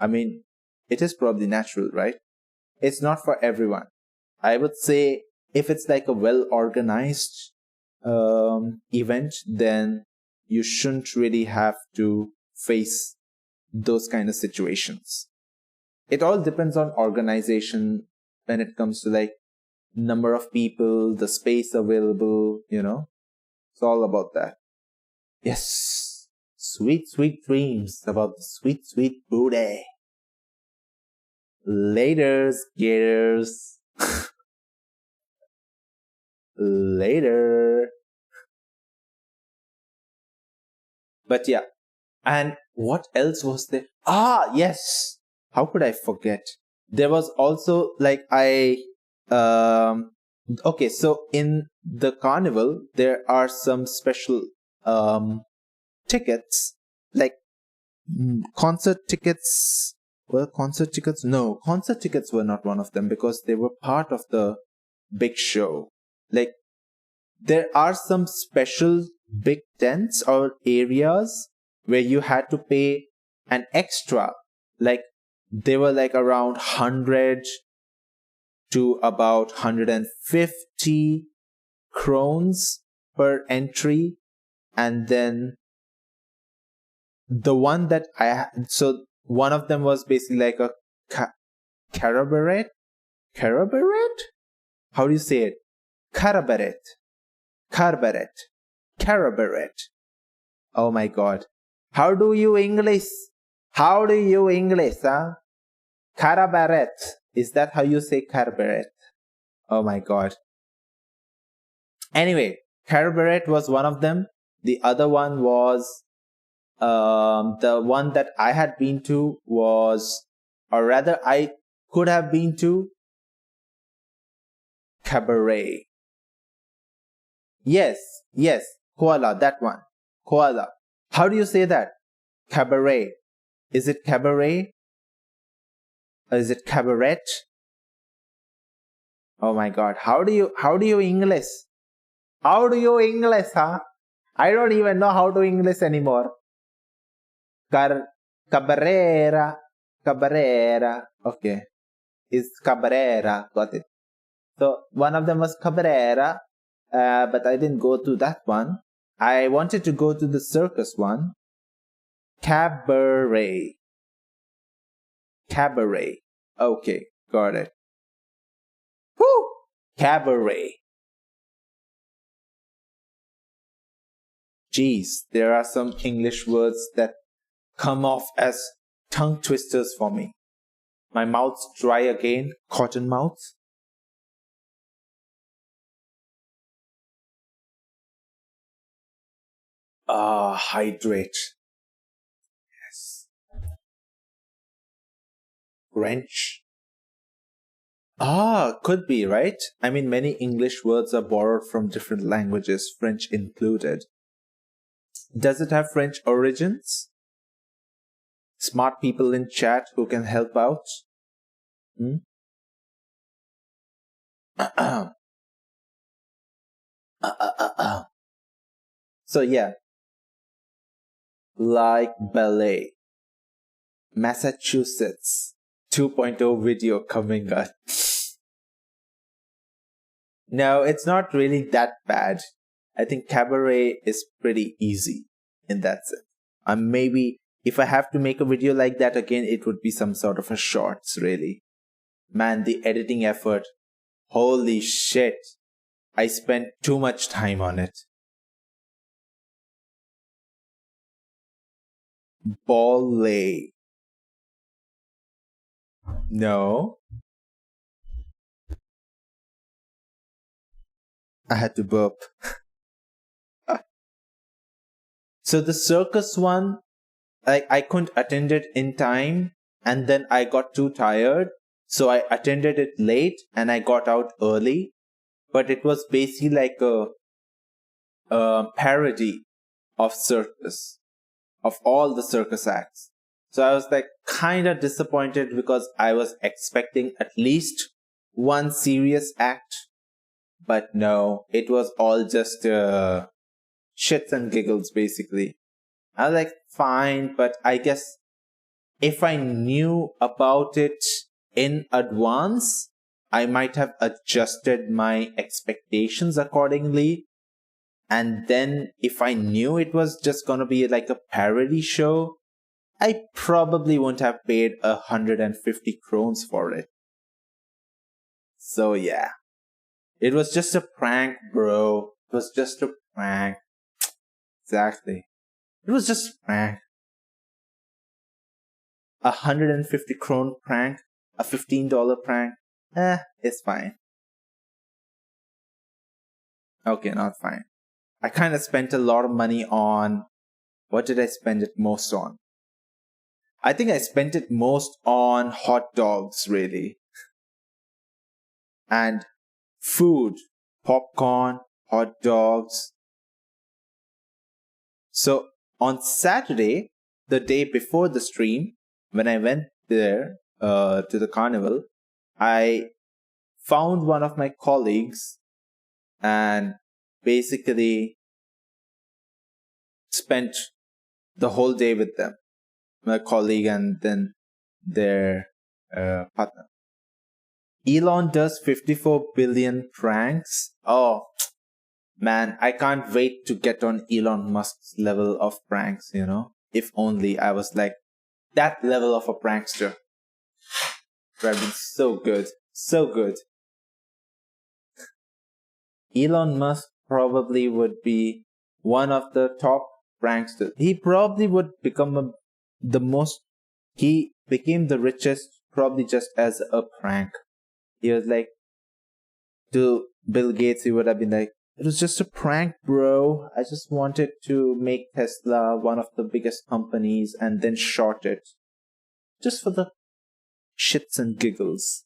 I mean, it is probably natural, right? It's not for everyone. I would say if it's like a well organized event, then you shouldn't really have to face those kind of situations. It all depends on organization when it comes to like number of people, the space available, you know. It's all about that. Yes. Sweet, sweet dreams about the sweet, sweet booty. Laters, gators. Later. But yeah. And what else was there? Ah, yes. How could I forget? There was also like okay, so in the carnival there are some special tickets, like concert tickets. Well, concert tickets? No, concert tickets were not one of them because they were part of the big show. Like, there are some special big tents or areas where you had to pay an extra. Like, they were like around 100 to about 150 krones per entry. And then the one that I had, so one of them was basically like a cabaret? Cabaret? How do you say it? Cabaret. Cabaret. Cabaret. Oh my god. How do you English? How do you English, huh? Cabaret. Is that how you say cabaret? Oh my god. Anyway, cabaret was one of them. The other one was the one that I had been to was, or rather I could have been to, cabaret. Yes, koala, that one. Koala. How do you say that? Cabaret. Is it cabaret? Or is it cabaret? Oh my god. How do you English? How do you English, huh? I don't even know how to English anymore. Cabrera. Okay. It's Cabrera. Got it. So one of them was Cabrera, but I didn't go to that one. I wanted to go to the circus one. Cabaret. Okay, got it. Woo! Cabaret. Jeez, there are some English words that come off as tongue twisters for me. My mouth's dry again, cotton mouth. Hydrate. Yes. Wrench. Could be, right? I mean, many English words are borrowed from different languages, French included. Does it have French origins? Smart people in chat who can help out? So yeah. Like ballet. Massachusetts 2.0 video coming up. No, it's not really that bad. I think cabaret is pretty easy in that sense. Maybe if I have to make a video like that again, it would be some sort of a shorts, really. Man, the editing effort. Holy shit. I spent too much time on it. Ballet. No. I had to burp. So the circus one, I couldn't attend it in time, and then I got too tired, so I attended it late and I got out early. But it was basically like a parody of circus, of all the circus acts. So I was like kind of disappointed because I was expecting at least one serious act. But no, it was all just shits and giggles, basically. I was like, fine, but I guess if I knew about it in advance, I might have adjusted my expectations accordingly. And then if I knew it was just gonna be like a parody show, I probably wouldn't have paid 150 krones for it. So yeah. It was just a prank, bro. It was just a prank. Exactly. It was just a prank. 150 krone prank, a $15 prank. It's fine. Okay, not fine. I kind of spent a lot of money on... What did I spend it most on? I think I spent it most on hot dogs, really. And food. Popcorn, hot dogs. So, on Saturday, the day before the stream, when I went there to the carnival, I found one of my colleagues and basically spent the whole day with them. My colleague and then their partner. Elon does 54 billion pranks. Oh, man, I can't wait to get on Elon Musk's level of pranks, you know? If only I was like that level of a prankster. Would have been so good. So good. Elon Musk probably would be one of the top pranksters. He probably would become he became the richest probably just as a prank. He was like, to Bill Gates, he would have been like, it was just a prank, bro. I just wanted to make Tesla one of the biggest companies and then short it. Just for the shits and giggles.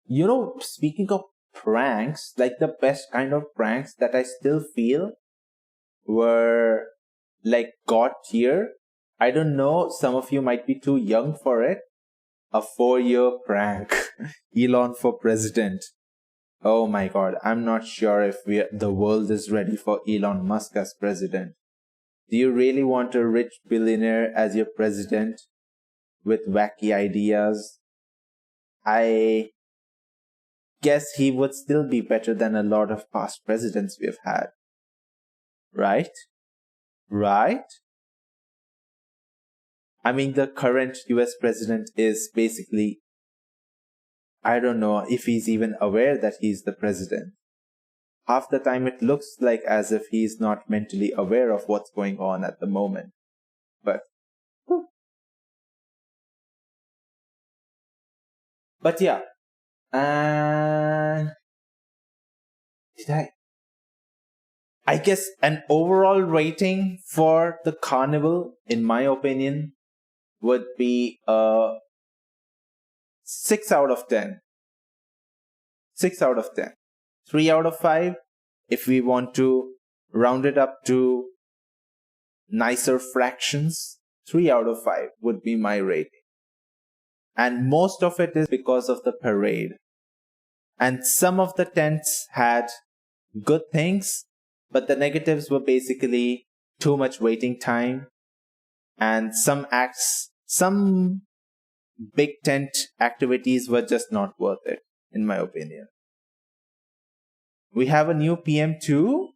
You know, speaking of pranks, like the best kind of pranks that I still feel were like God tier. I don't know, some of you might be too young for it. A 4-year prank. Elon for president. Oh my god, I'm not sure if the world is ready for Elon Musk as president. Do you really want a rich billionaire as your president with wacky ideas? I guess he would still be better than a lot of past presidents we've had. Right? Right? I mean, the current US president is basically, I don't know if he's even aware that he's the president. Half the time it looks like as if he's not mentally aware of what's going on at the moment. But yeah. I guess an overall rating for the carnival, in my opinion, would be 6 out of 10. 6 out of 10. 3 out of 5 if we want to round it up to nicer fractions. 3 out of 5 would be my rating. And most of it is because of the parade. And some of the tents had good things, but the negatives were basically too much waiting time. And some big tent activities were just not worth it, in my opinion. We have a new PM too?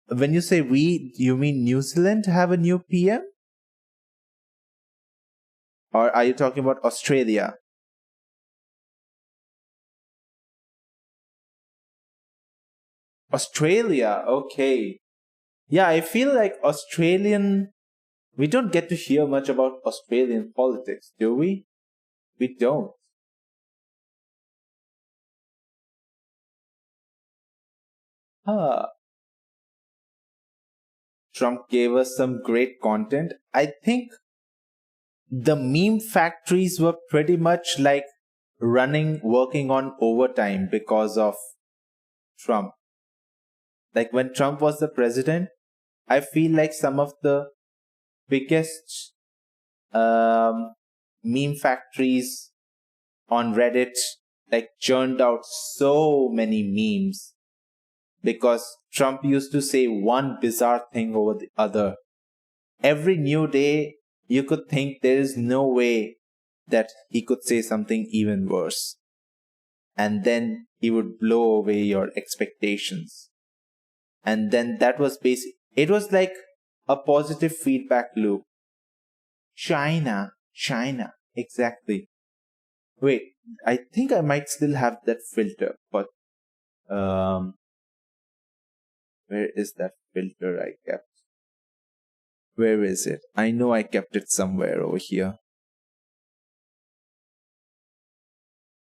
When you say we, you mean New Zealand have a new PM? Or are you talking about Australia? Australia, okay. Yeah, I feel like we don't get to hear much about Australian politics, do we? We don't. Trump gave us some great content. I think the meme factories were pretty much like working on overtime because of Trump. Like when Trump was the president, I feel like some of the biggest meme factories on Reddit like churned out so many memes because Trump used to say one bizarre thing over the other. Every new day you could think there is no way that he could say something even worse. And then he would blow away your expectations. And then that was it was like a positive feedback loop. China, exactly. Wait, I think I might still have that filter, but where is that filter I kept? Where is it? I know I kept it somewhere over here.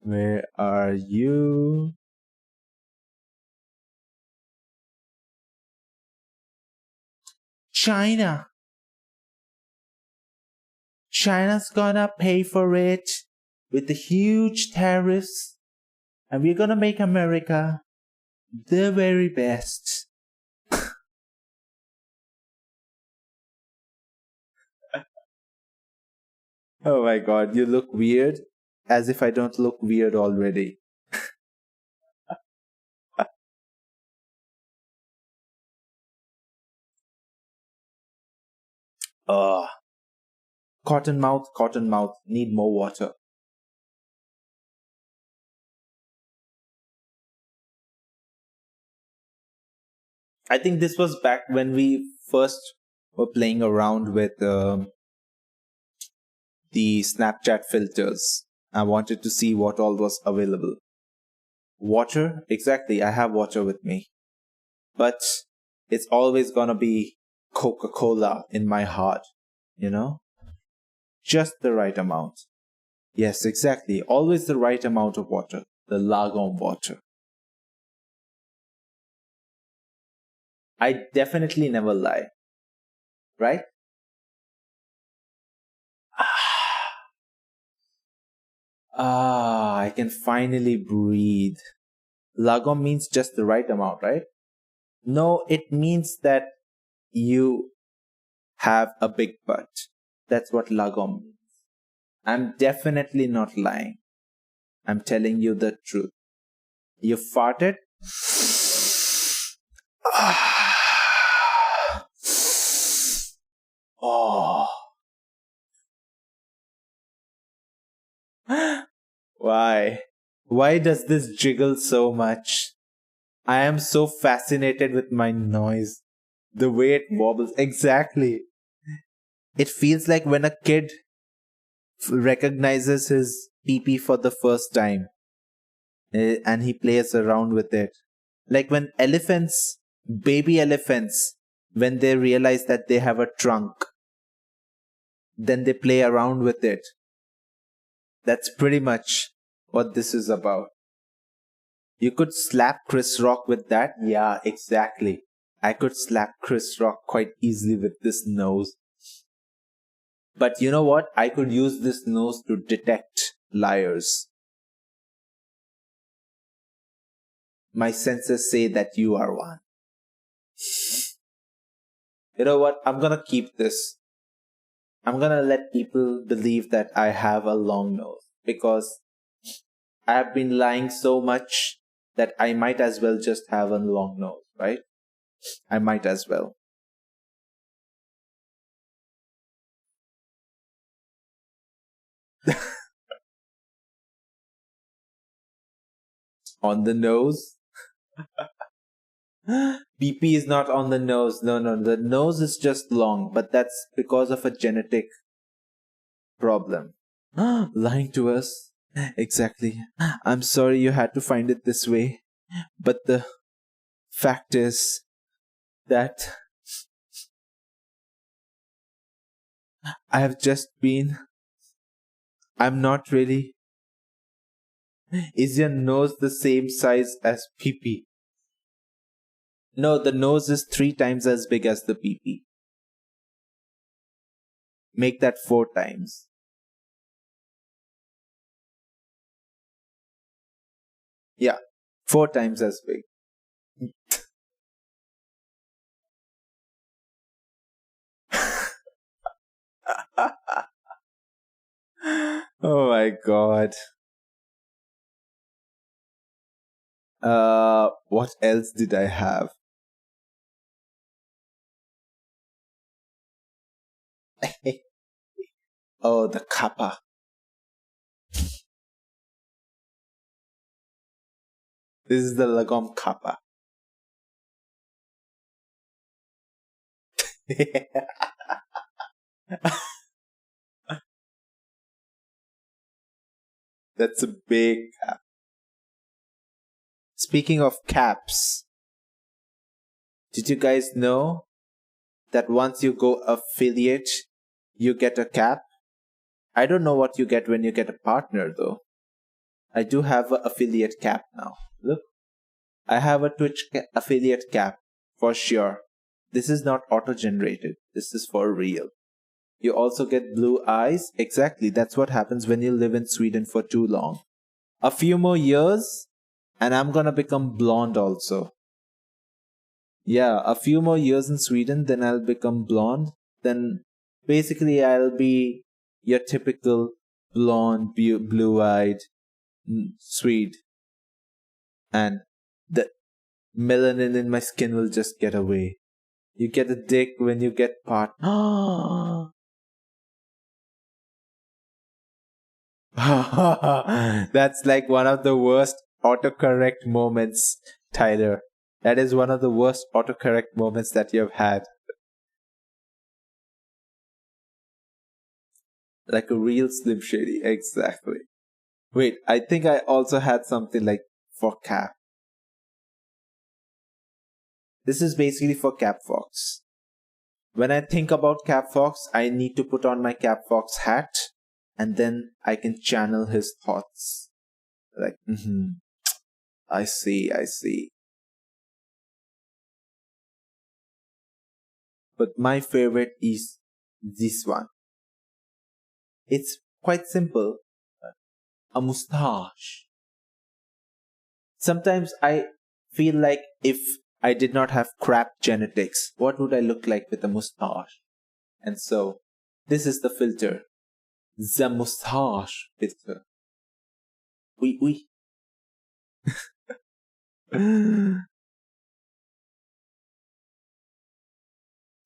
Where are you? China. China's gonna pay for it with the huge tariffs, and we're gonna make America the very best. Oh my god, you look weird. As if I don't look weird already. Ugh. Cottonmouth, need more water. I think this was back when we first were playing around with the Snapchat filters. I wanted to see what all was available. Water? Exactly, I have water with me. But it's always gonna be Coca-Cola in my heart, you know? Just the right amount. Yes, exactly. Always the right amount of water. The Lagom water. I definitely never lie. Right? I can finally breathe. Lagom means just the right amount, right? No, it means that you have a big butt. That's what Lagom means. I'm definitely not lying. I'm telling you the truth. You farted? Oh. Why? Why does this jiggle so much? I am so fascinated with my noise. The way it wobbles. Exactly. It feels like when a kid recognizes his pee-pee for the first time and he plays around with it. Like when baby elephants, when they realize that they have a trunk, then they play around with it. That's pretty much what this is about. You could slap Chris Rock with that? Yeah, exactly. I could slap Chris Rock quite easily with this nose. But you know what? I could use this nose to detect liars. My senses say that you are one. You know what? I'm gonna keep this. I'm gonna let people believe that I have a long nose. Because I have been lying so much that I might as well just have a long nose, right? I might as well. On the nose? BP is not on the nose. No, the nose is just long, but that's because of a genetic problem. Lying to us? Exactly. I'm sorry you had to find it this way, but the fact is that I have just been. I'm not really. Is your nose the same size as PP? No, the nose is 3 times as big as the PP. Make that 4 times. Yeah, 4 times as big. Oh my god. What else did I have? Oh, the kappa. This is the Lagom kappa. That's a big cap. Speaking of caps, did you guys know that once you go affiliate, you get a cap? I don't know what you get when you get a partner though. I do have an affiliate cap now. Look, I have a Twitch affiliate cap for sure. This is not auto-generated. This is for real. You also get blue eyes. Exactly, that's what happens when you live in Sweden for too long. A few more years, and I'm gonna become blonde also. Yeah, a few more years in Sweden, then I'll become blonde. Then basically I'll be your typical blonde, blue-eyed Swede. And the melanin in my skin will just get away. You get a dick when you get part. That's like one of the worst autocorrect moments, Tyler. That is one of the worst autocorrect moments that you have had. Like a real Slim Shady, exactly. Wait, I think I also had something like for Cap. This is basically for Cap Fox. When I think about Cap Fox, I need to put on my Cap Fox hat, and then I can channel his thoughts. Like, I see. But my favorite is this one. It's quite simple. A mustache. Sometimes I feel like if I did not have crap genetics, what would I look like with a mustache? And so, this is the filter. The mustache filter. Oui.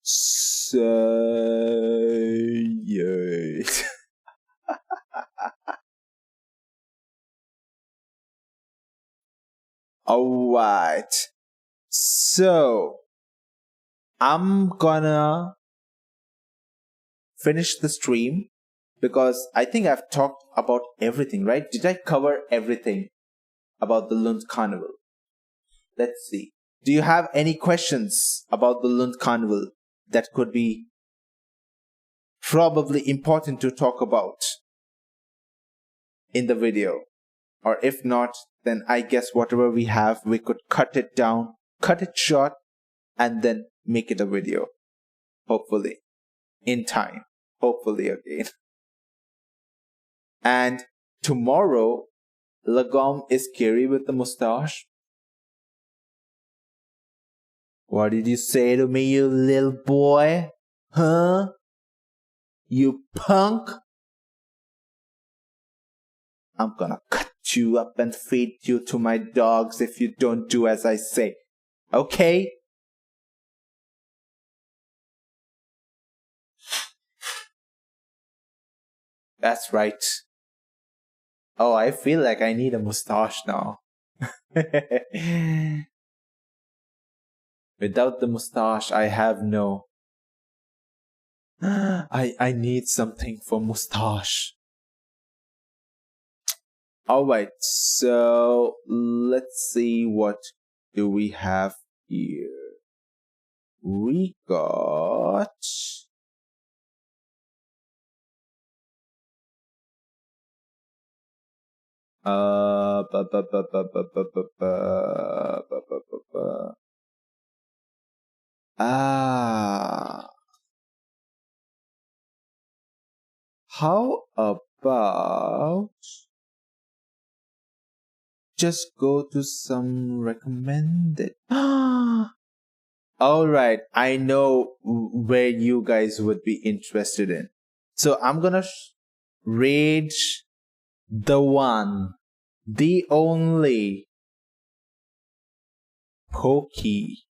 Say it. Alright. So, I'm gonna finish the stream because I think I've talked about everything, right? Did I cover everything about the Lund Carnival? Let's see. Do you have any questions about the Lund Carnival that could be probably important to talk about in the video? Or if not, then I guess whatever we have, we could cut it down, cut it short, and then make it a video. Hopefully. In time. Hopefully again. And tomorrow, Lagom is scary with the mustache. What did you say to me, you little boy? Huh? You punk? I'm gonna cut you up and feed you to my dogs if you don't do as I say. Okay? That's right. Oh, I feel like I need a mustache now. Without the mustache, I have no. I need something for mustache. Alright, so let's see what do we have here. We got how about just go to some recommended. Alright, I know where you guys would be interested in. So I'm gonna raid the one, the only Pokey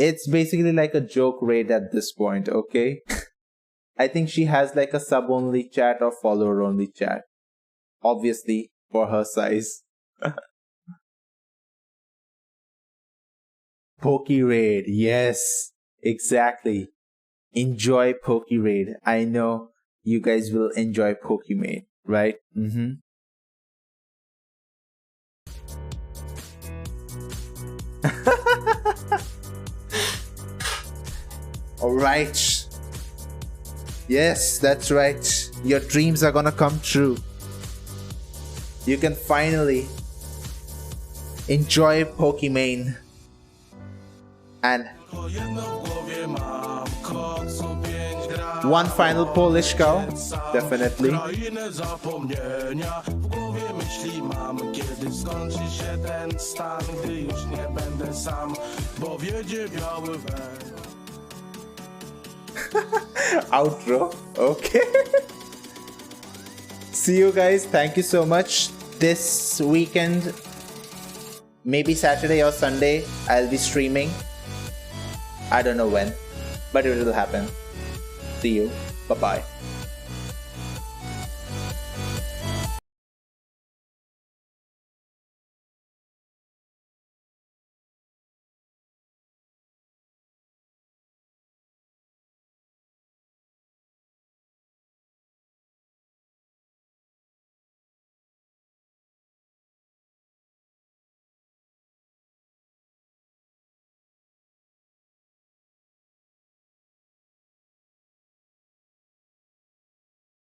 It's basically like a joke raid at this point, okay? I think she has like a sub-only chat or follower-only chat. Obviously, for her size. Poke Raid, yes, exactly. Enjoy Poke Raid. I know you guys will enjoy Pokemon, right? Alright. Yes, that's right. Your dreams are gonna come true. You can finally enjoy Pokemon. And one final Polish cow, definitely. Outro, okay. See you guys. Thank you so much. This weekend, maybe Saturday or Sunday, I'll be streaming. I don't know when, but it will happen. See you. Bye-bye.